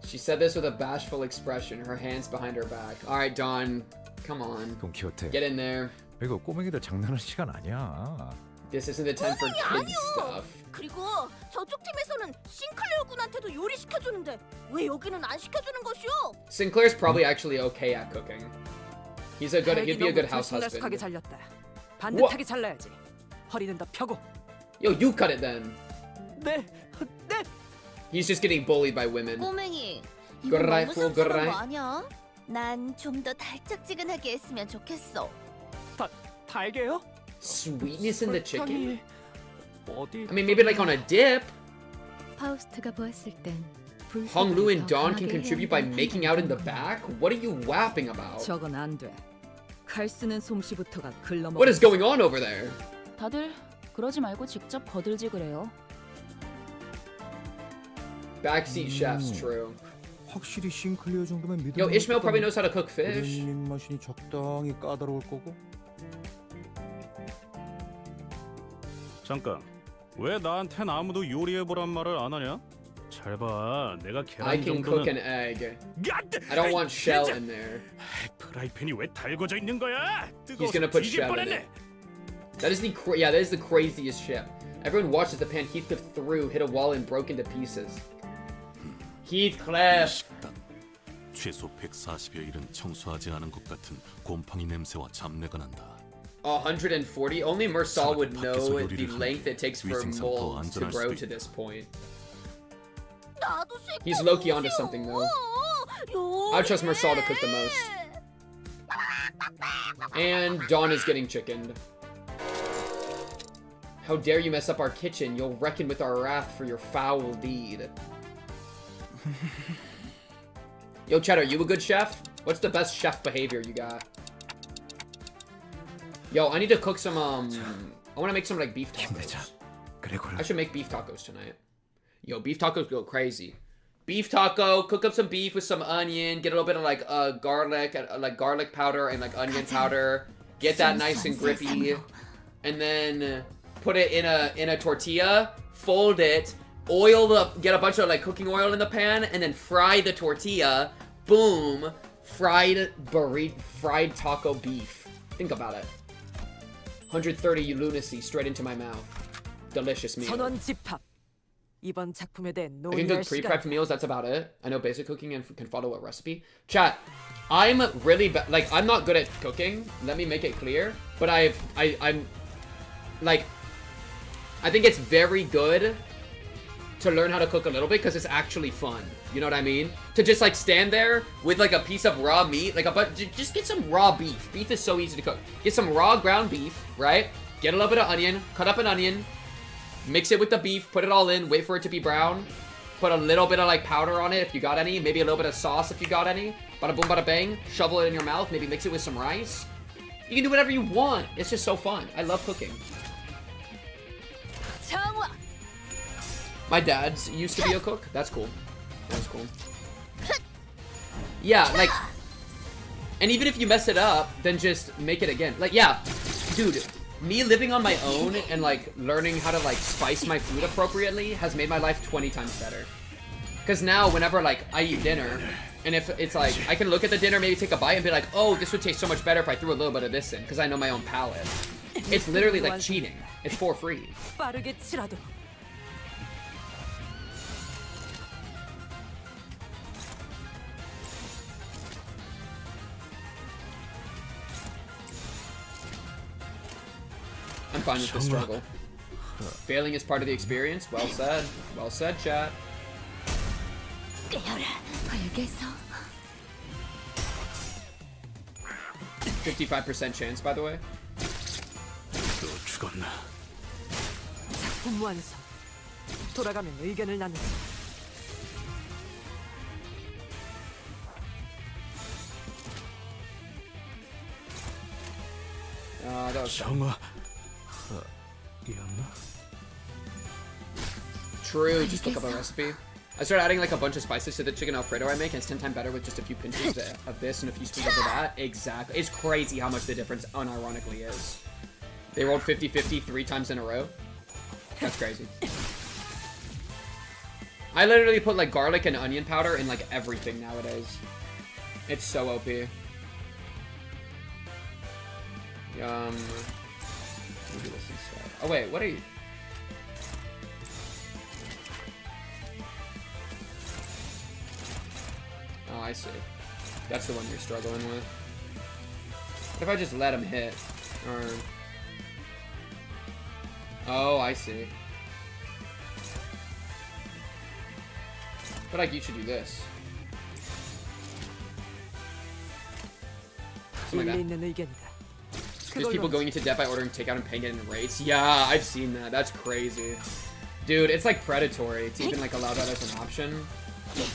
She said this with a bashful expression, her hands behind her back. All right, Don, come on, 돈키호테. get in there. 이거 꼬맹이들 장난할 시간 아니야. This isn't the time for kids stuff. 그리고 저쪽 팀에서는 싱클레어 군한테도 요리 시켜주는데 왜 여기는 안 시켜주는 것이오? Sinclair's probably actually okay at cooking. He'd be a good house 들쑥날쑥하게 husband. 잘렸다. 반듯하게 잘라야지. 허리는 더 펴고. Yo, you cut it then. 네, 네. He's just getting bullied by women. 꼬맹이, 이거 그래, 너무 fool, 상처난 그래. 거 아니야? 난 좀 더 달짝지근하게 했으면 좋겠어. 달게요? Sweetness in the chicken? 어디? I mean, maybe like on a dip. 파우스트가 보았을 땐 Hong Lu and 더 Dawn can 강하게 contribute by 해야 making out in the back? What are you wapping about? 저건 안 돼. 칼 쓰는 솜씨부터가 글러먹어. What is going on over there? 다들 그러지 말고 직접 거들지 그래요. Backseat chefs, true. 확실히 싱클리어 정도면 믿을 Yo, Ishmael probably knows how to cook fish. 입맛이 적당히 까다로울 거고. 잠깐. 왜 나한텐 아무도 요리해보란 말을 안 하냐? 잘 봐. 내가 I 계란 can cook an 정도는 egg. I don't want shell in there. 프라이팬이 왜 달궈져 있는 거야? He's gonna put shell in it. That is that is the craziest ship. Everyone watches the pan Heathcliff threw, hit a wall and broke into pieces. Heathcliff. 최소 140여일은 청소하지 않은 것 같은 곰팡이 냄새와 잡내가 난다. 140? Only Mersal would know 밖에서 the 요리를 length it takes for 위생상 더 mold to 안전할 grow 수도 to this point. 나도 쉐프 He's low-key onto something though. I trust Mersal to cook the most. And Dawn is getting chickened. How dare you mess up our kitchen? You'll reckon with our wrath for your foul deed. Yo, Chad, are you a good chef? What's the best chef behavior you got? Yo, I need to cook some, I want to make some, like, beef tacos. I should make beef tacos tonight. Yo, beef tacos go crazy. Beef taco, cook up some beef with some onion, get a little bit of, like, garlic powder and, like, onion powder. Get that nice and grippy. And then put it in a tortilla, fold it, get a bunch of, like, cooking oil in the pan, and then fry the tortilla. Boom. Fried taco beef. Think about it. 130 lunacy straight into my mouth. Delicious meal. 선원 집합. 이번 작품에 대해 I can cook 논의할 pre-prepped 시간. meals, that's about it. I know basic cooking and can follow a recipe. Chat, I'm really like, I'm not good at cooking. Let me make it clear. But I'm like, I think it's very good to learn how to cook a little bit because it's actually fun. You know what I mean? To just like stand there with like a piece of raw meat, like just get some raw beef. Beef is so easy to cook. Get some raw ground beef, right? Get a little bit of onion, cut up an onion, mix it with the beef, put it all in, wait for it to be brown. Put a little bit of like powder on it if you got any, maybe a little bit of sauce if you got any. Bada boom, bada bang. Shovel it in your mouth, maybe mix it with some rice. You can do whatever you want. It's just so fun. I love cooking. 정화. My dad's used to be a cook. That's cool. That's cool. Yeah, like, and even if you mess it up, then just make it again. Like, yeah, dude, me living on my own and like learning how to like spice my food appropriately has made my life 20 times better. Because now whenever like I eat dinner, and if it's like, I can look at the dinner, maybe take a bite and be like, oh, this would taste so much better if I threw a little bit of this in, because I know my own palate. It's literally like cheating. It's for free. 빠르게 치라도. I'm fine with the struggle. Failing is part of the experience. Well said. Well said, chat. 깨어라. 알겠어. 55% chance, by the way. 또 죽었나? 작품 완성. 돌아가면 의견을 나누자. That was 정화. 이었나? True, just look up a recipe. I started adding like a bunch of spices to the chicken Alfredo I make, and it's 10 times better with just a few pinches of this and a few spoons of that. Exactly. It's crazy how much the difference unironically is. They rolled 50-50 3 times in a row. That's crazy. I literally put like garlic and onion powder in like everything nowadays. It's so OP. Let me do this instead. Oh wait, what are you? Oh, I see. That's the one you're struggling with. What if I just let him hit? Or... Oh, I see. But like, you should do this. Something like that. There's people going into debt by ordering takeout and paying it in rates. Yeah, I've seen that. That's crazy. Dude, it's like predatory to even like allow that as an option.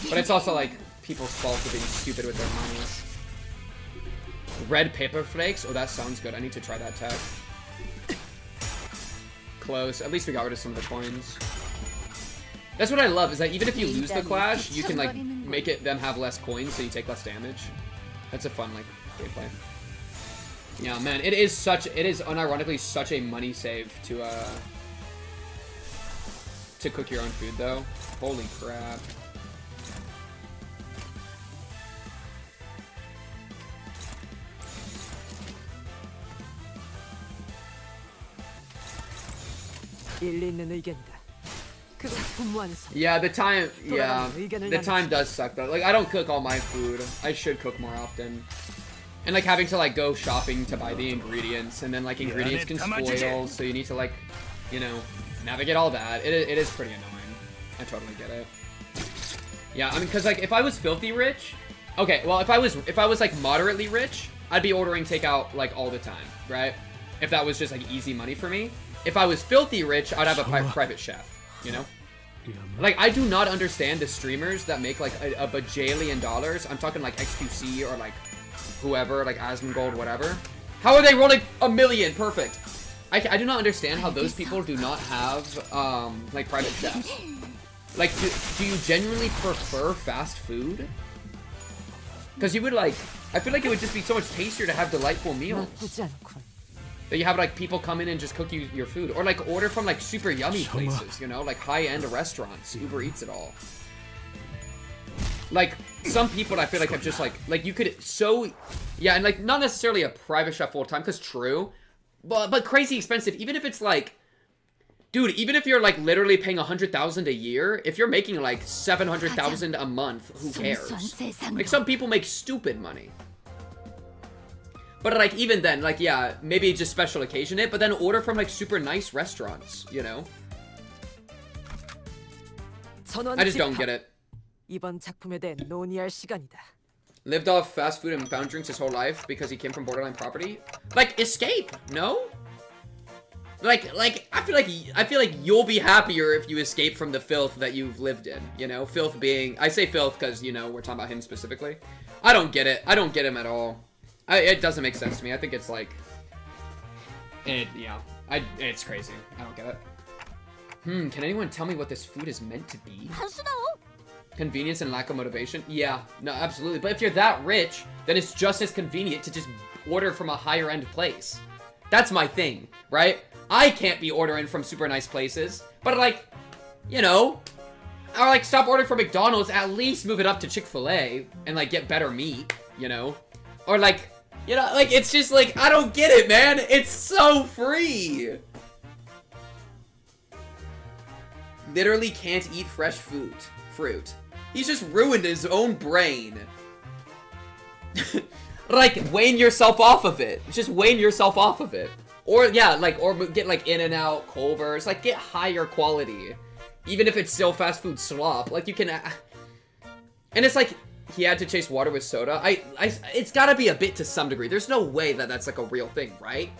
But it's also like people's fault for being stupid with their money. Red paper flakes? Oh, that sounds good. I need to try that tech. Close. At least we got rid of some of the coins. That's what I love, is that even if you lose the clash, you can like make it them have less coins so you take less damage. That's a fun like gameplay. Yeah, man, it is unironically such a money save to cook your own food though. Holy crap. Yeah, the time does suck though. Like, I don't cook all my food. I should cook more often. And like having to like go shopping to buy the ingredients, and then like ingredients can spoil, so you need to like, you know, navigate all that. It is pretty annoying. I totally get it. Yeah, I mean, cause like if I was filthy rich, okay, well if I was like moderately rich, I'd be ordering takeout like all the time, right? If that was just like easy money for me. If I was filthy rich, I'd have a private chef, you know? Like, I do not understand the streamers that make like a bajillion dollars. I'm talking like XQC or like whoever, like Asmongold, whatever. How are they rolling a million? Perfect. I do not understand how those people do not have like private chefs. Like, do you genuinely prefer fast food? Because you would like, I feel like it would just be so much tastier to have delightful meals. That you have like people come in and just cook you your food, or like order from like super yummy places, you know, like high-end restaurants, Uber Eats it all. Like some people I feel like have just like you could yeah, and like not necessarily a private chef full time, because true, but crazy expensive. Even if it's like, dude, even if you're like literally paying 100,000 a year, if you're making like 700,000 a month, who cares? Like some people make stupid money. But like even then, like yeah, maybe just special occasion it, but then order from like super nice restaurants, you know? I just don't get it. Lived off fast food and found drinks his whole life because he came from borderline poverty. Like escape, no? Like I feel like you'll be happier if you escape from the filth that you've lived in, you know? Filth being, I say filth because, you know, we're talking about him specifically. I don't get it. I don't get him at all. It doesn't make sense to me. I think it's like, it's crazy. I don't get it. Can anyone tell me what this food is meant to be? Convenience and lack of motivation? Yeah, no, absolutely. But if you're that rich, then it's just as convenient to just order from a higher end place. That's my thing, right? I can't be ordering from super nice places, but like, you know, or like stop ordering from McDonald's, at least move it up to Chick-fil-A and like get better meat, you know? Or like, you know, like, it's just like, I don't get it, man. It's so free. Literally can't eat fresh fruit. He's just ruined his own brain. Like, wane yourself off of it. Just wane yourself off of it. Or, yeah, like, or get, like, In-N-Out, Culver's. Like, get higher quality. Even if it's still fast food slop. Like, you can... And it's like... He had to chase water with soda. It's gotta be a bit to some degree. There's no way that that's like a real thing, right?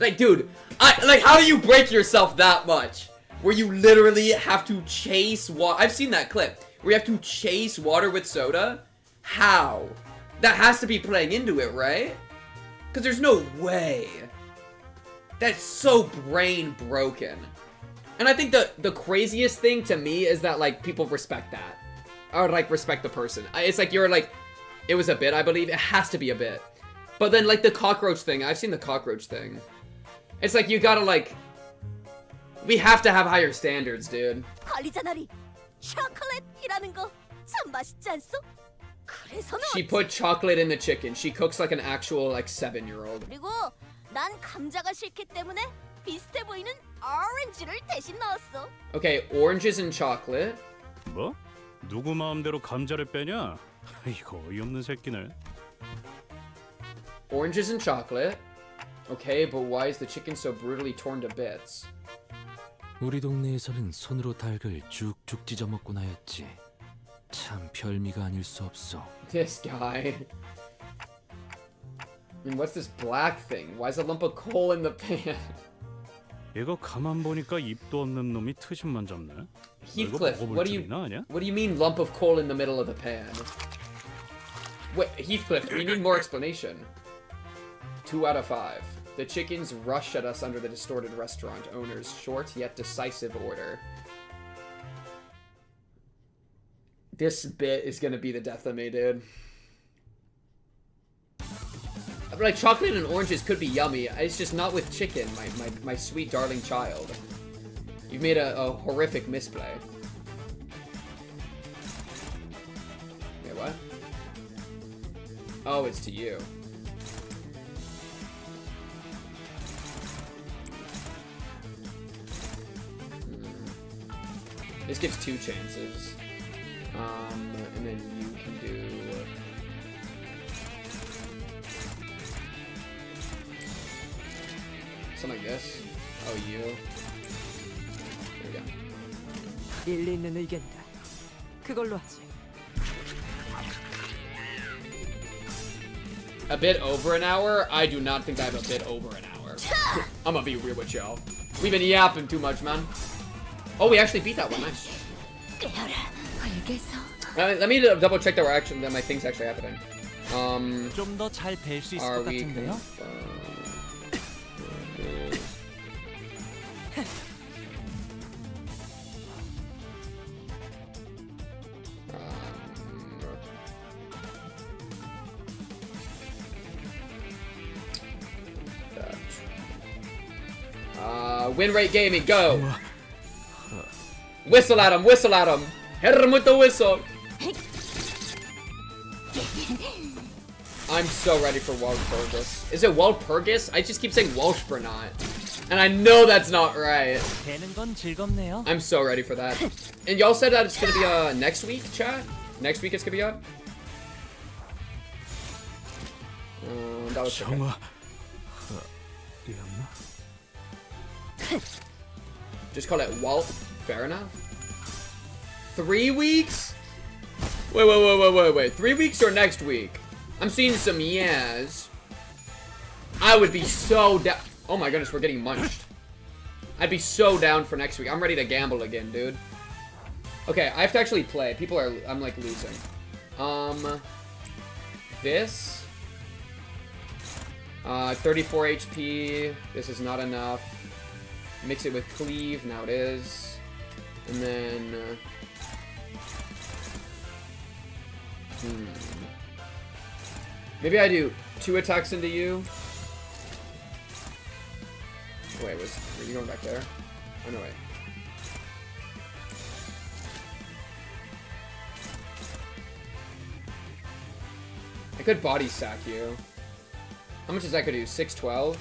Like, dude, how do you break yourself that much? Where you literally have to chase water. I've seen that clip. Where you have to chase water with soda. How? That has to be playing into it, right? Because there's no way. That's so brain broken. And I think the craziest thing to me is that, like, people respect that. Or, like, respect the person. It's like you're, like, it was a bit, I believe. It has to be a bit. But then, like, the cockroach thing. I've seen the cockroach thing. It's like, you gotta, like... We have to have higher standards, dude. 관리자나리, 초콜릿이라는 거 참 맛있지 않소? 그래서는 She put chocolate in the chicken. She cooks like an actual, like, 7-year-old. 그리고 난 감자가 싫기 때문에 비슷해 보이는 오렌지를 대신 넣었어. Okay, oranges and chocolate. 뭐? 누구 마음대로 감자를 빼냐? 이거 어이없는 새끼네. Oranges and chocolate. Okay, but why is the chicken so brutally torn to bits? 우리 동네에서는 손으로 닭을 쭉쭉 찢어 먹곤 하였지. 참 별미가 아닐 수 없어. This guy. And what's this black thing? Why is a lump of coal in the pan? 이거 가만 보니까 입도 없는 놈이 트심만 잡네. Heathcliff, what do you mean lump of coal in the middle of the pan? Wait, Heathcliff, we need more explanation. 2 out of 5. The chickens rush at us under the distorted restaurant owner's short yet decisive order. This bit is gonna be the death of me, dude. Like, chocolate and oranges could be yummy. It's just not with chicken, my sweet darling child. You've made a horrific misplay. Wait, what? Oh, it's to you. This gives 2 chances. And then you can do... something like this. Oh, you. There we go. 일리 있는 의견이다. 그걸로 하지. A bit over an hour? I do not think I have a bit over an hour. I'm gonna be real with y'all. We've been yapping too much, man. Oh, we actually beat that one. Nice. Let me double check that that my thing's actually happening. 좀 더 잘 뵐 수 있을 Are 것 we 같은데요. Win rate gaming, go! Whistle at him, whistle at him! Hit him with the whistle! I'm so ready for Walpurgis. Is it Walpurgis? I just keep saying Walpurnot. And I know that's not right. 되는 건 즐겁네요. I'm so ready for that. And y'all said that it's gonna be next week, chat? Next week it's gonna be up? That was okay. Just call it Walt. Fair enough. 3 weeks? Wait. 3 weeks or next week? I'm seeing some yes. I would be so down. Oh my goodness, we're getting munched. I'd be so down for next week. I'm ready to gamble again, dude. Okay, I have to actually play. I'm like losing. This. 34 HP. This is not enough. Mix it with cleave. Now it is. And then... Maybe I do 2 attacks into you. Wait, were you going back there? Oh, no, wait. I could body sack you. How much is that gonna do? 612?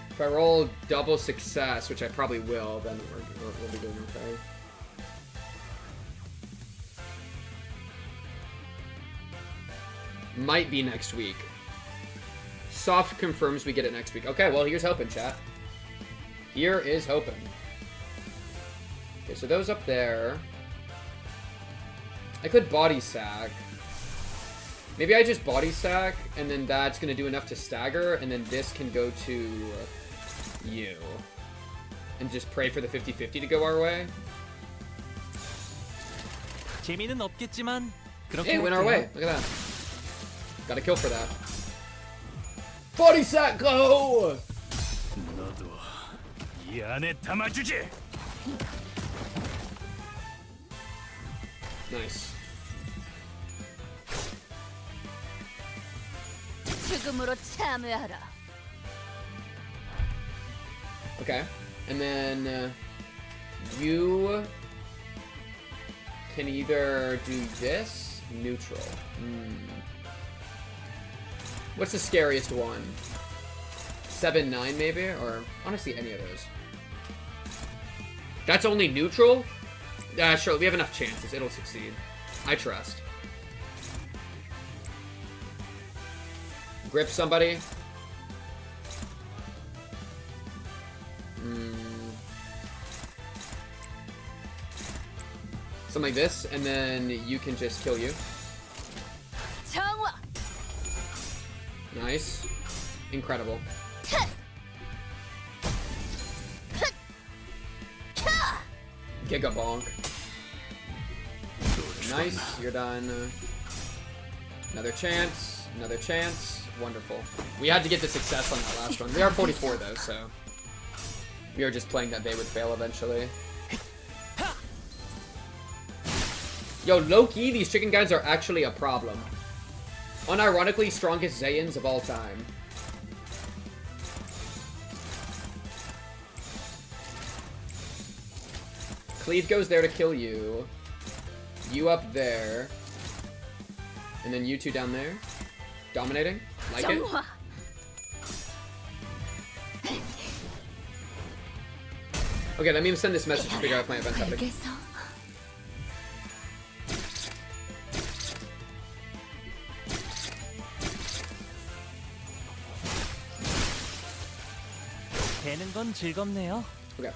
If I roll double success, which I probably will, then we'll be doing okay. Might be next week. Soft confirms we get it next week. Okay, well, here's hoping, chat. Here is hoping. Okay, so those up there. I could body sack. Maybe I just body sack, and then that's gonna do enough to stagger, and then this can go to you. And just pray for the 50-50 to go our way. 재미는 없겠지만 Hey, went our way. Look at that. Got a kill for that. Body sack, go! 이 안에 담아주지. Nice. 죽음으로 참여하라. Okay. And then you can either do this, neutral. What's the scariest one? 7-9 maybe? Or honestly any of those. That's only neutral? Sure, we have enough chances. It'll succeed. I trust. Grip somebody. Something like this, and then you can just kill you. 정화. Nice. Incredible. Giga bonk. Nice, you're done. Another chance, another chance. Wonderful. We had to get the success on that last one. We are 44 though, so we are just playing that they would fail eventually. Yo, low-key, these chicken guys are actually a problem. Unironically, strongest Zayians of all time. Cleave goes there to kill you. You up there. And then you two down there. Dominating. Like it. Okay, let me send this message to figure out if my event's happening. 되는 건 즐겁네요. Okay.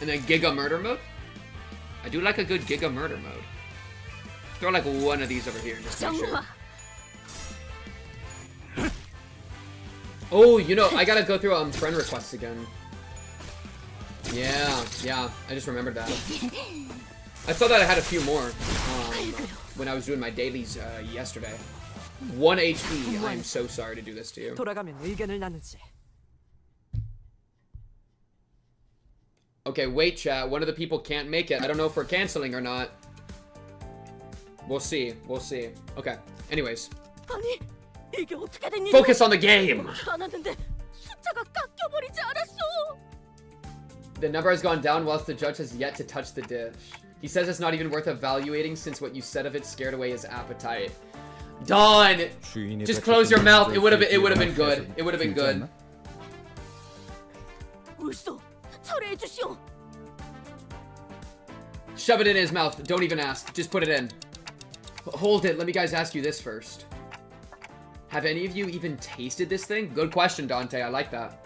And then Giga Murder Mode? I do like a good Giga Murder Mode. Throw like one of these over here just to make sure. Oh, you know, I gotta go through friend requests again. Yeah, I just remembered that. I saw that I had a few more when I was doing my dailies yesterday. 1 HP. I'm so sorry to do this to you. 돌아가면 의견을 나누지. Okay, wait, chat. One of the people can't make it. I don't know if we're canceling or not. We'll see. We'll see. Okay. Anyways. 아니, 이게 어떻게 된 일이야? Focus on the game. 않았는데 숫자가 깎여버리지 않았어. The number has gone down whilst the judge has yet to touch the dish. He says it's not even worth evaluating since what you said of it scared away his appetite. Dawn! Just close your mouth. It would have been good. It would have been good. 울소, 철회해 주시오. Shove it in his mouth. Don't even ask. Just put it in. Hold it. Let me guys ask you this first. Have any of you even tasted this thing? Good question, Dante. I like that.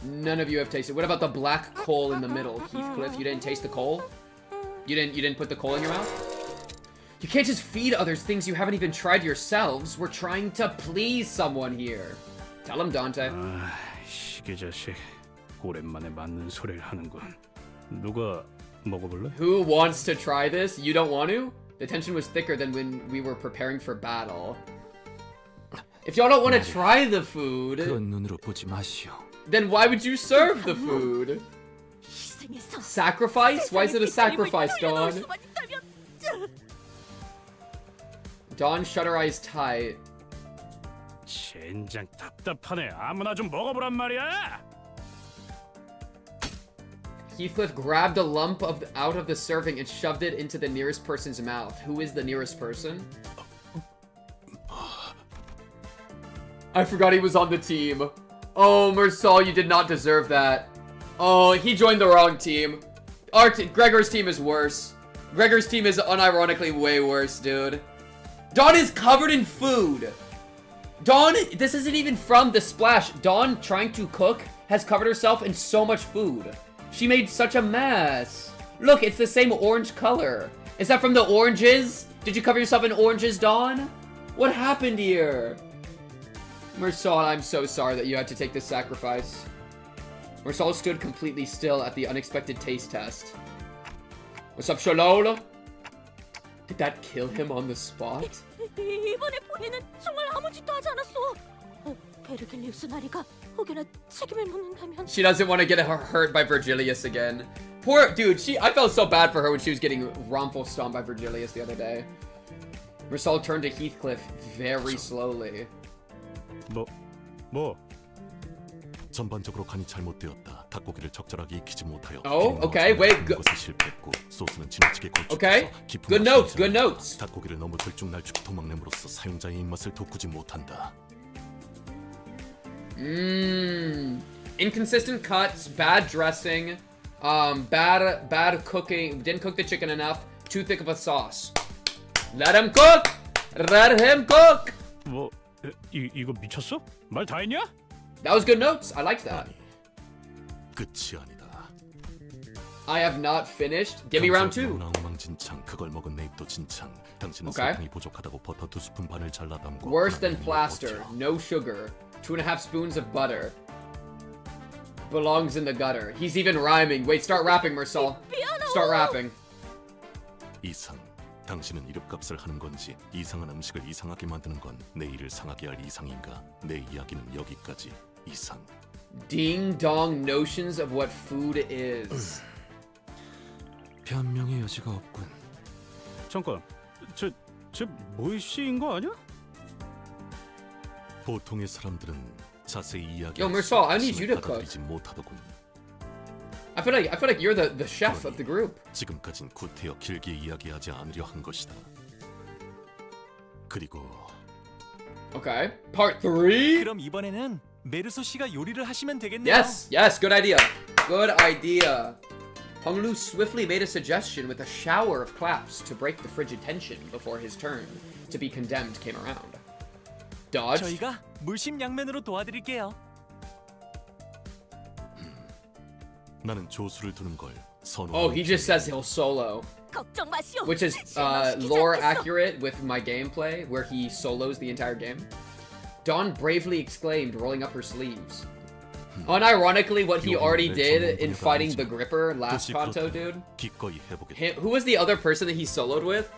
None of you have tasted. What about the black coal in the middle, Heathcliff? You didn't taste the coal? You didn't put the coal in your mouth? You can't just feed others things you haven't even tried yourselves. We're trying to please someone here. Tell him, Dante. 시계 자식. 오랜만에 맞는 소리를 하는군. 누가 먹어볼래? Who wants to try this? You don't want to? The tension was thicker than when we were preparing for battle. If y'all don't want to try the food, 그런 눈으로 보지 마시오. then why would you serve the food? Sacrifice? Why is it a sacrifice, Dawn? Dawn shut her eyes tight. 젠장 답답하네. 아무나 좀 먹어보란 말이야. Heathcliff grabbed a lump out of the serving and shoved it into the nearest person's mouth. Who is the nearest person? I forgot he was on the team. Oh, Mersal, you did not deserve that. Oh, he joined the wrong team. Gregor's team is worse. Gregor's team is unironically way worse, dude. Dawn is covered in food. Dawn, this isn't even from the splash. Dawn, trying to cook, has covered herself in so much food. She made such a mess. Look, it's the same orange color. Is that from the oranges? Did you cover yourself in oranges, Dawn? What happened here? Mersal, I'm so sorry that you had to take this sacrifice. Mersal stood completely still at the unexpected taste test. What's up, Shalol? The Did that kill him on the spot? 이번에 본인은 정말 아무 짓도 하지 않았어. 베르길리우스 나리가 혹여나 책임을 묻는다면. She doesn't want to get hurt by Virgilius again. Poor dude, I felt so bad for her when she was getting stomped by Virgilius the other day. Mersal turned to Heathcliff very slowly. 뭐? 전반적으로 간이 잘못되었다. 닭고기를 적절하게 익히지 못하여 Oh, okay, wait, good. 것에 실패했고 소스는 지나치게 Okay, 걸쭉해서 깊은 good 맛이 notes, 나지 good 않는다. notes. 닭고기를 너무 들쭉날쭉 도막냄으로써 사용자의 입맛을 돋구지 못한다. Inconsistent cuts, bad dressing, bad cooking. Didn't cook the chicken enough. Too thick of a sauce. Let him cook. Let him cook. 뭐 이거 미쳤어? 말 다 했냐? That was good notes. I liked that. 끝이 아니다. I have not finished. Give me round 2. 엉망진창. 그걸 먹은 내 입도 진창. 당신은 Okay. 설탕이 부족하다고 버터 2스푼 반을 잘라 담고 Worse than 그다음에 plaster. 먹었죠. No sugar. 2.5 spoons of butter. Belongs in the gutter. He's even rhyming. Wait, start rapping, Mersal. Start rapping. 이상. 당신은 이름값을 하는 건지 이상한 음식을 이상하게 만드는 건 내 일을 상하게 할 이상인가? 내 이야기는 여기까지. 이상. Ding dong notions of what food is. 변명의 여지가 없군. 잠깐, 쟤 모이씨인 거 아니야? 보통의 사람들은 자세히 이야기. Yo, Mersal, I need you to cook. 못하더군. I feel like you're the chef of the group. 지금까진 구태여 길게 이야기하지 않으려 한 것이다. 그리고 Okay. Part 3? 그럼 이번에는 메르소 씨가 요리를 하시면 되겠네요. Yes, good idea. Good idea. Hong Lu swiftly made a suggestion with a shower of claps to break the frigid tension before his turn to be condemned came around. Dodge. 저희가 물심양면으로 도와드릴게요. 나는 조수를 두는 걸 선호. Oh, he just says he'll solo. 걱정 마시오. Which is lore accurate with my gameplay, where he solos the entire game. Dawn bravely exclaimed, rolling up her sleeves. Unironically, what he already did in fighting the Gripper last Kanto, dude. 기꺼이 해보겠다. Who was the other person that he soloed with?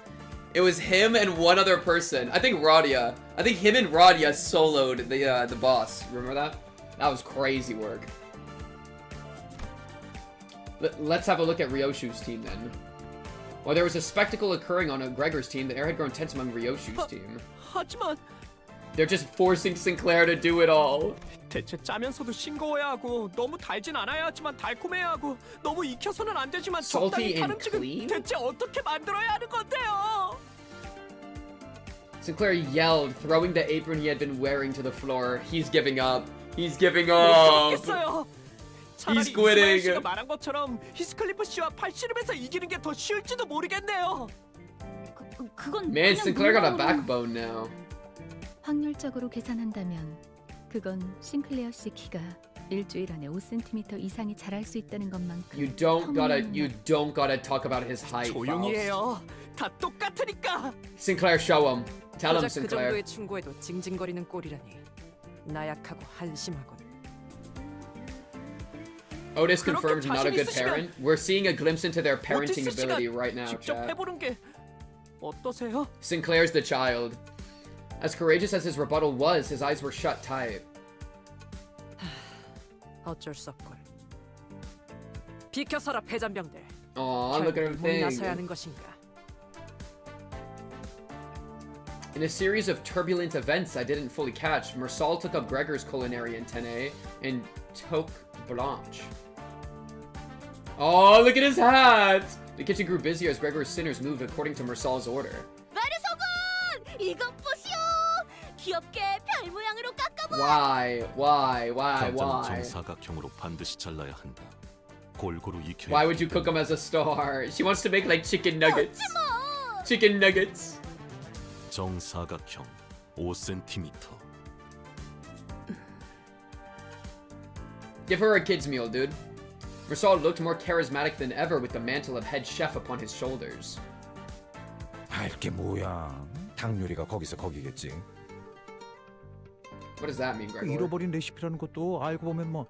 It was him and one other person. I think Radia. I think him and Radia soloed the boss. Remember that? That was crazy work. Let's have a look at Ryoshu's team then. While there was a spectacle occurring on Gregor's team, the air had grown tense among Ryoshu's team. 하지만 They're just forcing Sinclair to do it all. 대체 짜면서도 싱거워야 하고 너무 달진 않아야 하지만 달콤해야 하고 너무 익혀서는 안 되지만 Salty 적당히 and 탄 음식은 clean? 대체 어떻게 만들어야 하는 건데요? Sinclair yelled, throwing the apron he had been wearing to the floor. He's giving up. He's giving 못 up. 참겠어요. He's 차라리 quitting. 이스마엘 씨가 말한 것처럼 히스클리프 씨와 팔씨름에서 이기는 게 더 쉬울지도 모르겠네요. 그건 Man, 그냥 Sinclair got a 농담으로. backbone now. 확률적으로 계산한다면 그건 싱클레어 씨 키가 일주일 안에 5cm 이상이 자랄 수 있다는 것만큼 You don't gotta talk about his height. 조용히 Faust. 해요. 다 똑같으니까. Sinclair, show him. Tell him, 고작 그 Sinclair. 정도의 충고에도 징징거리는 꼴이라니. 나약하고 한심하군. Otis 그렇게 confirmed not a 자신 good 있으시면 parent. We're seeing a glimpse into their parenting 오티스 씨가 ability right now, 직접 chat. 해보는 게 어떠세요? Sinclair's the child. As courageous as his rebuttal was, his eyes were shut tight. 어쩔 수 없군. 비켜서라 패잔병들. Aw, look at him 결국 나서야 think. 하는 것인가? In a series of turbulent events I didn't fully catch, Mersal took up Gregor's culinary antennae and took Blanche. Oh, look at his hat! The kitchen grew busier as Gregor's sinners moved according to Mersal's order. 메르소군! 이것 보시오! 귀엽게 별 모양으로 깎아봐! Why? 감자는 정사각형으로 반드시 잘라야 한다. 골고루 익혀야. Why would you cook him as a star? She wants to make like chicken nuggets. Chicken nuggets. 정사각형 5cm. Give her a kid's meal, dude. Mersal looked more charismatic than ever with the mantle of head chef upon his shoulders. 알게 뭐야? 닭 요리가 거기서 거기겠지. What does that mean, Gregor? 잃어버린 레시피라는 것도 알고 보면 뭐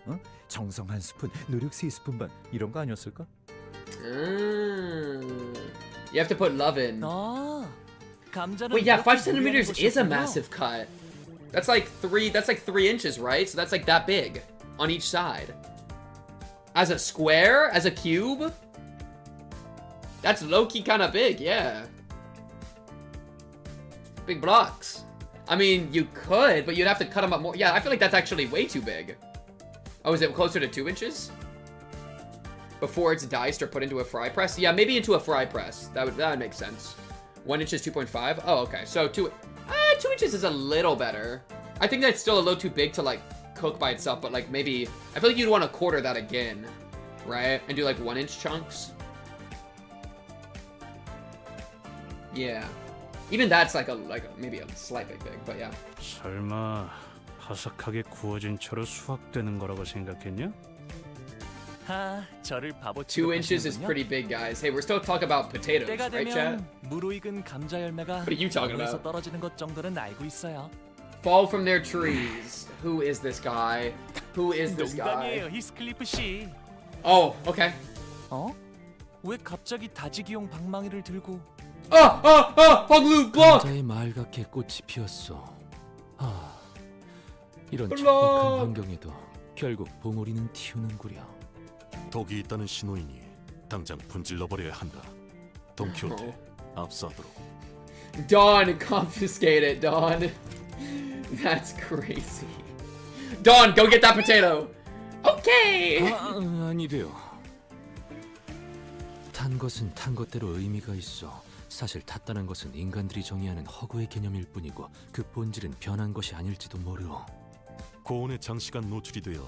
정성 한 스푼, 노력 3스푼 반 이런 거 아니었을까? You have to put love in. 아, Wait, yeah, 5 centimeters is a massive cut. That's like 3 inches, right? So that's like that big on each side. As a square? As a cube? That's low-key kind of big, yeah. Big blocks. I mean, you could, but you'd have to cut them up more. Yeah, I feel like that's actually way too big. Oh, is it closer to 2 inches? Before it's diced or put into a fry press? Yeah, maybe into a fry press. That would make sense. 1 inch is 2.5? Oh, okay. So 2 inches is a little better. I think that's still a little too big to, like, cook by itself, but, like, maybe... I feel like you'd want to quarter that again, right? And do, like, 1 inch chunks. Yeah. Even that's, like, maybe a slight bit big, but yeah. 설마 바삭하게 구워진 채로 수확되는 거라고 생각했냐? 하, 저를 바보 2 inches is pretty big, guys. Hey, we're still talking about potatoes, 때가 right, chat? 되면 무르익은 감자 열매가 What are you talking 나무에서 about? 떨어지는 것 정도는 알고 있어요. Fall from their trees. Who is this guy? Who is this guy? 농담이에요, 히스클리프 씨. Oh, okay. 어? 왜 갑자기 다지기용 방망이를 들고? 방루 block. 감자의 말갛게 꽃이 피었어. 이런 블럭. 척박한 환경에도 결국 봉오리는 튀우는구려. 독이 있다는 신호이니 당장 분질러버려야 한다. 돈키호테, 압수하도록. Dawn, confiscate it, Dawn. That's crazy. Dawn, go get that potato. Okay. 아니래요. 탄 것은 탄 것대로 의미가 있어. 사실 탔다는 것은 인간들이 정의하는 허구의 개념일 뿐이고 그 본질은 변한 것이 아닐지도 모르오. 고온에 장시간 노출이 되어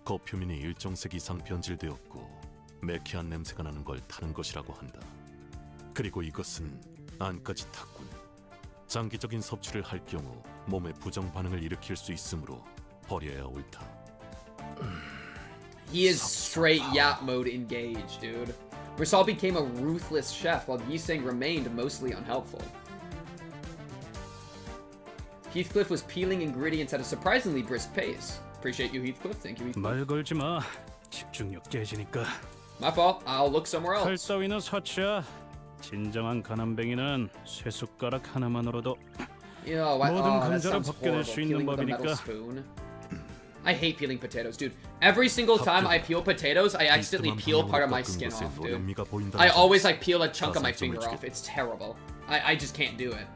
겉표면이 일정색 이상 변질되었고 매캐한 냄새가 나는 걸 타는 것이라고 한다. 그리고 이것은 안까지 탔군. 장기적인 섭취를 할 경우 몸에 부정 반응을 일으킬 수 있으므로 버려야 옳다. He is straight yap mode engaged, dude. Rasal became a ruthless chef while Yiseng remained mostly unhelpful. Heathcliff was peeling ingredients at a surprisingly brisk pace. Appreciate you, Heathcliff. Thank you, Heathcliff. 말 걸지 마. 집중력 깨지니까. My fault. I'll look somewhere 칼 else. 따위는 사치야. 진정한 가난뱅이는 쇠 숟가락 하나만으로도 Yo, 모든 that 감자를 sounds 벗겨낼 horrible. 수 있는 Peeling with a metal 법이니까. spoon. I hate peeling potatoes, dude. Every single time I peel potatoes, I accidentally peel part of my skin off, dude. I always like peel a chunk of my finger off. It's terrible. I just can't do it.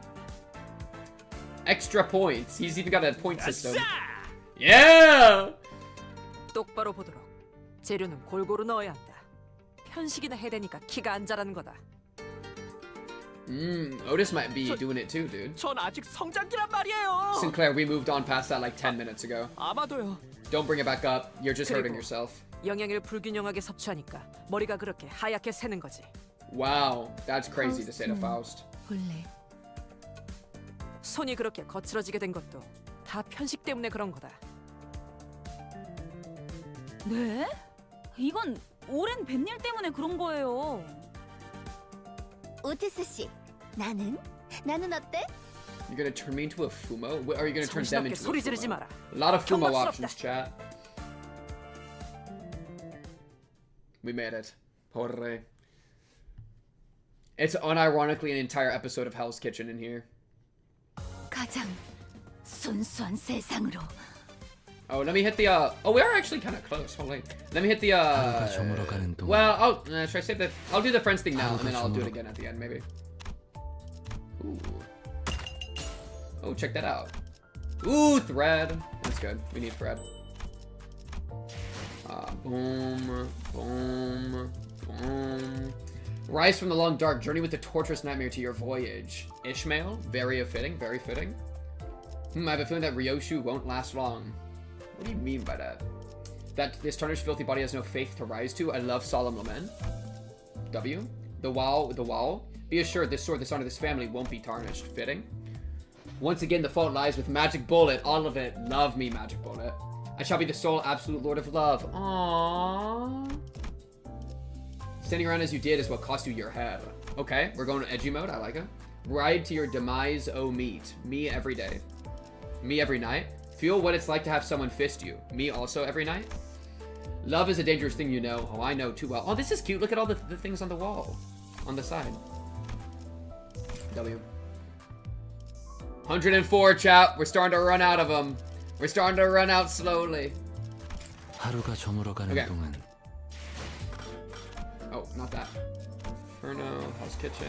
Extra points. He's even got a point system. Yeah! 똑바로 보도록. 재료는 골고루 넣어야 한다. 편식이나 해대니까 키가 안 자라는 거다. Otis might be doing it too, dude. 전 아직 성장기란 말이에요. Sinclair, we moved on past that like 10 minutes ago. 아마도요. Don't bring it back up. You're just hurting 그리고 yourself. 영양을 불균형하게 섭취하니까 머리가 그렇게 하얗게 새는 거지. Wow, that's crazy to say to Faust. 본래 손이 그렇게 거칠어지게 된 것도 다 편식 때문에 그런 거다. 네? 이건 오랜 뱃일 때문에 그런 거예요. 오티스 씨, 나는 어때? You're gonna turn me into a fumo? Are you gonna turn them 정신없게 into a 소리 지르지 fumo? 마라. A lot of fumo 경박스럽다. options, chat. We made it. Porre. It's unironically an entire episode of Hell's Kitchen in here. 가장 순수한 세상으로. Oh, let me hit the, oh, we are actually kind of close. Hold on. Let me hit the, 하루가 저물어가는 동안 well, should I save that? I'll do the friends thing now, and then I'll do it again at the end, maybe. Ooh. Oh, check that out. Ooh, thread. That's good. We need thread. Boom, boom, boom. Rise from the long dark, journey with the torturous nightmare to your voyage. Ishmael, very fitting, very fitting. I have a feeling that Ryoshu won't last long. What do you mean by that? That this tarnished, filthy body has no faith to rise to? I love solemn lament. W. The wall. Be assured, this sword, the son of this family, won't be tarnished. Fitting. Once again, the fault lies with Magic Bullet. All of it. Love me, Magic Bullet. I shall be the sole absolute lord of love. Aww. Standing around as you did is what cost you your head. Okay, we're going to edgy mode. I like it. Ride to your demise, oh meat. Me every day. Me every night. Feel what it's like to have someone fist you. Me also every night. Love is a dangerous thing, you know. Oh, I know too well. Oh, this is cute. Look at all the things on the wall. On the side. W. 104, chat. We're starting to run out of them. We're starting to run out slowly. 하루가 저물어가는 Okay. 동안 Oh, not that. Inferno, Hell's Kitchen.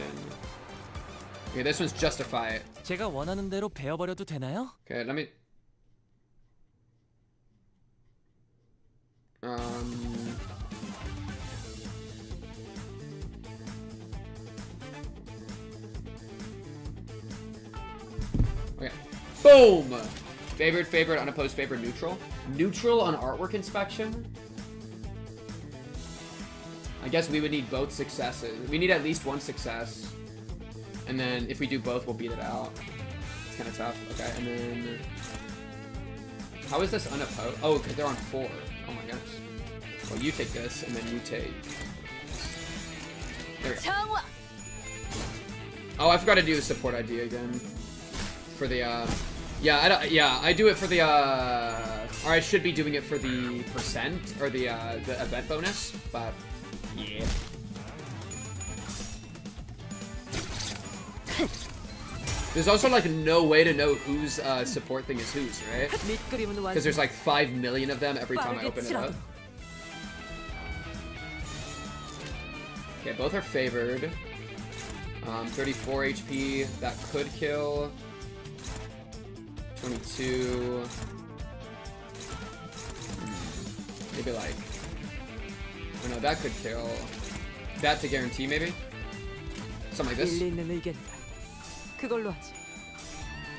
Okay, this one's Justify It. 제가 원하는 대로 베어버려도 되나요? Okay, let me... Okay. Boom! Favored, favored, unopposed, favored, neutral. Neutral on artwork inspection? I guess we would need both successes. We need at least one success. And then if we do both, we'll beat it out. It's kind of tough. Okay, and then... How is this unopposed? Oh, because they're on 4. Oh my goodness. Well, you take this, and then you take... There we go. Oh, I forgot to do the support ID again. For the, Yeah, I do it for the, Or I should be doing it for the percent, or the event bonus, but... Yeah. There's also like no way to know whose support thing is whose, right? Because there's like 5 million of them every time I open it up. Okay, both are favored. 34 HP, that could kill. 22. Maybe like... Oh no, that could kill. That to guarantee, maybe? Something like this.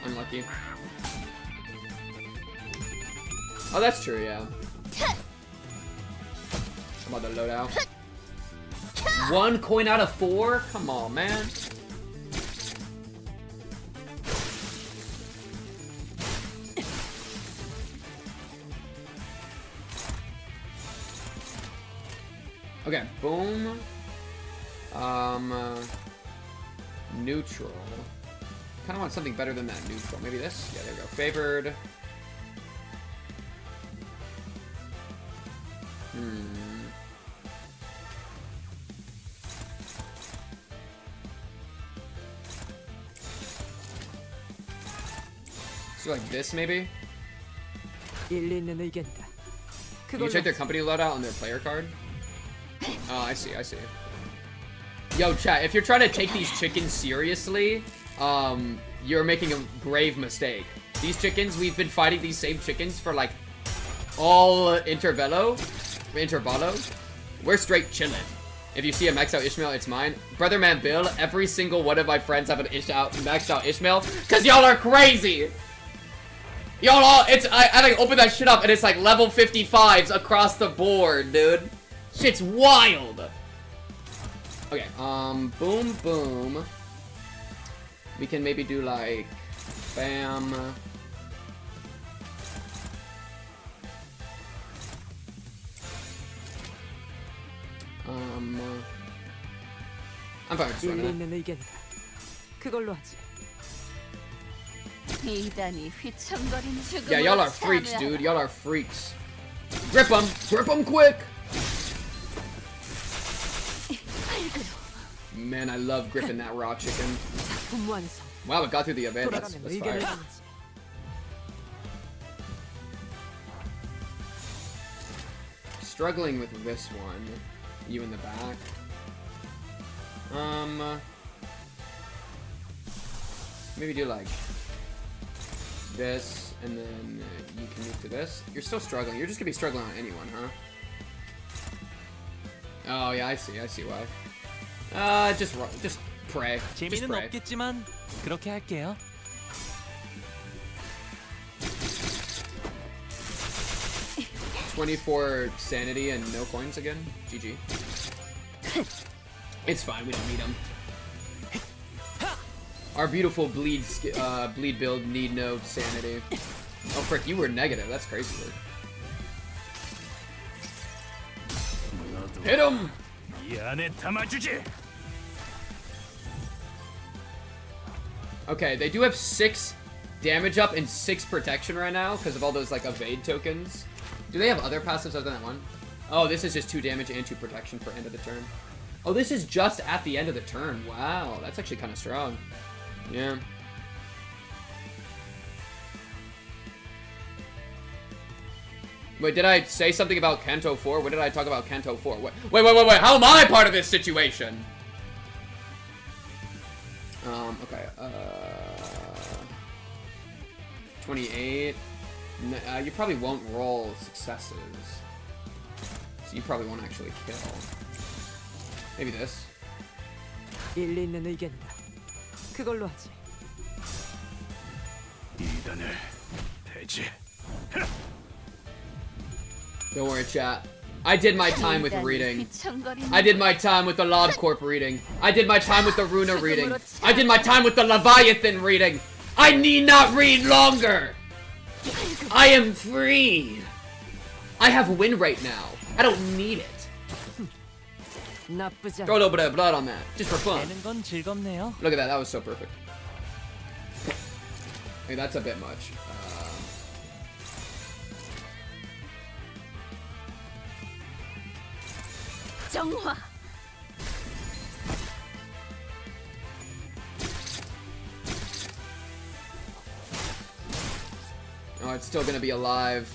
Unlucky. Oh, that's true, yeah. How about the loadout? 1 coin out of 4? Come on, man. Okay, boom. Neutral. Kind of want something better than that neutral. Maybe this? Yeah, there we go. Favored. So like this, maybe? Can you check their company loadout on their player card? Oh, I see, I see. Yo, chat, if you're trying to take these chickens seriously, you're making a grave mistake. These chickens, we've been fighting these same chickens for like all intervallo. We're straight chilling. If you see a maxed out Ishmael, it's mine. Brother man Bill, every single one of my friends have an maxed out Ishmael, cause y'all are crazy. Y'all all, I like open that shit up and it's like level 55s across the board, dude. Shit's wild. Okay, boom, boom. We can maybe do like, bam. I'm fine with just running it. Yeah, y'all are freaks, dude. Y'all are freaks. Grip them! Grip them quick! Man, I love gripping that raw chicken. Wow, it got through the event. That's fire. Struggling with this one. You in the back. Maybe do like this, and then you can move to this. You're still struggling. You're just gonna be struggling on anyone, huh? Oh yeah, I see why. Just pray. Just 재미는 pray. 없겠지만 그렇게 할게요. $24 sanity and no coins again. GG. It's fine. We don't need them. Our beautiful bleed build need no sanity. Oh frick, you were negative. That's crazy. Hit him! Okay, they do have 6 damage up and 6 protection right now because of all those like evade tokens. Do they have other passives other than that one? Oh, this is just 2 damage and 2 protection for end of the turn. Oh, this is just at the end of the turn. Wow, that's actually kind of strong. Yeah. Wait, did I say something about Canto 4? What did I talk about Canto 4? Wait. How am I part of this situation? Okay. 28. You probably won't roll successes. So you probably won't actually kill. Maybe this. 일리 있는 의견이다. 그걸로 하지. 이단을 대지. Don't worry, chat. I did my time with reading. I did my time with the LobCorp reading. I did my time with the Runa reading. I did my time with the Leviathan reading. I need not read longer. I am free. I have win rate now. I don't need it. Throw a little bit of blood on that, just for fun. 되는 건 즐겁네요. Look at that, that was so perfect. Hey, that's a bit much. 정화. Oh, it's still gonna be alive.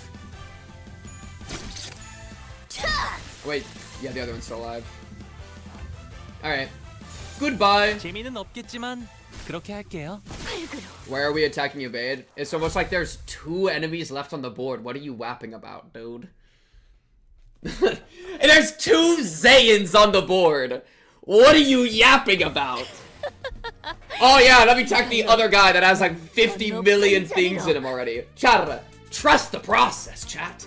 Wait, yeah, the other one's still alive. Alright. Goodbye! 재미는 없겠지만 그렇게 할게요. Where are we attacking evade? It's almost like there's 2 enemies left on the board. What are you wapping about, dude? And there's 2 Zayn's on the board! What are you yapping about? Oh yeah, let me attack the other guy that has like 50 million things in him already. Chat, trust the process, chat.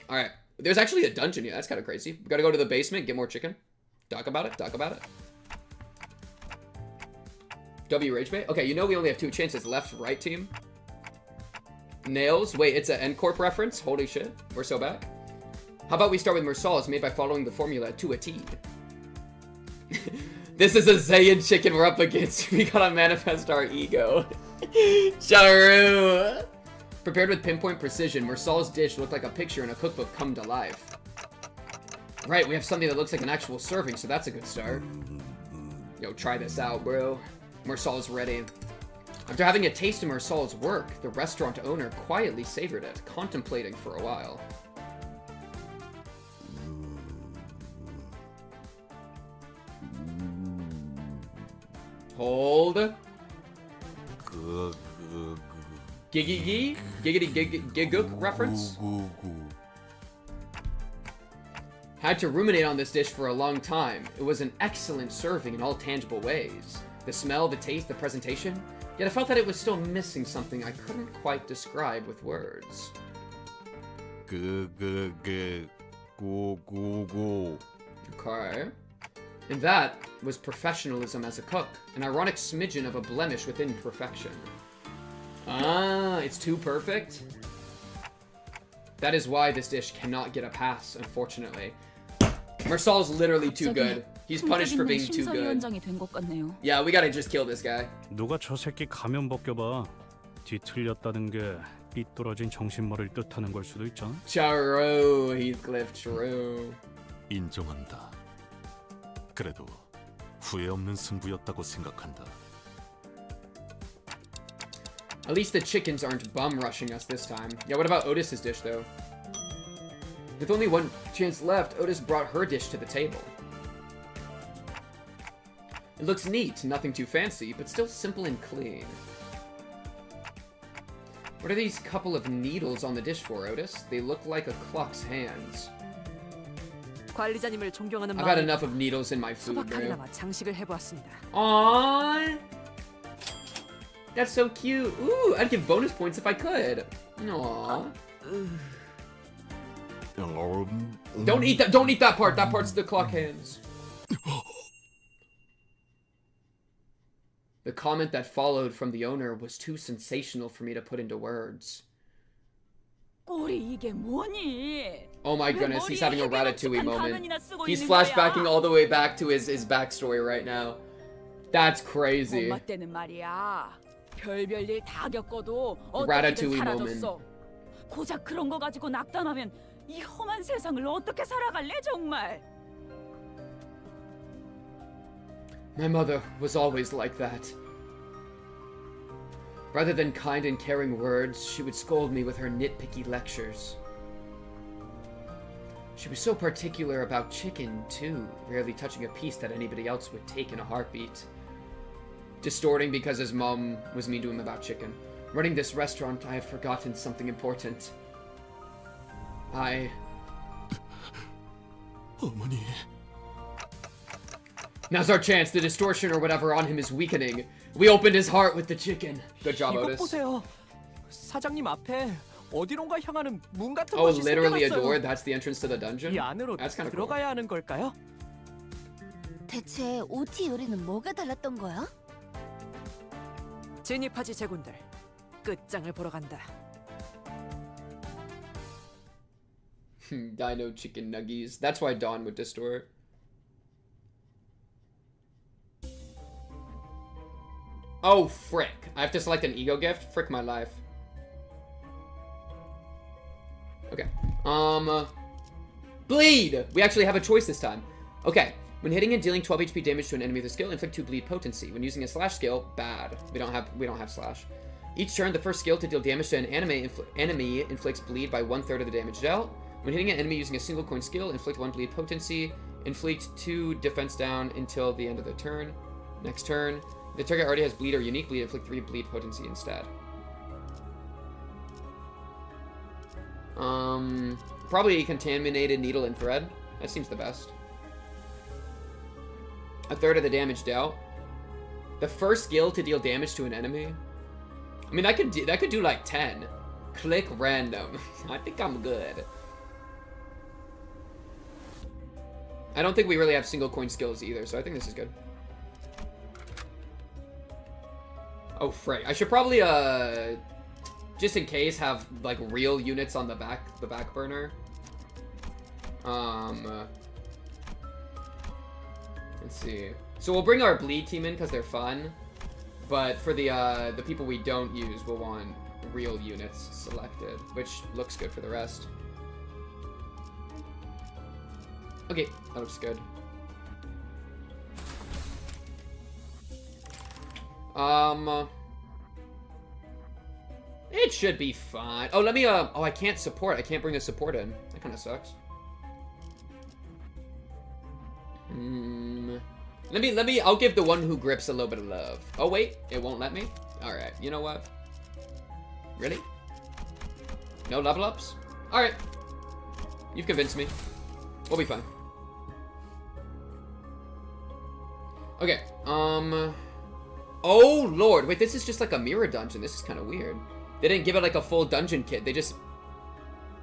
Alright, there's actually a dungeon here. That's kind of crazy. We gotta go to the basement, get more chicken. Talk about it, talk about it. W rage bait? Okay, you know we only have 2 chances. Left, right team. Nails. Wait, it's an N-Corp reference? Holy shit. We're so back. How about we start with Mersaul's made by following the formula to a T. This is a Zayn chicken we're up against. We gotta manifest our ego. Charu. Prepared with pinpoint precision, Mersaul's dish looked like a picture in a cookbook come to life. Right, we have something that looks like an actual serving, so that's a good start. Yo, try this out, bro. Mersaul's ready. After having a taste of Mersaul's work, the restaurant owner quietly savored it, contemplating for a while. Hold. Giggity gigook reference? Had to ruminate on this dish for a long time. It was an excellent serving in all tangible ways. The smell, the taste, the presentation. Yet I felt that it was still missing something I couldn't quite describe with words. Okay. And that was professionalism as a cook, an ironic smidgen of a blemish within perfection. Ah, it's too perfect? That is why this dish cannot get a pass, unfortunately. Mersaul's literally too good. He's punished for being too good. Yeah, we gotta just kill this guy. 누가 저 새끼 가면 벗겨봐. 뒤틀렸다는 게 삐뚤어진 정신머리를 뜻하는 걸 수도 있잖아. True, Heathcliff, true. 인정한다. 그래도 후회 없는 승부였다고 생각한다. At least the chickens aren't bum rushing us this time. Yeah, what about Otis's dish though? With only 1 chance left, Otis brought her dish to the table. It looks neat, nothing too fancy, but still simple and clean. What are these couple of needles on the dish for, Otis? They look like a clock's hands. 관리자님을 존경하는 I've had enough of needles in my food, bro. 소박하게나마 장식을 해보았습니다. Aww! That's so cute. Ooh, I'd give bonus points if I could. Aww. Don't eat that. Don't eat that part. That part's the clock hands. The comment that followed from the owner was too sensational for me to put into words. 꼴이 이게 뭐니? Oh my goodness, he's having a Ratatouille moment. He's flashbacking all the way back to his backstory right now. That's crazy. 엄마 때는 말이야. 별별일 다 겪어도 Ratatouille 어떻게든 moment. 사라졌어. 고작 그런 거 가지고 낙담하면 이 험한 세상을 어떻게 살아갈래 정말? My mother was always like that. Rather than kind and caring words, she would scold me with her nitpicky lectures. She was so particular about chicken, too, rarely touching a piece that anybody else would take in a heartbeat. Distorting because his mom was mean to him about chicken. Running this restaurant, I had forgotten something important. 어머니. Now's our chance. The distortion or whatever on him is weakening. We opened his heart with the chicken. Good job, 이것 Otis. 보세요. 사장님 앞에 어디론가 향하는 문 같은 Oh, 것이 literally a 생겨났어요. door? That's the entrance to the dungeon? 이 안으로 That's kind of cool. 들어가야 하는 걸까요? 대체 OT 요리는 뭐가 달랐던 거야? 진입하지 제군들. 끝장을 보러 간다. Dino chicken nuggies. That's why Dawn would distort. Oh, frick. I have to select an ego gift? Frick my life. Okay. Bleed! We actually have a choice this time. Okay. When hitting and dealing 12 HP damage to an enemy with a skill, inflict 2 bleed potency. When using a slash skill, bad. We don't have slash. Each turn, the first skill to deal damage to an enemy inflicts bleed by 1/3 of the damage dealt. When hitting an enemy using a single coin skill, inflict 1 bleed potency. Inflict 2 defense down until the end of the turn. Next turn. If the target already has bleed or unique bleed, inflict 3 bleed potency instead. Probably contaminated needle and thread. That seems the best. 1/3 of the damage dealt. The first skill to deal damage to an enemy. I mean, that could do like 10. Click random. I think I'm good. I don't think we really have single coin skills either, so I think this is good. Oh, frick. I should probably, just in case, have, like, real units on the back burner. Let's see. So we'll bring our bleed team in because they're fun. But for the people we don't use, we'll want real units selected, which looks good for the rest. Okay, that looks good. It should be fine. Oh, let me, oh, I can't support. I can't bring the support in. That kind of sucks. I'll give the one who grips a little bit of love. Oh, wait, it won't let me? Alright, you know what? Really? No level ups? Alright. You've convinced me. We'll be fine. Okay, oh, Lord. Wait, this is just like a mirror dungeon. This is kind of weird. They didn't give it like a full dungeon kit. They just...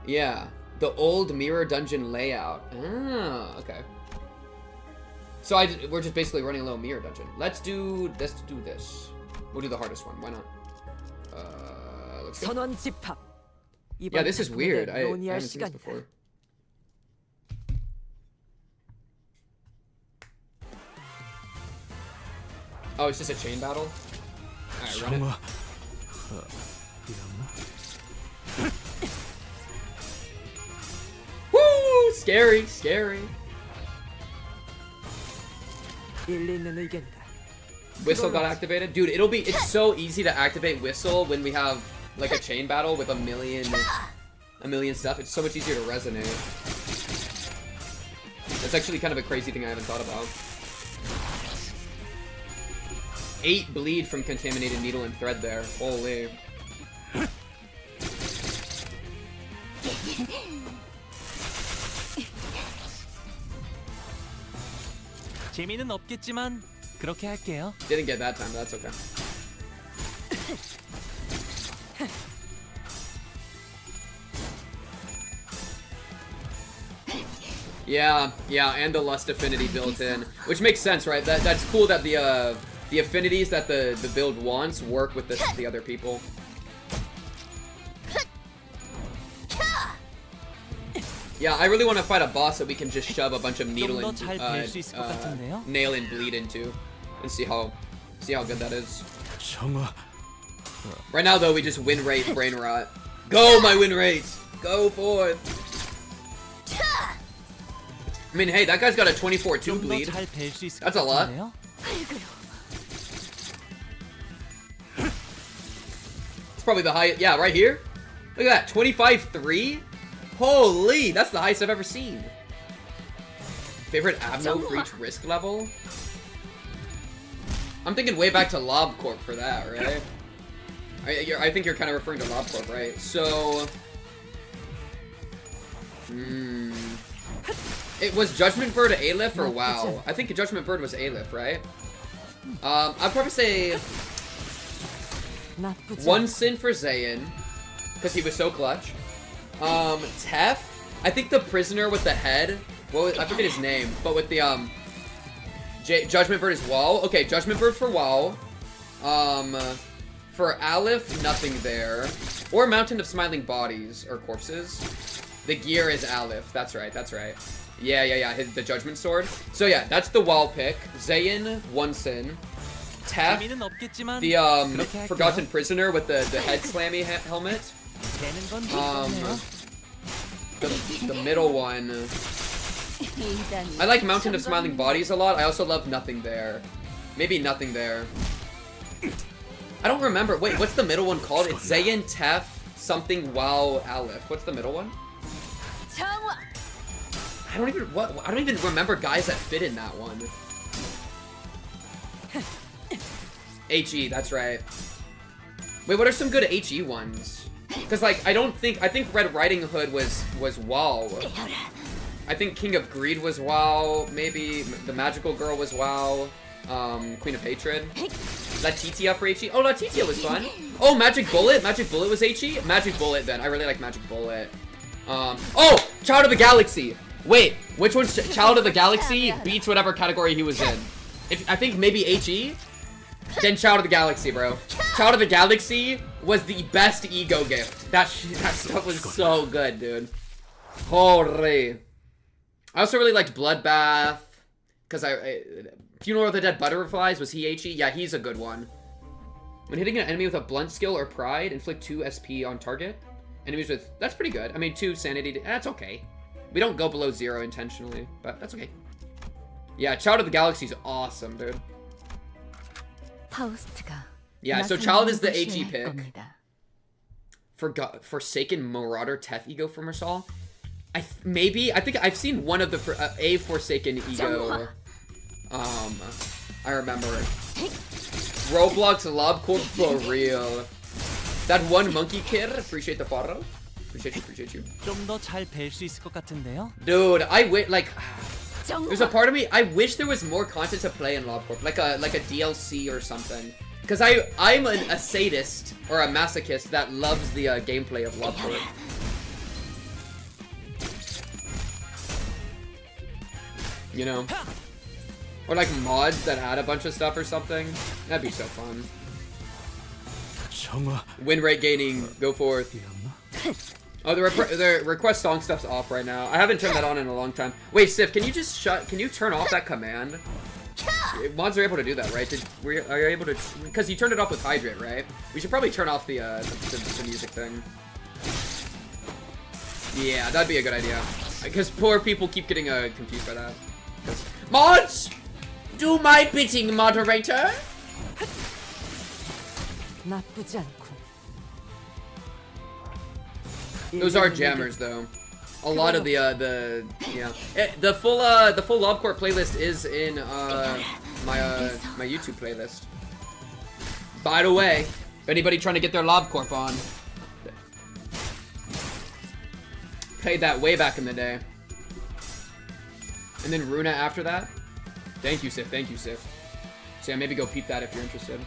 Yeah. The old mirror dungeon layout. Ah, okay. So we're just basically running a little mirror dungeon. Let's do this. We'll do the hardest one. Why not? Let's go. Yeah, this is weird. I haven't seen this before. Oh, it's just a chain battle? Alright, run it. Woo! Scary, scary. Whistle got activated? Dude, it's so easy to activate Whistle when we have like a chain battle with a million stuff. It's so much easier to resonate. That's actually kind of a crazy thing I haven't thought about. 8 bleed from contaminated needle and thread there. Holy. 재미는 없겠지만 그렇게 할게요. Didn't get that time, but that's okay. Yeah, and the lust affinity built in, which makes sense, right? That's cool that the affinities that the build wants work with the other people. Yeah, I really want to fight a boss that we can just shove a bunch of needle and nail and bleed into, and see how good that is. Right now, though, we just win rate brain rot. Go, my win rates! Go forth! I mean, hey, that guy's got a 24-2 bleed. That's a lot. It's probably the highest. Yeah, right here. Look at that, 25-3. Holy, that's the highest I've ever seen. Favorite Abno for each risk level? I'm thinking way back to LobCorp for that, right? I think you're kind of referring to LobCorp, right? So... It was Judgment Bird Aleph or WoW? I think Judgment Bird was Aleph, right? I'd probably say... One Sin for Zayn, because he was so clutch. Tef? I think the prisoner with the head... I forget his name, but with the, Judgment Bird is WoW. Okay, Judgment Bird for WoW. For Aleph, nothing there. Or Mountain of Smiling Bodies, or Corpses. The gear is Aleph. That's right, that's right. Yeah. The Judgment Sword. So yeah, that's the WoW pick. Zayn, One Sin. Tef, the, Forgotten Prisoner with the head slammy helmet. The middle one... I like Mountain of Smiling Bodies a lot. I also love Nothing There. Maybe Nothing There. I don't remember. Wait, what's the middle one called? It's Zayn, Tef, something WoW, Aleph. What's the middle one? I don't even remember guys that fit in that one. HE, that's right. Wait, what are some good HE ones? Because like I think Red Riding Hood was WoW. I think King of Greed was WoW. Maybe the Magical Girl was WoW. Queen of Hatred. Latitia for HE. Oh, Latitia was fun. Oh, Magic Bullet. Magic Bullet was HE. Magic Bullet then. I really like Magic Bullet. Oh, Child of the Galaxy. Wait, which one's Child of the Galaxy beats whatever category he was in? I think maybe HE. Then Child of the Galaxy, bro. Child of the Galaxy was the best ego gift. That stuff was so good, dude. Holy. I also really liked Bloodbath, because Funeral of the Dead Butterflies, was he HE? Yeah, he's a good one. When hitting an enemy with a blunt skill or pride, inflict 2 SP on target. Enemies with... That's pretty good. I mean, 2 sanity... That's okay. We don't go below 0 intentionally, but that's okay. Yeah, Child of the Galaxy's awesome, dude. Yeah, so Child is the HE pick. Forsaken Marauder Teth Ego from Marsal. I think I've seen one of the a Forsaken Ego. I remember it. Roblox LobCorp for real. That one monkey kid. Appreciate the follow. Appreciate you. Dude, I wish there's a part of me I wish there was more content to play in LobCorp, like a DLC or something. Because I'm a sadist or a masochist that loves the gameplay of LobCorp. You know? Or like mods that add a bunch of stuff or something. That'd be so fun. Win rate gaining, go forth. Oh, the request song stuff's off right now. I haven't turned that on in a long time. Wait, Sif, can you turn off that command? Mods are able to do that, right? Are you able to? Because you turned it off with Hydrate, right? We should probably turn off the music thing. Yeah, that'd be a good idea. Because poor people keep getting confused by that. Mods! Do my bidding, moderator! Those are jammers, though. A lot of the full LobCorp playlist is in my YouTube playlist. By the way, if anybody trying to get their LobCorp on, played that way back in the day. And then Runa after that. Thank you, Sif. Thank you, Sif. So yeah, maybe go peep that if you're interested.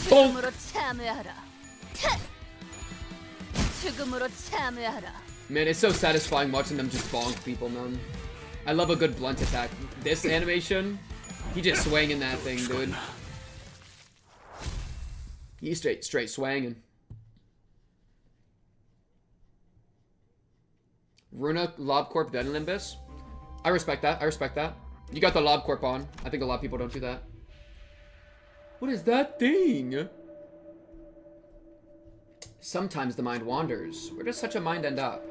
Boom. Man, it's so satisfying watching them just bonk people, man. I love a good blunt attack. This animation, he just swinging that thing, dude. He's straight swanging. Runa, LobCorp, then Limbus. I respect that. I respect that. You got the LobCorp on. I think a lot of people don't do that. What is that thing? Sometimes the mind wanders. Where does such a mind end up?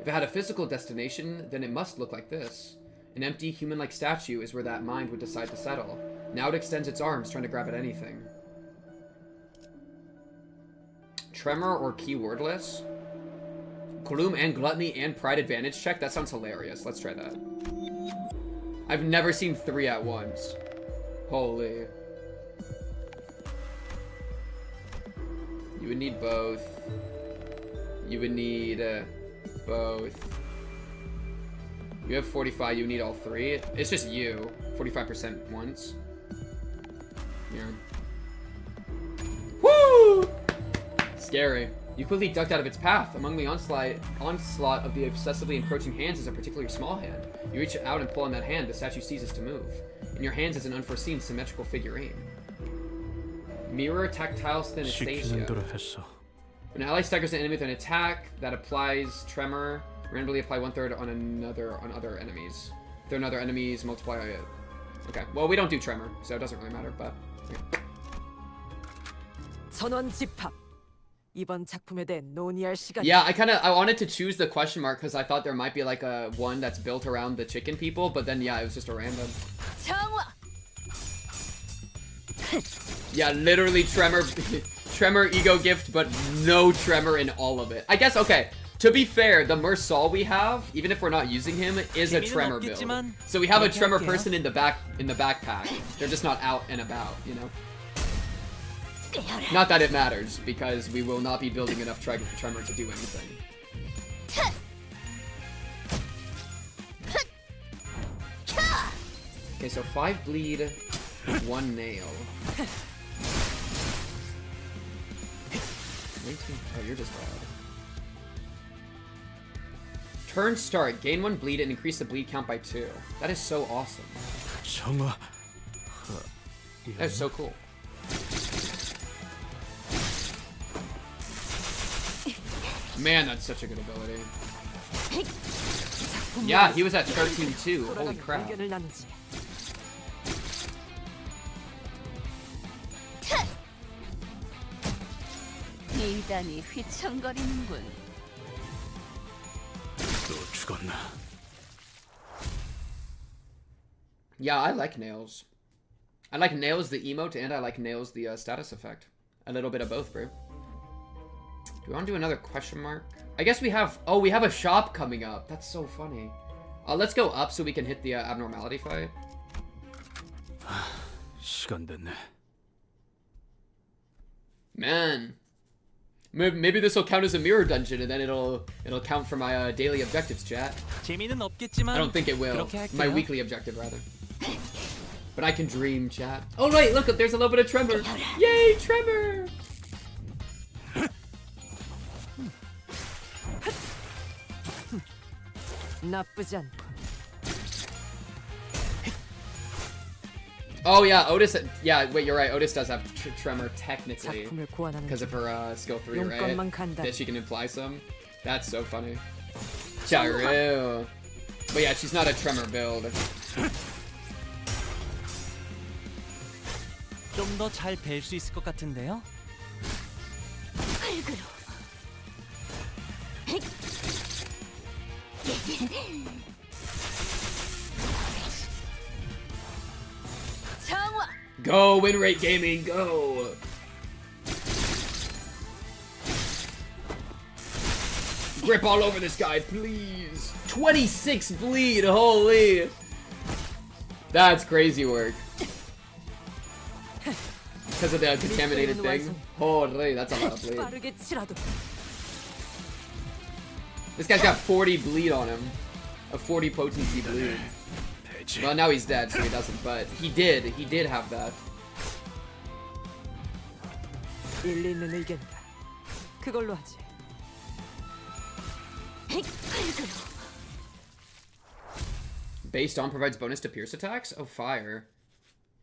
If it had a physical destination, then it must look like this. An empty, human-like statue is where that mind would decide to settle. Now it extends its arms, trying to grab at anything. Tremor or keywordless? Gloom and Gluttony and Pride Advantage check? That sounds hilarious. Let's try that. I've never seen 3 at once. Holy. You would need both. You would need both. You have 45, you need all 3. It's just you. 45% once. Yeah. Woo! Scary. You quickly ducked out of its path. Among the onslaught of the obsessively encroaching hands is a particularly small hand. You reach out and pull on that hand, the statue ceases to move. In your hands is an unforeseen symmetrical figurine. Mirror tactile synesthesia. 시키는 했어. When an ally staggers an enemy with an attack that applies tremor, randomly apply 1/3 on other enemies. They're another enemies, multiply it. Okay, well we don't do tremor, so it doesn't really matter, but yeah. 전원 집합. 이번 작품에 대해 논의할 시간. Yeah, I wanted to choose the question mark because I thought there might be like a one that's built around the chicken people, but then yeah, it was just a random. Yeah, literally tremor ego gift, but no tremor in all of it. I guess, okay, to be fair, the Mersal we have, even if we're not using him, is a tremor build. So we have a tremor person in the backpack. They're just not out and about, you know? Not that it matters, because we will not be building enough tremor to do anything. Okay, so 5 bleed, 1 nail. 19, oh, you're just bad. Turn start, gain 1 bleed and increase the bleed count by 2. That is so awesome. That is so cool. Man, that's such a good ability. Yeah, he was at 13 too. Holy crap. 일단이 휘청거리는군. 또 죽었나? Yeah, I like nails. I like nails the emote and I like nails the status effect. A little bit of both, bro. Do we want to do another question mark? I guess we have... Oh, we have a shop coming up. That's so funny. Let's go up so we can hit the abnormality fight. 시간 됐네. Man. Maybe this will count as a mirror dungeon and then it'll count for my daily objectives, chat. 재미는 없겠지만 I don't think it will. 그렇게 할게요. My weekly objective, rather. But I can dream, chat. Oh, wait, look, there's a little bit of tremor. Yay, tremor! 나쁘지 않고. Oh yeah, Otis. Yeah, wait, you're right. Otis does have tremor technically 작품을 고안하는 because of her skill 3, 용건만 right? 간다. That she can imply some. That's so funny. Charu. But yeah, she's not a tremor build. 좀 더 잘 뵐 수 있을 것 같은데요. Go, win rate gaming, go! Grip all over this guy, please! 26 bleed, holy! That's crazy work. Because of the contaminated thing. Holy, that's a lot of bleed. 빠르게 치라도. This guy's got 40 bleed on him. A 40 potency bleed. Well, now he's dead, so he doesn't, but he did have that. 일리 있는 의견이다. 그걸로 하지. Based on provides bonus to pierce attacks? Oh, fire.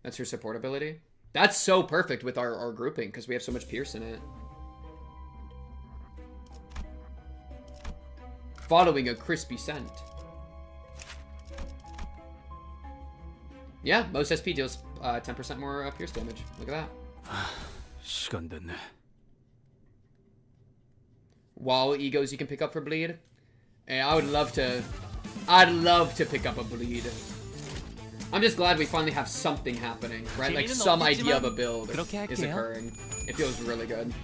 That's her support ability. That's so perfect with our grouping, because we have so much pierce in it. Following a crispy scent. Yeah, most SP deals 10% more pierce damage. Look at that. 시간 됐네. Wall egos you can pick up for bleed. Hey, I'd love to pick up a bleed. I'm just glad we finally have something happening, right? Like some idea of a build is occurring. It feels really good.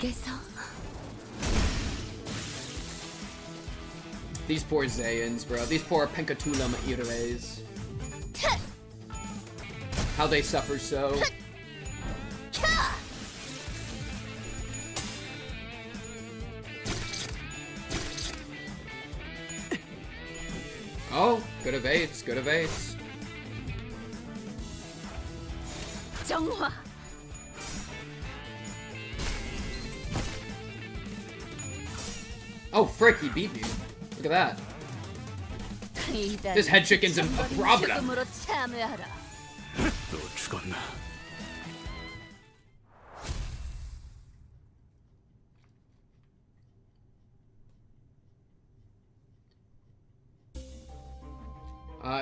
밖에서 These poor Zayians, bro. These poor Penkatulam Ires. How they suffer so. Oh, good evades, good evades. 정화. Oh, frick, he beat me. Look at that. This head chicken's a problem. 죽음으로 참여하라. 또 죽었나?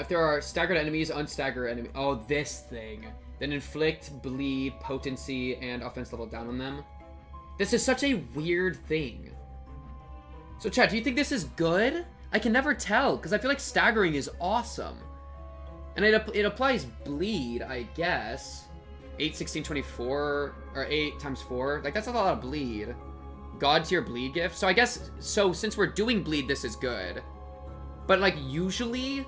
If there are staggered enemies, unstagger enemy. Oh, this thing. Then inflict, bleed, potency, and offense level down on them. This is such a weird thing. So, Chad, do you think this is good? I can never tell, because I feel like staggering is awesome. And it applies bleed, I guess. 8, 16, 24, or 8 times 4. Like, that's a lot of bleed. God tier bleed gift. So I guess, since we're doing bleed, this is good. But, like, usually,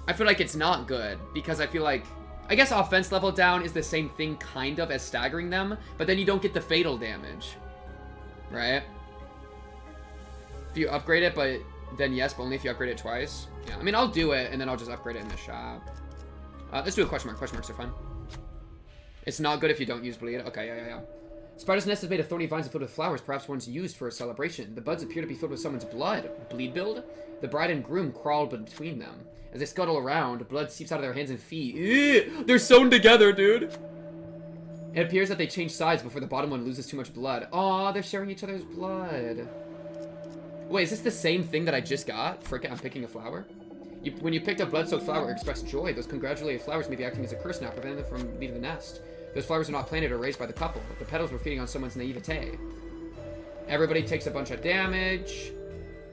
I feel like it's not good, because I feel like, I guess offense level down is the same thing, kind of, as staggering them, but then you don't get the fatal damage. Right? If you upgrade it, but then yes, but only if you upgrade it twice. Yeah, I mean, I'll do it, and then I'll just upgrade it in the shop. Let's do a question mark. Question marks are fun. It's not good if you don't use bleed. Okay, yeah. Spider's nest is made of thorny vines and filled with flowers, perhaps once used for a celebration. The buds appear to be filled with someone's blood. Bleed build? The bride and groom crawled between them. As they scuttle around, blood seeps out of their hands and feet. Ew, they're sewn together, dude. It appears that they change sides before the bottom one loses too much blood. Aw, they're sharing each other's blood. Wait, is this the same thing that I just got? Frick, I'm picking a flower? When you picked a blood-soaked flower, express joy. Those congratulated flowers may be acting as a curse now, preventing them from leaving the nest. Those flowers were not planted or raised by the couple. The petals were feeding on someone's naivete. Everybody takes a bunch of damage.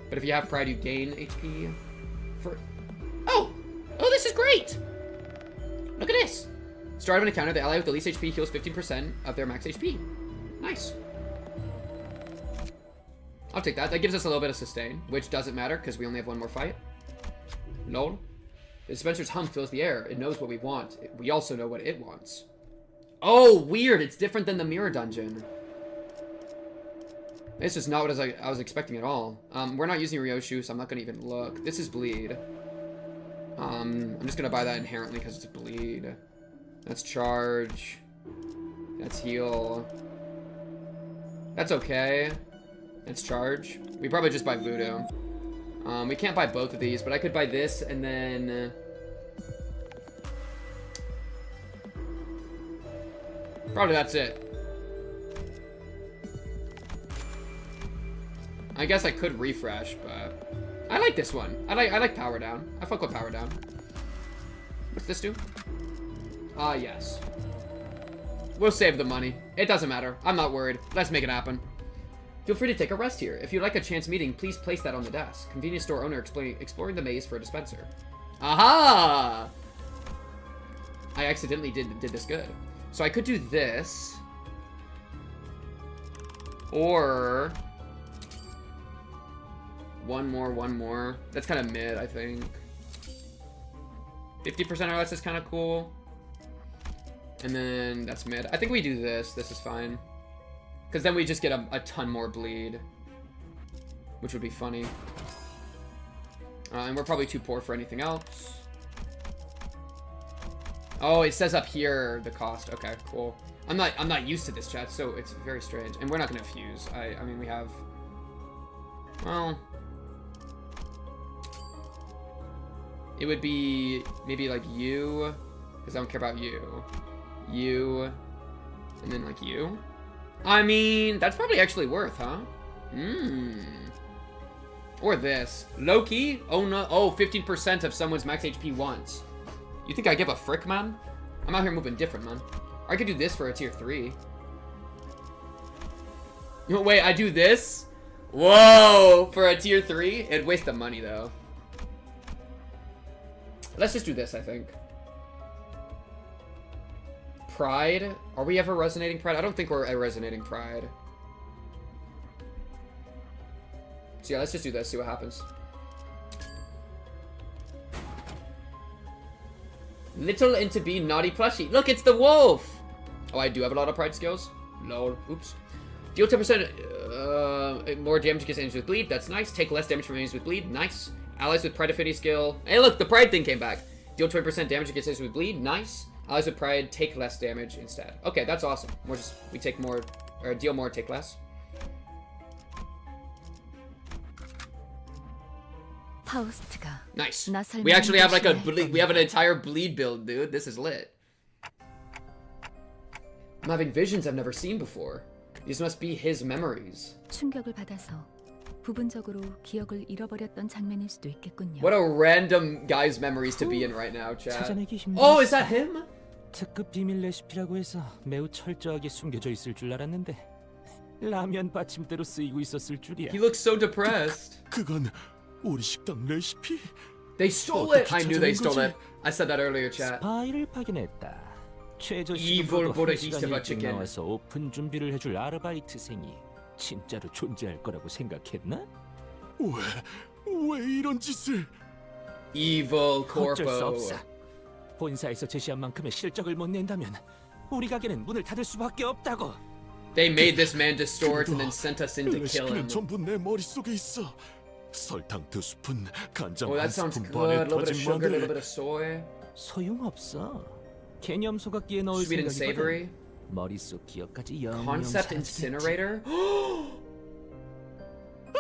But if you have pride, you gain HP. Oh, this is great! Look at this! Start of an encounter, the ally with the least HP heals 15% of their max HP. Nice. I'll take that. That gives us a little bit of sustain, which doesn't matter because we only have one more fight. Lol. The dispenser's hum fills the air. It knows what we want. We also know what it wants. Oh, weird. It's different than the mirror dungeon. This is not what I was expecting at all. We're not using Ryoshu, so I'm not going to even look. This is bleed. I'm just going to buy that inherently because it's bleed. That's charge. That's heal. That's okay. That's charge. We probably just buy voodoo. We can't buy both of these, but I could buy this and then... probably that's it. I guess I could refresh, but... I like this one. I like power down. I fuck with power down. What's this do? Yes. We'll save the money. It doesn't matter. I'm not worried. Let's make it happen. Feel free to take a rest here. If you'd like a chance meeting, please place that on the desk. Convenience store owner exploring the maze for a dispenser. Aha! I accidentally did this good. So I could do this. Or... one more. That's kind of mid, I think. 50% or less is kind of cool. And then that's mid. I think we do this. This is fine. Because then we just get a ton more bleed. Which would be funny. And we're probably too poor for anything else. Oh, it says up here the cost. Okay, cool. I'm not used to this, chat, so it's very strange. And we're not gonna fuse. I mean we have... well... it would be maybe like you, because I don't care about you. You, and then like you. I mean, that's probably actually worth, huh? Or this. Loki? Oh no, 15% of someone's max HP once. You think I give a frick, man? I'm out here moving different, man. Or I could do this for a tier 3. No, wait, I do this? Whoa, for a tier 3? It'd waste the money though. Let's just do this, I think. Pride? Are we ever resonating pride? I don't think we're a resonating pride. So yeah, let's just do this, see what happens. Little into be naughty plushie. Look, it's the wolf! Oh, I do have a lot of pride skills. Lol. Oops. Deal 10% more damage against enemies with bleed. That's nice. Take less damage from enemies with bleed. Nice. Allies with pride affinity skill. Hey, look, the pride thing came back. Deal 20% damage against enemies with bleed. Nice. Allies with pride take less damage instead. Okay, that's awesome. We take more, or deal more, take less. 파우스트가 Nice. 나설 We actually have like a 만한 bleed. We have an entire bleed build, dude. This is lit. I'm having visions I've never seen before. These must be his memories. 충격을 받아서 부분적으로 기억을 잃어버렸던 장면일 수도 있겠군요. What a random guy's memories to be in right now, chat. 찾아내기 힘들었어. Oh, is that him? 특급 비밀 레시피라고 해서 매우 철저하게 숨겨져 있을 줄 알았는데 라면 받침대로 쓰이고 있었을 줄이야. He looks so depressed. 그건 우리 식당 레시피? They stole it. I knew they stole it. I said that earlier, chat. 스파이를 파견했다. 최저 Evil 시급으로도 Buddha 1시간 East of a 일찍 chicken. 나와서 오픈 준비를 해줄 아르바이트생이 진짜로 존재할 거라고 생각했나? 왜 이런 짓을? Evil 어쩔 수 Corpo. 없어. 본사에서 제시한 만큼의 실적을 못 낸다면 우리 가게는 문을 닫을 수밖에 없다고. They made this man distort and then sent us in to kill 레시피는 him. 전부 내 머릿속에 있어. 설탕 2스푼, 간장 Oh, that 1 sounds 스푼 good. 반에 A little bit of 다진 sugar, a little bit 마늘. of soy. 소용없어. 개념 소각기에 넣을 Sweet and 생각이거든. savory. 머릿속 기억까지 영영 Concept 사라지겠지. incinerator?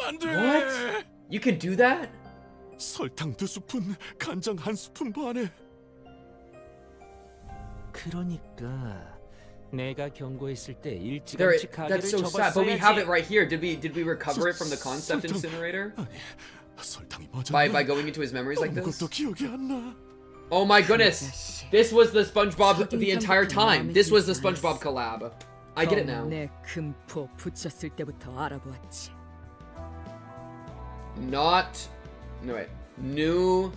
안 돼! What? You can do that? 설탕 2스푼, 간장 1스푼 반에. 그러니까 내가 경고했을 때 There, 일찌감치 가게를 that's so sad. But we have it 접었어야지. right here. Did we recover it from the concept 설탕. incinerator? 아니, 설탕이 맞았나? By going into his memories like this? 아무것도 기억이 안 나. Oh my goodness! This was the SpongeBob the entire time. This was the SpongeBob collab. I get it now. 내 금포 붙였을 때부터 알아보았지. Not. No wait. New.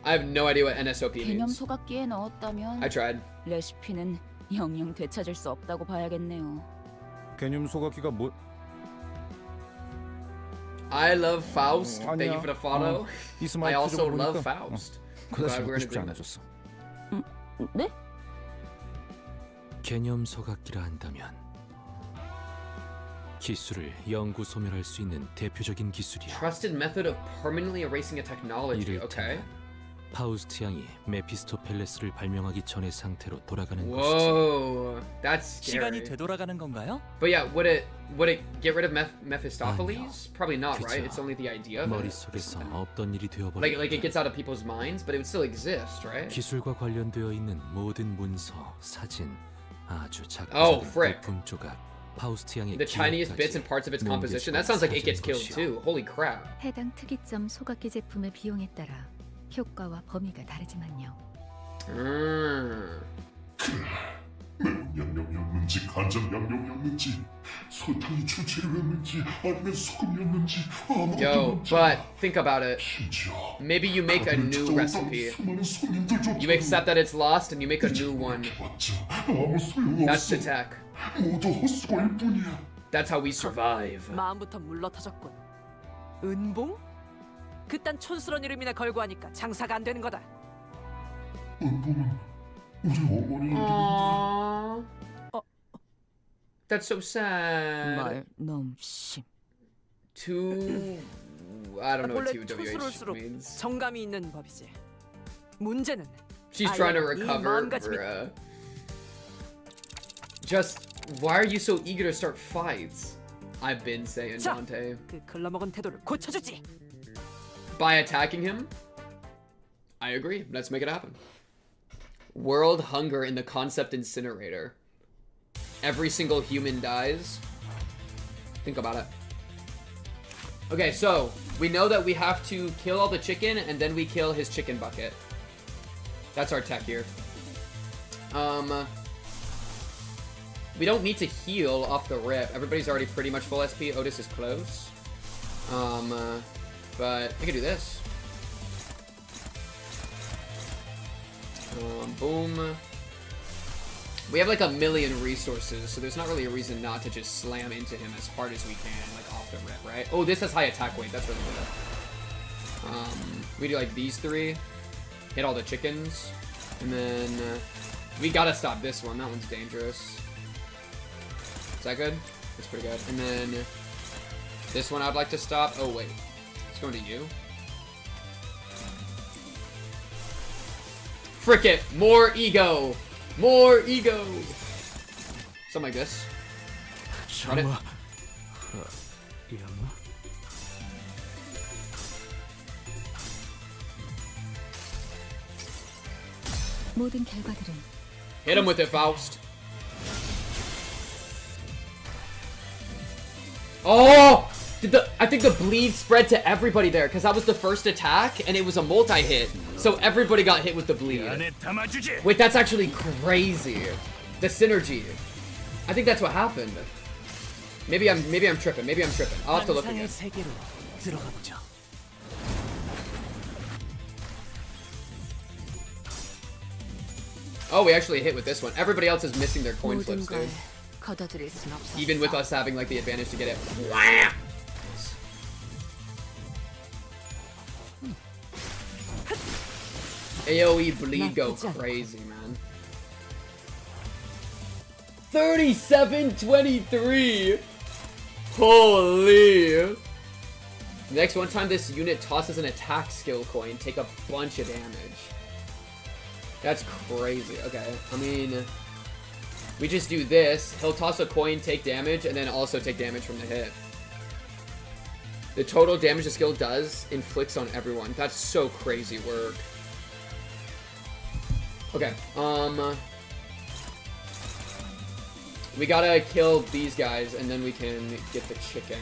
I have no idea what NSOP 개념 means. 소각기에 넣었다면 I tried. 레시피는 영영 되찾을 수 없다고 봐야겠네요. 개념 소각기가 뭐? I love Faust. 아니야. Thank you for the follow. 이 I 스마일 also 표정을 love 보니까, Faust. 그다지 Glad we're 먹고 in 싶지 agreement. 않아졌어. 네? 개념 소각기라 한다면 기술을 영구 소멸할 수 있는 대표적인 기술이야. Trusted method of permanently erasing a technology. 이를 Okay. 테면 파우스트 양이 메피스토펠레스를 발명하기 전의 상태로 돌아가는 것이지. Whoa, that's 시간이 scary. 되돌아가는 건가요? But yeah, would it get rid of Mephistopheles? Probably not, right? 그쵸. It's only the idea of it. 머릿속에서 없던 일이 되어버렸다. Like it gets out of people's minds, but it would still exist, right? 기술과 관련되어 있는 모든 문서, 사진, 아주 Oh, 작은 frick. 부품 조각, 파우스트 양의 The tiniest bits and 기억까지 parts of its composition. 뭉개지고 That sounds like it gets killed 사라지는 too. Holy crap. 해당 특이점 소각기 제품의 비용에 따라 효과와 범위가 다르지만요. 매운 양념이었는지 간장 양념이었는지 설탕이 주재료였는지 아니면 소금이었는지 아무것도 Yo, 없지. but think about it. 심지어 Maybe you make a new 찾아왔던 recipe. 수많은 손님들조차도 You accept that it's lost and you make a new one. 해봤자 아무 소용없어. That's the tech. 모두 헛수고일 뿐이야. That's how we survive. 마음부터 물러터졌군. 은봉? 그딴 촌스러운 이름이나 걸고 하니까 장사가 안 되는 거다. 은봉은 우리 어머니 이름인데. Aww. That's so sad. 말 너무 심. Two. I don't know what 본래 TWH 촌스러울수록 means. 정감이 있는 법이지. 문제는 She's trying to 아이가 이 recover, 마음가짐이- bruh. Just, why are you so eager to start fights? I've been saying, 자, Dante. 그 글러먹은 태도를 고쳐주지. By attacking him? I agree. Let's make it happen. World hunger in the concept incinerator. Every single human dies. Think about it. Okay, so we know that we have to kill all the chicken and then we kill his chicken bucket. That's our tech here. We don't need to heal off the rip. Everybody's already pretty much full SP. Otis is close. But we can do this. Boom. We have like a million resources, so there's not really a reason not to just slam into him as hard as we can, like off the rip, right? Oh, this has high attack weight. That's really good. We do like these three, hit all the chickens, and then we gotta stop this one. That one's dangerous. Is that good? That's pretty good. And then this one I'd like to stop. Oh wait, it's going to you. Frick it! More ego! More ego! Something like this. Run it. 모든 결과들은 Hit him with it, Faust. Oh! I think the bleed spread to everybody there, because that was the first attack, and it was a multi-hit. So everybody got hit with the bleed. Wait, that's actually crazy. The synergy. I think that's what happened. Maybe I'm tripping. Maybe I'm tripping. I'll have to look again. Oh, we actually hit with this one. Everybody else is missing their coin flips, dude. Even with us having like the advantage to get it. Wham! AoE bleed go crazy, man. 37-23! Holy! Next one time this unit tosses an attack skill coin, take a bunch of damage. That's crazy. Okay, I mean, we just do this. He'll toss a coin, take damage, and then also take damage from the hit. The total damage the skill does inflicts on everyone. That's so crazy work. Okay, we gotta kill these guys, and then we can get the chicken.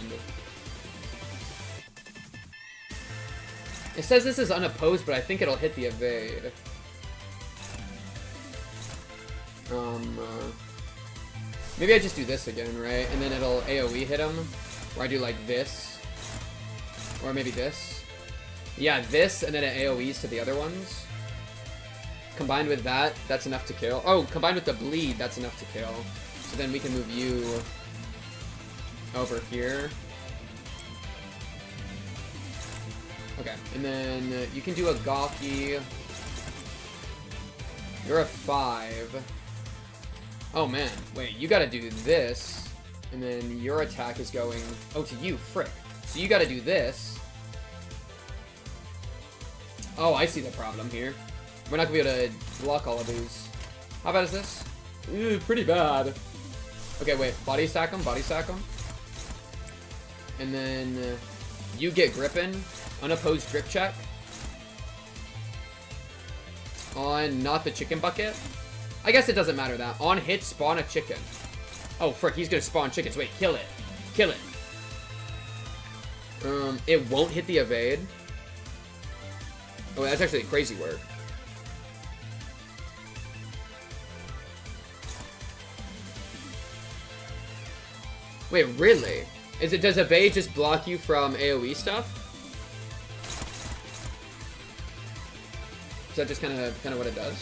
It says this is unopposed, but I think it'll hit the evade. Maybe I just do this again, right? And then it'll AoE hit him. Or I do like this. Or maybe this. Yeah, this, and then it AoEs to the other ones. Combined with that, that's enough to kill. Oh, combined with the bleed, that's enough to kill. So then we can move you over here. Okay, and then you can do a gawky. You're a 5. Oh man, wait, you gotta do this. And then your attack is going, oh, to you, frick. So you gotta do this. Oh, I see the problem here. We're not gonna be able to block all of these. How bad is this? Ooh, pretty bad. Okay, wait, body stack them, body stack them. And then you get gripping, unopposed drip check. On not the chicken bucket. I guess it doesn't matter that. On hit, spawn a chicken. Oh, frick, he's gonna spawn chickens. Wait, kill it. Kill it. It won't hit the evade. Oh, that's actually crazy work. Wait, really? Does evade just block you from AoE stuff? Is that just kind of what it does?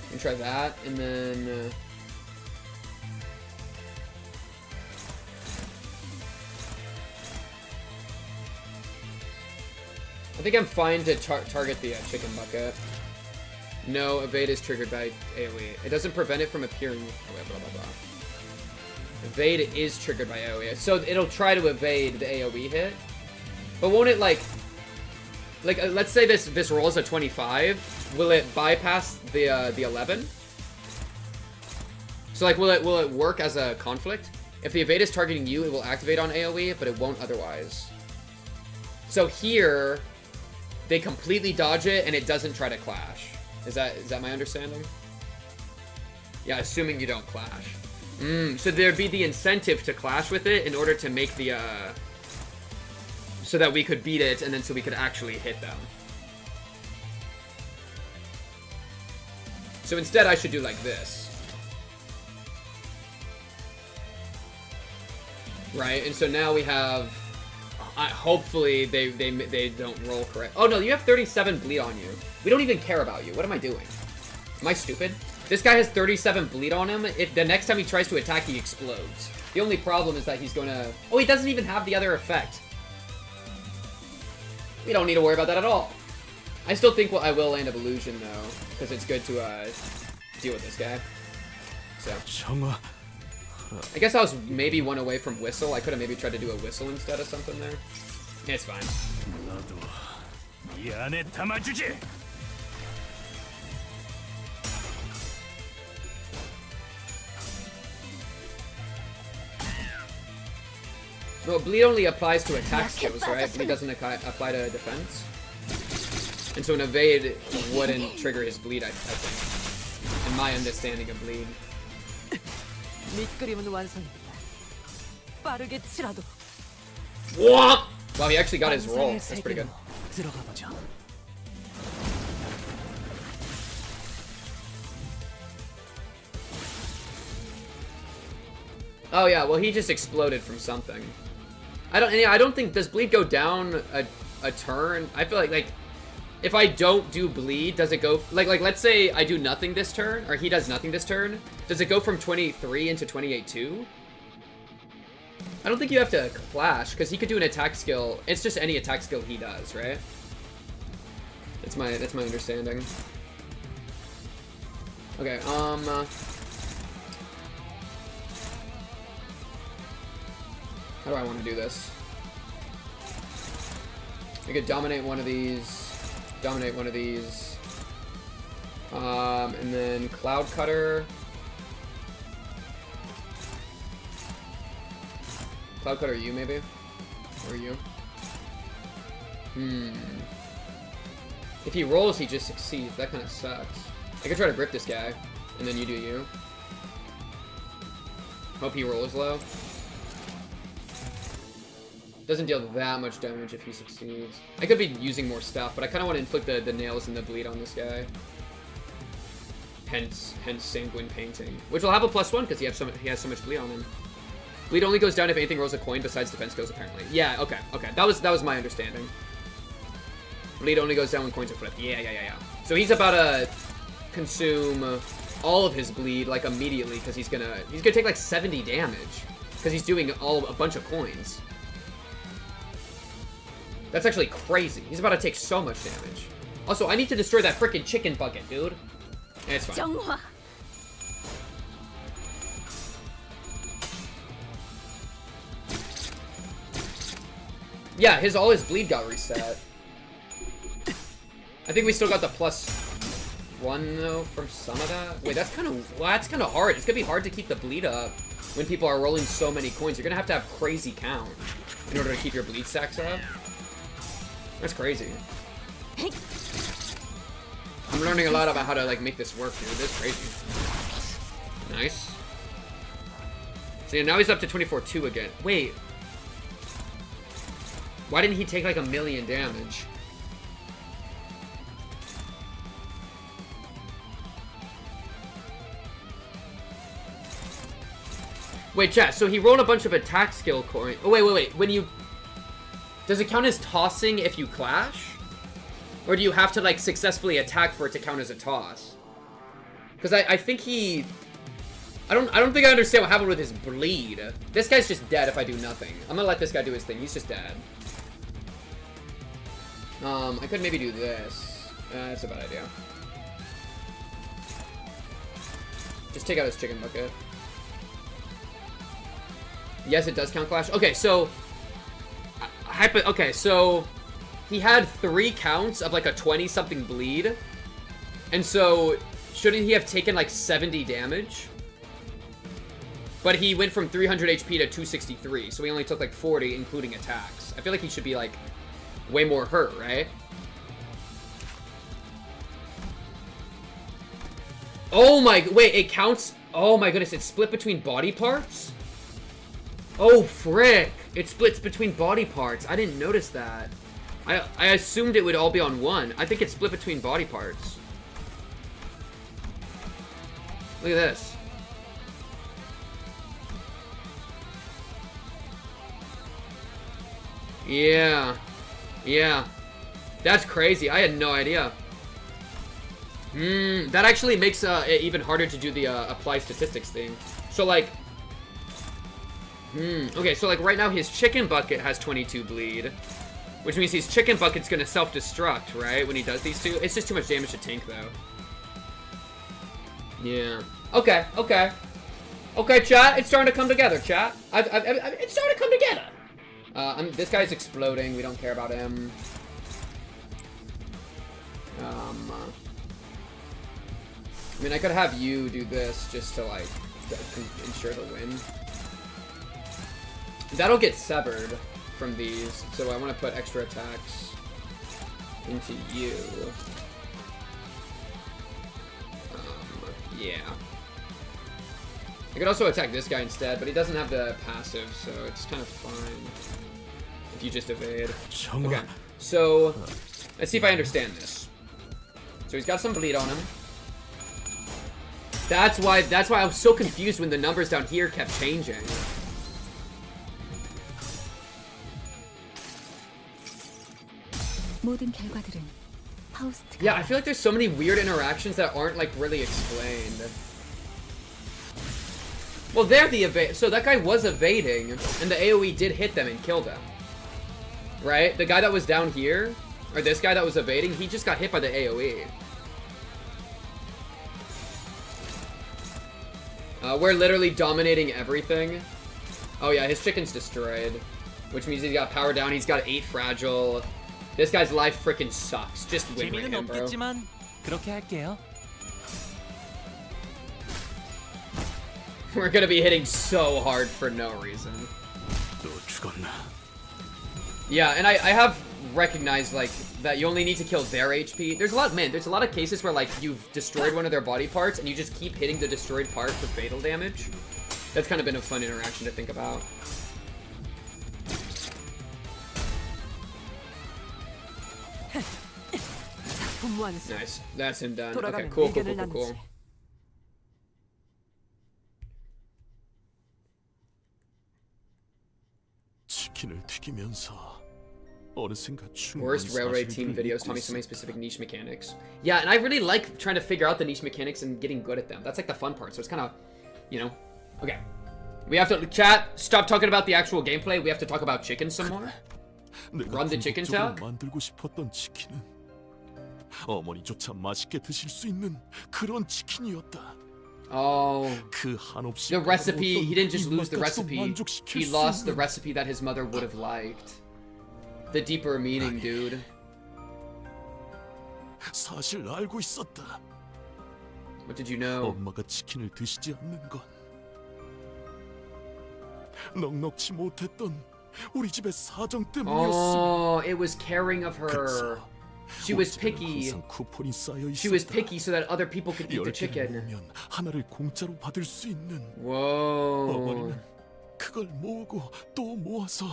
You can try that, and then I think I'm fine to target the chicken bucket. No, evade is triggered by AoE. It doesn't prevent it from appearing. Oh, wait, blah, blah, blah. Evade is triggered by AoE. So it'll try to evade the AoE hit. But won't it, like let's say this rolls a 25. Will it bypass the 11? So, like, will it work as a conflict? If the evade is targeting you, it will activate on AoE, but it won't otherwise. So here, they completely dodge it, and it doesn't try to clash. Is that my understanding? Yeah, assuming you don't clash. So there'd be the incentive to clash with it in order to make the, so that we could beat it, and then so we could actually hit them. So instead, I should do like this. Right, and so now we have hopefully they don't roll correct. Oh no, you have 37 bleed on you. We don't even care about you. What am I doing? Am I stupid? This guy has 37 bleed on him. If the next time he tries to attack, he explodes. The only problem is that he's gonna... Oh, he doesn't even have the other effect. We don't need to worry about that at all. I still think I will land up illusion though, because it's good to deal with this guy. So I guess I was maybe one away from whistle. I could have maybe tried to do a whistle instead of something there. It's fine. Well, bleed only applies to attack skills, right? Bleed doesn't apply to defense. And so an evade wouldn't trigger his bleed, I think. In my understanding of bleed. 밑그림은 완성입니다. 빠르게 치라도. Wow, he actually got his roll. That's pretty good. 들어가 보죠. Oh yeah, well he just exploded from something. I don't think, does bleed go down a turn? I feel like if I don't do bleed, does it go like let's say I do nothing this turn, or he does nothing this turn, does it go from 23 into 28 too? I don't think you have to clash, because he could do an attack skill. It's just any attack skill he does, right? That's my understanding. Okay, how do I want to do this? I could dominate one of these, and then Cloud Cutter. Cloud Cutter you maybe? Or you? If he rolls, he just succeeds. That kind of sucks. I could try to grip this guy, and then you do you. Hope he rolls low. Doesn't deal that much damage if he succeeds. I could be using more stuff, but I kind of want to inflict the nails and the bleed on this guy. Hence Sanguine Painting, which will have a +1 because he has so much bleed on him. Bleed only goes down if anything rolls a coin besides defense goes, apparently. Yeah, okay. That was my understanding. Bleed only goes down when coins are flipped. Yeah. So he's about to consume all of his bleed like immediately because he's gonna take like 70 damage because he's doing a bunch of coins. That's actually crazy. He's about to take so much damage. Also, I need to destroy that freaking chicken bucket, dude. It's fine. 정화. Yeah, all his bleed got reset. I think we still got the +1 though from some of that. Wait, that's kind of hard. It's gonna be hard to keep the bleed up when people are rolling so many coins. You're gonna have to have crazy count in order to keep your bleed stacks up. That's crazy. I'm learning a lot about how to like make this work, dude. This is crazy. Nice. So yeah, now he's up to 24-2 again. Wait. Why didn't he take like 1,000,000 damage? Wait, chat, so he rolled a bunch of attack skill coin. Oh, wait. When you... Does it count as tossing if you clash? Or do you have to, like, successfully attack for it to count as a toss? Because I think he... I don't think I understand what happened with his bleed. This guy's just dead if I do nothing. I'm gonna let this guy do his thing. He's just dead. I could maybe do this. That's a bad idea. Just take out his chicken bucket. Yes, it does count clash. Okay, so... Okay, so... He had 3 counts of like a 20-something bleed. And so... Shouldn't he have taken like 70 damage? But he went from 300 HP to 263. So he only took like 40, including attacks. I feel like he should be like... way more hurt, right? Oh my... Wait, it counts... Oh my goodness, it's split between body parts? Oh, frick. It splits between body parts. I didn't notice that. I assumed it would all be on one. I think it's split between body parts. Look at this. Yeah. Yeah. That's crazy. I had no idea. That actually makes it even harder to do the apply statistics thing. So like, okay, so like right now his chicken bucket has 22 bleed, which means his chicken bucket's gonna self-destruct, right? When he does these two, it's just too much damage to tank though. Yeah. Okay. Okay. Okay, chat. It's starting to come together, chat. It's starting to come together. This guy's exploding. We don't care about him. I mean, I could have you do this just to, like, ensure the win. That'll get severed from these, so I want to put extra attacks into you. Yeah. I could also attack this guy instead, but he doesn't have the passive, so it's kind of fine if you just evade. Okay, so let's see if I understand this. So he's got some bleed on him. That's why I was so confused when the numbers down here kept changing. 모든 결과들은 파우스트가 Yeah, I feel like there's so many weird interactions that aren't like really explained. Well, they're the evade. So that guy was evading, and the AoE did hit them and kill them. Right? The guy that was down here, or this guy that was evading, he just got hit by the AoE. We're literally dominating everything. Oh yeah, his chicken's destroyed, which means he's got power down. He's got 8 fragile. This guy's life freaking sucks. Just win with 재미는 him, bro. 없겠지만 그렇게 할게요. We're gonna be hitting so hard for no reason. 너 죽었나? Yeah, and I have recognized like that you only need to kill their HP. There's a lot of cases where like you've destroyed one of their body parts and you just keep hitting the destroyed part for fatal damage. That's kind of been a fun interaction to think about. Nice. That's him done. Okay, cool. 치킨을 튀기면서 어느샌가 Worst railway team videos taught me so many specific niche mechanics. Yeah, and I really like trying to figure out the niche mechanics and getting good at them. That's like the fun part. So it's kind of, you know. Okay. We have to chat. Stop talking about the actual gameplay. We have to talk about chicken some more. Run the chicken talk. 만들고 싶었던 치킨은 어머니조차 맛있게 드실 수 있는 그런 치킨이었다. Oh, 그 한없이 the recipe. He didn't just lose the recipe. He lost the recipe that his mother would have liked. The deeper meaning, dude. 사실 알고 있었다. What did you know? 엄마가 치킨을 드시지 않는 건 넉넉지 못했던 우리 집의 사정 때문이었어. Oh, it was caring of her. She was picky. She was picky so that other people could eat the chicken. 하나를 공짜로 받을 수 있는. Whoa. 어머니는 그걸 모으고 또 모아서.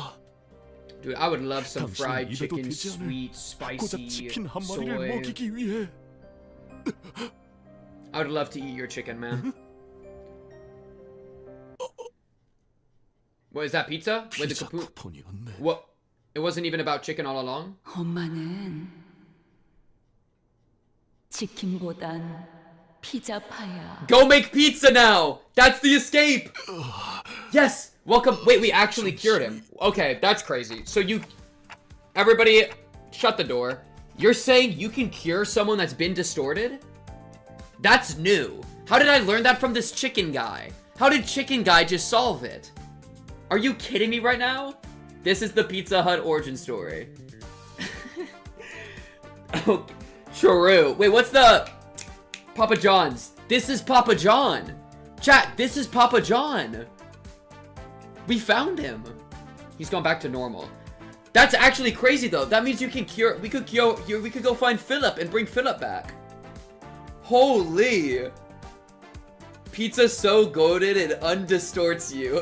Dude, I would love some fried chicken, sweet, spicy soy. I would love to eat your chicken, man. What is that, pizza? With the coupon? What? It wasn't even about chicken all along? 엄마는 치킨보단 피자파야. Go make pizza now! That's the escape! Yes! Welcome. Wait, we actually cured him. Okay, that's crazy. So you... Everybody, shut the door. You're saying you can cure someone that's been distorted? That's new. How did I learn that from this chicken guy? How did chicken guy just solve it? Are you kidding me right now? This is the Pizza Hut origin story. Oh, true. Wait, what's the... Papa John's. This is Papa John. Chat, this is Papa John. We found him. He's gone back to normal. That's actually crazy though. That means you can cure. We could go find Philip and bring Philip back. Holy. Pizza's so goated it undistorts you.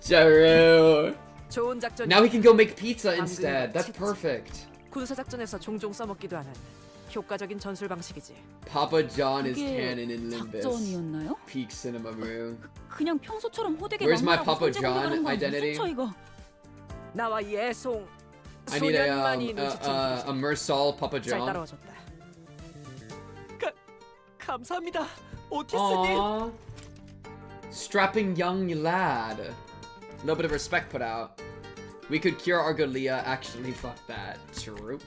Jaru. 좋은 작전. Now he can go make pizza instead. That's perfect. 군사 작전에서 종종 써먹기도 하는 효과적인 전술 방식이지. Papa John is canon in Limbus. 작전이었나요? Peak cinema room. 그냥 평소처럼 호되게 Where's my 막말하고 Papa 선제 John 공격을 한 거야. identity? 무슨 쳐 이거? 나와 예송 I need 소년만이 a 눈치챈 Mersal Papa 잘 John. 따라와줬다. 감사합니다, 오티스님. Aww. Strapping young lad. A little bit of respect put out. We could cure Argolia. Actually, fuck that. True.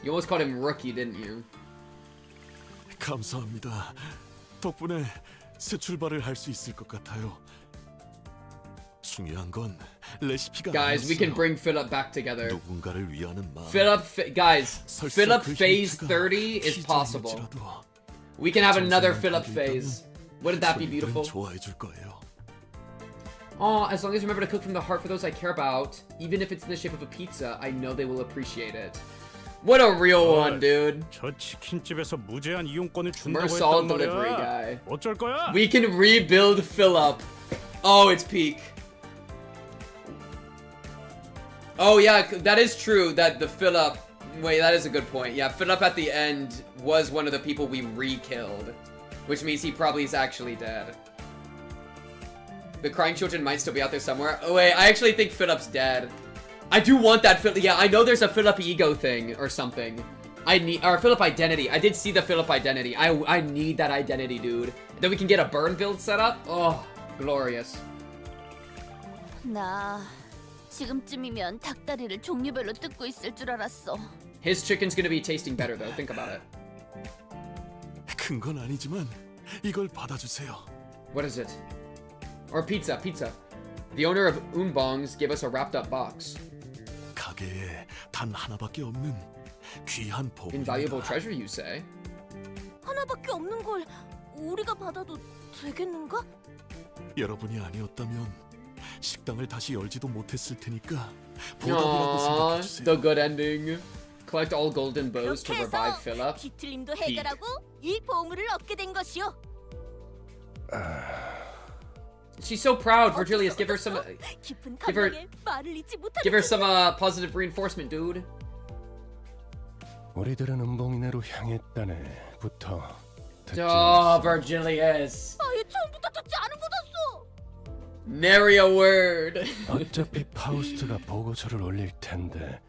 You almost called him rookie, didn't you? 감사합니다. 덕분에 새 출발을 할 수 있을 것 같아요. 중요한 건 레시피가 Guys, we can 아니었어요. bring Philip back together. 누군가를 위하는 마음. Guys, 설사 Philip 그 phase 힌트가 30 is possible. 피자일지라도 We can have another 정성만 Philip 가지고 phase. 있다면 Wouldn't that be 손님들은 beautiful? 좋아해 줄 거예요. Oh, as long as you remember to cook from the heart for those I care about, even if it's in the shape of a pizza, I know they will appreciate it. What a real one, dude. 저 치킨집에서 무제한 이용권을 준다고 Mersal 했단 delivery 말이야. guy. 어쩔 거야? We can rebuild Philip. Oh, it's peak. Oh yeah, that is true. That the Philip. Wait, that is a good point. Yeah, Philip at the end was one of the people we re-killed, which means he probably is actually dead. The crying children might still be out there somewhere. Oh wait, I actually think Philip's dead. I do want that Philip. Yeah, I know there's a Philip ego thing or something. I need or Philip identity. I did see the Philip identity. I need that identity, dude. Then we can get a burn build set up. Oh, glorious. 나 지금쯤이면 닭다리를 종류별로 뜯고 있을 줄 알았어. His chicken's gonna be tasting better though. Think about it. 큰 건 아니지만 이걸 받아주세요. What is it? Or pizza. The owner of Unbongs gave us a wrapped up box. 가게에 단 하나밖에 없는 귀한 Invaluable 보물입니다. treasure, you say? 하나밖에 없는 걸 우리가 받아도 되겠는가? 여러분이 아니었다면 식당을 다시 열지도 못했을 테니까 보답이라고 Aww, 생각해주세요. the good ending. Collect all golden bows to revive Philip. 뒤틀림도 해결하고 이 보물을 얻게 된 것이요. She's so proud, Virgilius. Give her some. 깊은 Give her. 감동에 말을 잊지 못하는 Give her some positive reinforcement, dude. 우리들은 음봉이네로 향했다네부터 듣지 Oh, 않았어. Virgilius. 아예 처음부터 듣지 않은 거였어. Nary a word. 어차피 파우스트가 보고서를 올릴 텐데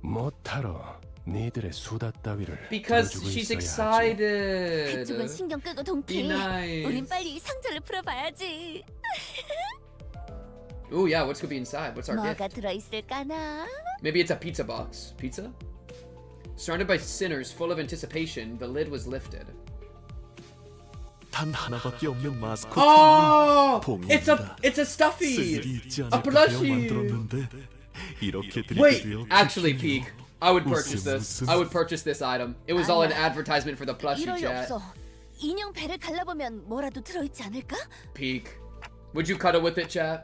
못하러 니들의 수다 따위를 Because 들어주고 she's 있어야지. excited. 그쪽은 신경 끄고 Be 동키. nice. 우린 빨리 상자를 풀어봐야지. Ooh, yeah. What's gonna be inside? What's our gift? 뭐가 들어있을까나? Maybe it's a pizza box. Pizza? Surrounded by sinners, full of anticipation, the lid was lifted. 단 하나밖에 없는 마스코트 Oh, 봉입니다. it's a stuffy, 쓸일이 있지 a 않을까 plushie. 만들었는데 이렇게 드리게 Wait, 되어 actually, 기쁘네요. Peak. I would purchase this. 웃음. I would purchase this item. It was all an 아니야. advertisement for the plushie 이럴 리 chat. 없어. 인형 배를 갈라보면 뭐라도 들어있지 않을까? Peak. Would you cuddle with it, chat?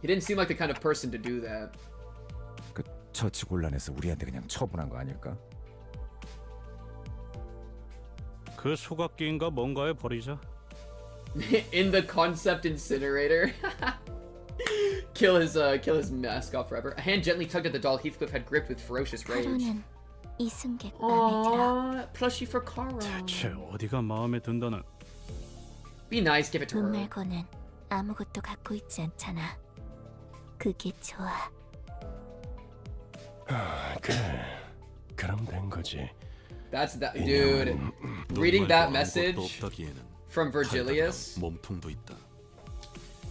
He didn't seem like the kind of person to do that. 그 처치곤란해서 우리한테 그냥 처분한 거 아닐까? 그 소각기인가 뭔가에 버리자. In the concept incinerator. Kill his mask off forever. A hand gently tugged at the doll Heathcliff had gripped with ferocious rage. 가로는 이 승객 마음에 들어. Aww, plushie for Kara. 대체 어디가 마음에 든다는? Be nice, give it to 돈 her. 말고는 아무것도 갖고 있지 않잖아. 그게 좋아. 그래 그럼 된 거지. That's that, dude. Reading that message 없다기에는 from Virgilius, 몸통도 있다.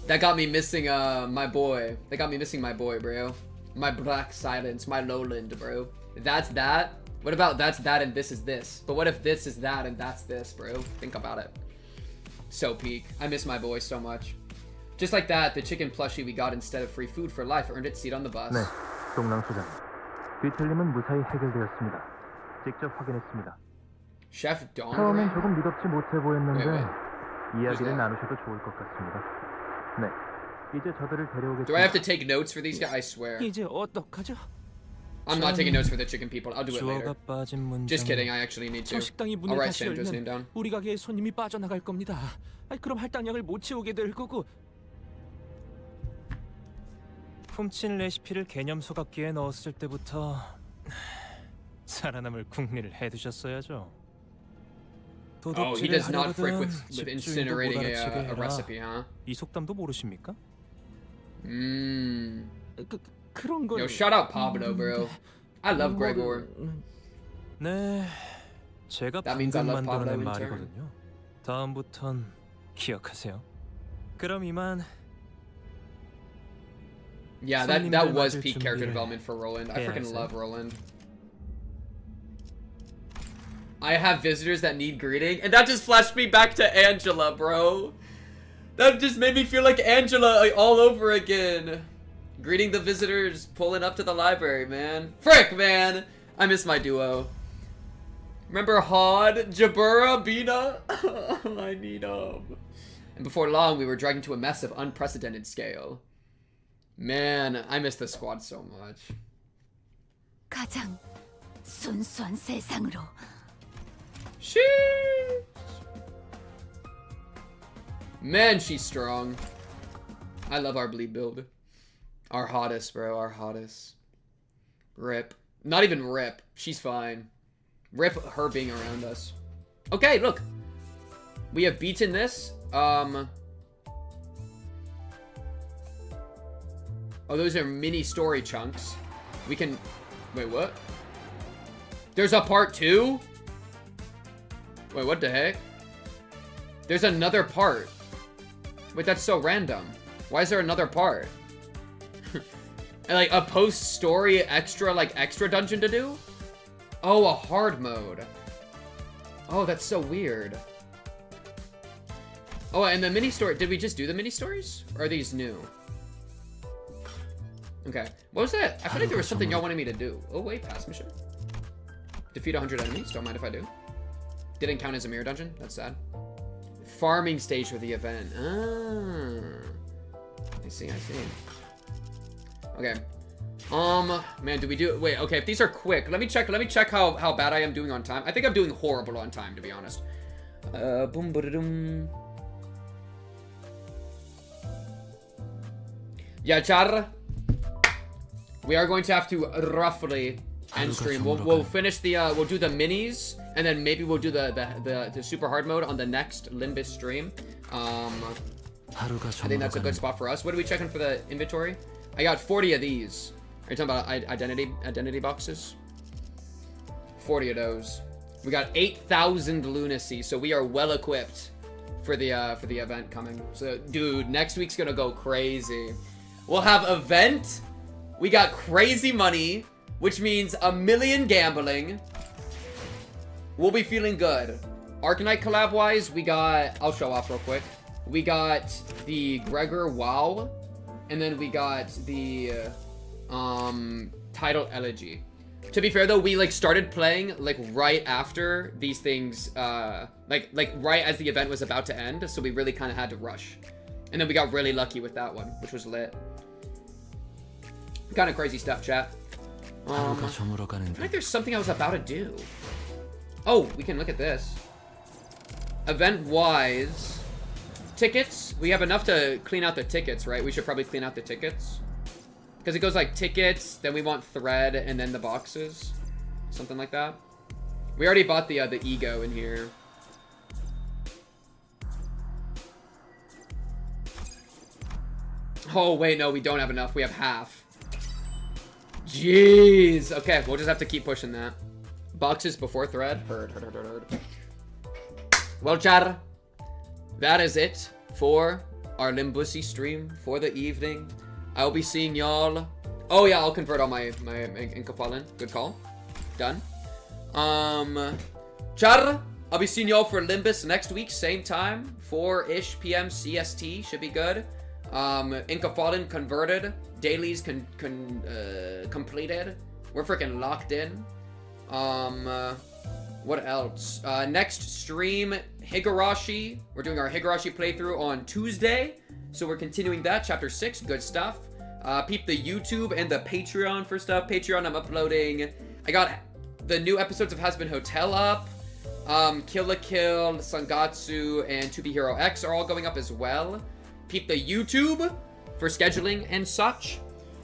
that got me missing my boy. That got me missing my boy, bro. My Black Silence, my Lowland, bro. That's that. What about that's that and this is this? But what if this is that and that's this, bro? Think about it. So peak. I miss my boy so much. Just like that, the chicken plushie we got instead of free food for life earned its seat on the bus. 네, 동랑 소장. 뒤틀림은 무사히 해결되었습니다. 직접 확인했습니다. Chef Don. 처음엔 조금 믿었지 못해 보였는데 왜? 이야기를 that? 나누셔도 좋을 것 같습니다. 네, 이제 저들을 데려오겠습니다. Do I have to take notes for these guys? I swear. 이제 어떡하죠? I'm not taking notes for the chicken people. I'll do it later. 주어가 빠진 문장. Just kidding. I actually need 저 to. 식당이 I'll 문을 write 다시 Sandra's name down. 열면 우리 가게에 손님이 빠져나갈 겁니다. 그럼 할당량을 못 채우게 될 거고. 훔친 레시피를 개념 소각기에 넣었을 때부터 살아남을 궁리를 해두셨어야죠. Oh, he does not frick 하려거든 with 집주인도 incinerating 못 알아채게 a 해라. recipe, huh? 이 속담도 모르십니까? Mmm. 그런 걸. Yo, shout out Pablo, bro. I love Gregor. 네, 제가 That means I 방금 love Pablo 만들어낸 in turn. 말이거든요. 다음부턴 기억하세요. 그럼 이만. Yeah, that was 손님들 peak 맞을 character 준비를 development for Roland. I freaking 해야죠. love Roland. I have visitors that need greeting, and that just flashed me back to Angela, bro. That just made me feel like Angela all over again. Greeting the visitors, pulling up to the library, man. Frick, man! I miss my duo. Remember Hod, Jabura, Bina? I need them. And before long, we were dragged into a mess of unprecedented scale. Man, I miss the squad so much. 가장 순수한 세상으로. Sheesh. Man, she's strong. I love our bleed build. Our hottest, bro. Our hottest. Rip. Not even rip. She's fine. Rip her being around us. Okay, look. We have beaten this. Oh, those are mini story chunks. We can... Wait, what? There's a part 2? Wait, what the heck? There's another part. Wait, that's so random. Why is there another part? And like a post-story extra dungeon to do? Oh, a hard mode. Oh, that's so weird. Oh, and the mini story. Did we just do the mini stories? Or are these new? Okay. What was that? I feel like there was something y'all wanted me to do. Oh, wait, pass mission. Defeat 100 enemies. Don't mind if I do. Didn't count as a mirror dungeon. That's sad. Farming stage for the event. Ah. I see. Okay. Man, do we do... Wait, okay, if these are quick, let me check how bad I am doing on time. I think I'm doing horrible on time, to be honest. Boom, ba-da-dum. Yeah, Char. We are going to have to roughly end stream. We'll finish the we'll do the minis, and then maybe we'll do the super hard mode on the next Limbus stream. I think that's a good spot for us. What are we checking for the inventory? I got 40 of these. Are you talking about identity boxes? 40 of those. We got 8,000 lunacy, so we are well equipped for the event coming. So, dude, next week's gonna go crazy. We'll have event. We got crazy money, which means 1 million gambling. We'll be feeling good. Arcanite collab wise, we got. I'll show off real quick. We got the Gregor WoW, and then we got the Title Elegy. To be fair though, we like started playing like right after these things, like right as the event was about to end, so we really kind of had to rush. And then we got really lucky with that one, which was lit. Kind of crazy stuff, chat. I feel like there's something I was about to do. Oh, we can look at this. Event-wise, tickets. We have enough to clean out the tickets, right? We should probably clean out the tickets. Because it goes like tickets, then we want thread, and then the boxes. Something like that. We already bought the ego in here. Oh, wait, no, we don't have enough. We have half. Jeez. Okay, we'll just have to keep pushing that. Boxes before thread. Heard. Well, Char, that is it for our Limbusi stream for the evening. I'll be seeing y'all. Oh yeah, I'll convert all my Inkapalin. Good call. Done. Char, I'll be seeing y'all for Limbus next week, same time, 4-ish p.m. CST. Should be good. Inkapalin converted. Dailies completed. We're freaking locked in. What else? Next stream, Higurashi. We're doing our Higurashi playthrough on Tuesday. So we're continuing that. Chapter 6. Good stuff. Peep the YouTube and the Patreon for stuff. Patreon, I'm uploading. I got the new episodes of Has Been Hotel up. Kill la Kill, Sangatsu, and To Be Hero X are all going up as well. Peep the YouTube for scheduling and such.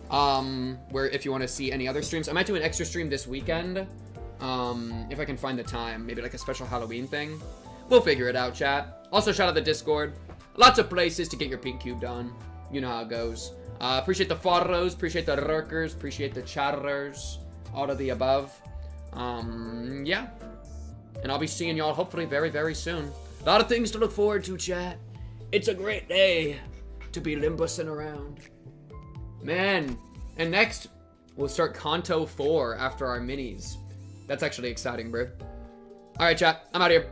Where if you want to see any other streams, I might do an extra stream this weekend. If I can find the time, maybe like a special Halloween thing. We'll figure it out, chat. Also, shout out the Discord. Lots of places to get your pink cube done. You know how it goes. Appreciate the follows, appreciate the lurkers, appreciate the chatters, all of the above. Yeah. And I'll be seeing y'all hopefully very, very soon. A lot of things to look forward to, chat. It's a great day to be limbussing around. Man. And next, we'll start Kanto 4 after our minis. That's actually exciting, bro. Alright, chat. I'm out of here.